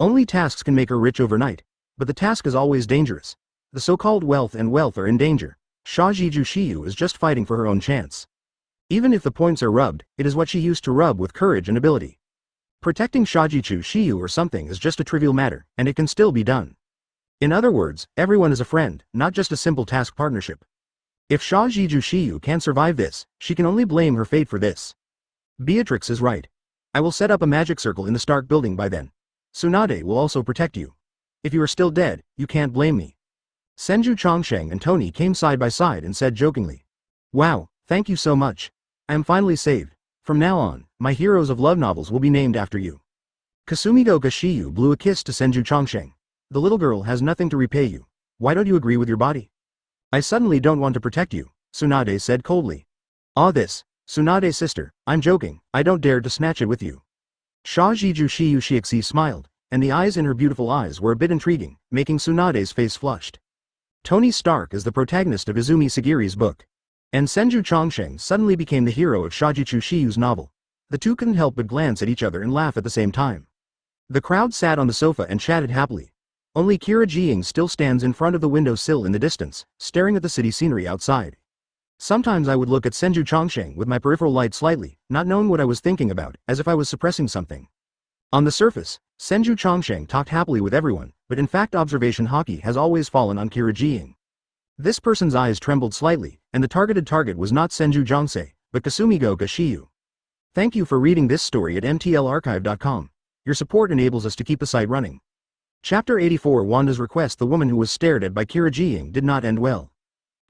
Only tasks can make her rich overnight, but the task is always dangerous. The so-called wealth are in danger. Shajiju Shiyu is just fighting for her own chance. Even if the points are rubbed, it is what she used to rub with courage and ability. Protecting Shajiju Shiyu or something is just a trivial matter, and it can still be done. In other words, everyone is a friend, not just a simple task partnership. If Shajiju Shiyu can't survive this, she can only blame her fate for this. Beatrix is right. I will set up a magic circle in the Starrk building by then. Tsunade will also protect you. If you are still dead, you can't blame me. Senju Chongsheng and Tony came side by side and said jokingly. Wow, thank you so much. I am finally saved. From now on, my heroes of love novels will be named after you. Kasumigoka Shiyu blew a kiss to Senju Chongsheng. The little girl has nothing to repay you. Why don't you agree with your body? I suddenly don't want to protect you, Tsunade said coldly. Ah this, Tsunade's sister, I'm joking, I don't dare to snatch it with you. Shajiju Shiyu Shiexi smiled, and the eyes in her beautiful eyes were a bit intriguing, making Tsunade's face flushed. Tony Stark is the protagonist of Izumi Sagiri's book. And Senju Chongsheng suddenly became the hero of Shajiju Shiyu's novel. The two couldn't help but glance at each other and laugh at the same time. The crowd sat on the sofa and chatted happily. Only Kira Jiying still stands in front of the window sill in the distance, staring at the city scenery outside. Sometimes I would look at Senju Chongsheng with my peripheral light slightly, not knowing what I was thinking about, as if I was suppressing something. On the surface, Senju Chongsheng talked happily with everyone, but in fact observation Haki has always fallen on Kira Jiying. This person's eyes trembled slightly, and the targeted target was not Senju Jongsei, but Kasumigo Gashiyu. Thank you for reading this story at mtlarchive.com. Your support enables us to keep the site running. Chapter 84 Wanda's request. The woman who was stared at by Kira Jiying did not end well.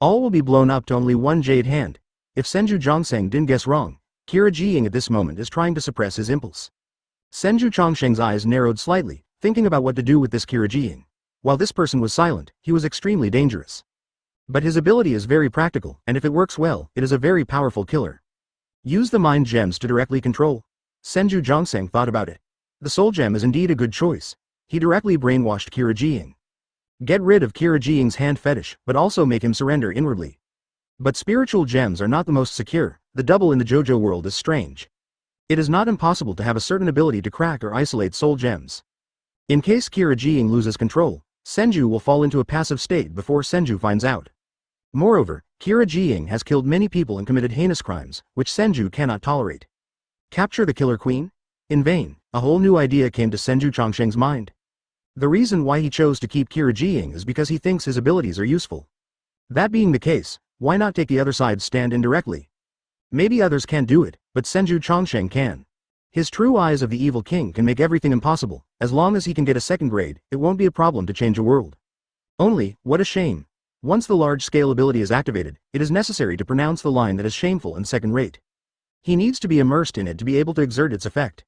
All will be blown up to only one jade hand. If Senju Jongseng didn't guess wrong, Kira Jiying at this moment is trying to suppress his impulse. Senju Chongsheng's eyes narrowed slightly, thinking about what to do with this Kira Jiying. While this person was silent, he was extremely dangerous. But his ability is very practical, and if it works well, it is a very powerful killer. Use the mind gems to directly control. Senju Jongseng thought about it. The soul gem is indeed a good choice. He directly brainwashed Kira Jiying. Get rid of Kira Jiying's hand fetish, but also make him surrender inwardly. But spiritual gems are not the most secure. The double in the JoJo world is strange. It is not impossible to have a certain ability to crack or isolate soul gems. In case Kira Jiying loses control, Senju will fall into a passive state before Senju finds out. Moreover, Kira Jiying has killed many people and committed heinous crimes, which Senju cannot tolerate. Capture the Killer Queen? In vain, a whole new idea came to Senju Chongsheng's mind. The reason why he chose to keep Kira Jiying is because he thinks his abilities are useful. That being the case, why not take the other side's stand indirectly? Maybe others can't do it, but Senju Chongsheng can. His true eyes of the evil king can make everything impossible. As long as he can get a second grade, it won't be a problem to change a world. Only, what a shame. Once the large-scale ability is activated, it is necessary to pronounce the line that is shameful and second-rate. He needs to be immersed in it to be able to exert its effect.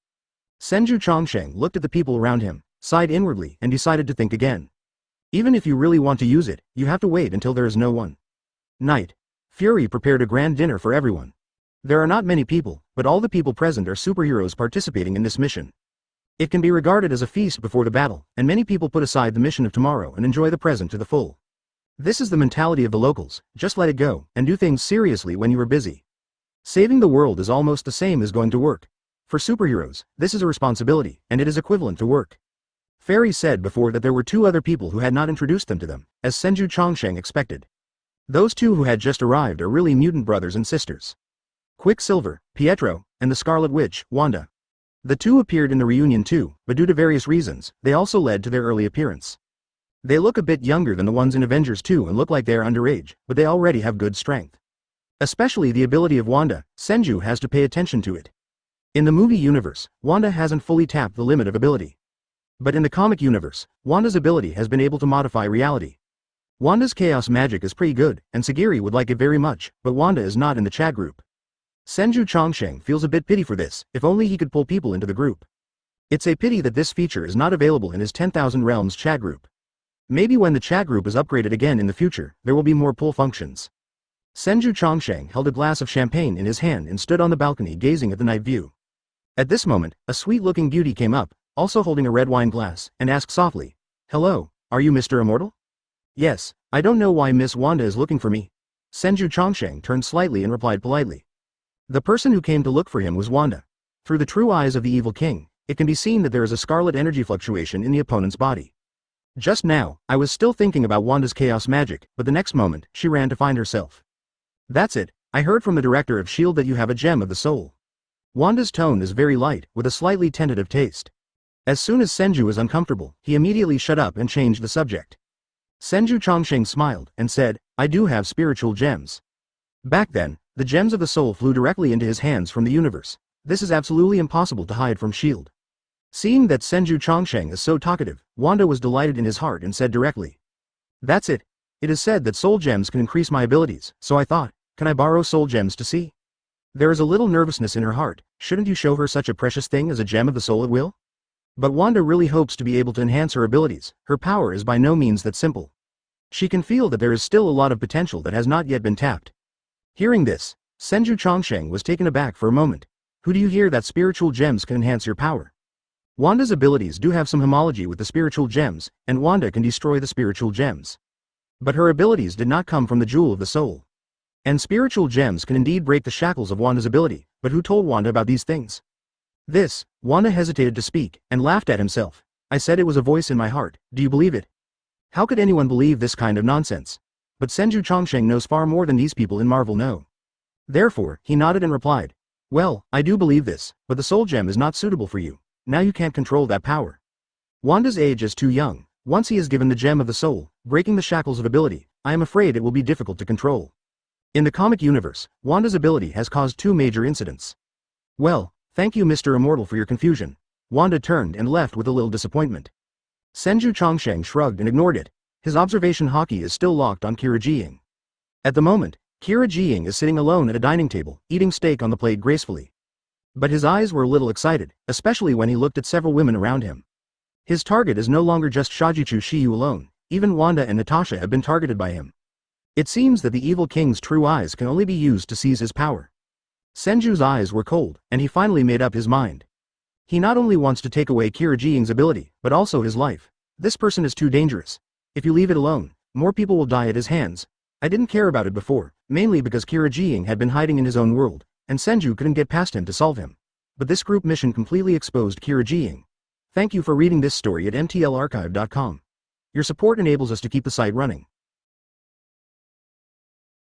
Senju Chongsheng looked at the people around him, sighed inwardly, and decided to think again. Even if you really want to use it, you have to wait until there is no one. Night. Fury prepared a grand dinner for everyone. There are not many people, but all the people present are superheroes participating in this mission. It can be regarded as a feast before the battle, and many people put aside the mission of tomorrow and enjoy the present to the full. This is the mentality of the locals. Just let it go, and do things seriously when you are busy. Saving the world is almost the same as going to work. For superheroes, this is a responsibility, and it is equivalent to work. Fairy said before that there were two other people who had not introduced them to them, as Senju Chongsheng expected. Those two who had just arrived are really mutant brothers and sisters. Quicksilver, Pietro, and the Scarlet Witch, Wanda. The two appeared in the reunion too, but due to various reasons, they also led to their early appearance. They look a bit younger than the ones in Avengers 2 and look like they are underage, but they already have good strength. Especially the ability of Wanda, Senju has to pay attention to it. In the movie universe, Wanda hasn't fully tapped the limit of ability. But in the comic universe, Wanda's ability has been able to modify reality. Wanda's chaos magic is pretty good, and Sagiri would like it very much, but Wanda is not in the chat group. Senju Chongsheng feels a bit pity for this, if only he could pull people into the group. It's a pity that this feature is not available in his 10,000 Realms chat group. Maybe when the chat group is upgraded again in the future, there will be more pull functions. Senju Chongsheng held a glass of champagne in his hand and stood on the balcony gazing at the night view. At this moment, a sweet-looking beauty came up, also holding a red wine glass, and asked softly, "Hello, are you Mr. Immortal?" "Yes, I don't know why Miss Wanda is looking for me." Senju Chongsheng turned slightly and replied politely. The person who came to look for him was Wanda. Through the true eyes of the evil king, it can be seen that there is a scarlet energy fluctuation in the opponent's body. Just now, I was still thinking about Wanda's chaos magic, but the next moment, she ran to find herself. "That's it, I heard from the director of S.H.I.E.L.D. that you have a gem of the soul." Wanda's tone is very light, with a slightly tentative taste. As soon as Senju was uncomfortable, he immediately shut up and changed the subject. Senju Chongsheng smiled, and said, "I do have spiritual gems." Back then, the gems of the soul flew directly into his hands from the universe. This is absolutely impossible to hide from S.H.I.E.L.D. Seeing that Senju Chongsheng is so talkative, Wanda was delighted in his heart and said directly, "That's it. It is said that soul gems can increase my abilities, so I thought, can I borrow soul gems to see?" There is a little nervousness in her heart. Shouldn't you show her such a precious thing as a gem of the soul at will? But Wanda really hopes to be able to enhance her abilities. Her power is by no means that simple. She can feel that there is still a lot of potential that has not yet been tapped. Hearing this, Senju Chongsheng was taken aback for a moment. Who do you hear that spiritual gems can enhance your power? Wanda's abilities do have some homology with the spiritual gems, and Wanda can destroy the spiritual gems. But her abilities did not come from the jewel of the soul. And spiritual gems can indeed break the shackles of Wanda's ability, but who told Wanda about these things? Wanda hesitated to speak, and laughed at himself. I said it was a voice in my heart, do you believe it? How could anyone believe this kind of nonsense? But Senju Chongsheng knows far more than these people in Marvel know. Therefore, he nodded and replied. Well, I do believe this, but the soul gem is not suitable for you. Now you can't control that power. Wanda's age is too young. Once he is given the gem of the soul, breaking the shackles of ability, I am afraid it will be difficult to control. In the comic universe, Wanda's ability has caused 2 major incidents. Well, thank you Mr. Immortal for your confusion. Wanda turned and left with a little disappointment. Senju Chongsheng shrugged and ignored it. His observation Haki is still locked on Kira Jiying. At the moment, Kira Jiying is sitting alone at a dining table, eating steak on the plate gracefully. But his eyes were a little excited, especially when he looked at several women around him. His target is no longer just Shajichu Shiyu alone, even Wanda and Natasha have been targeted by him. It seems that the evil king's true eyes can only be used to seize his power. Senju's eyes were cold, and he finally made up his mind. He not only wants to take away Kira Jiying's ability, but also his life. This person is too dangerous. If you leave it alone, more people will die at his hands. I didn't care about it before, mainly because Kira Jiying had been hiding in his own world, and Senju couldn't get past him to solve him. But this group mission completely exposed Kira Jiying. Thank you for reading this story at mtlarchive.com. Your support enables us to keep the site running.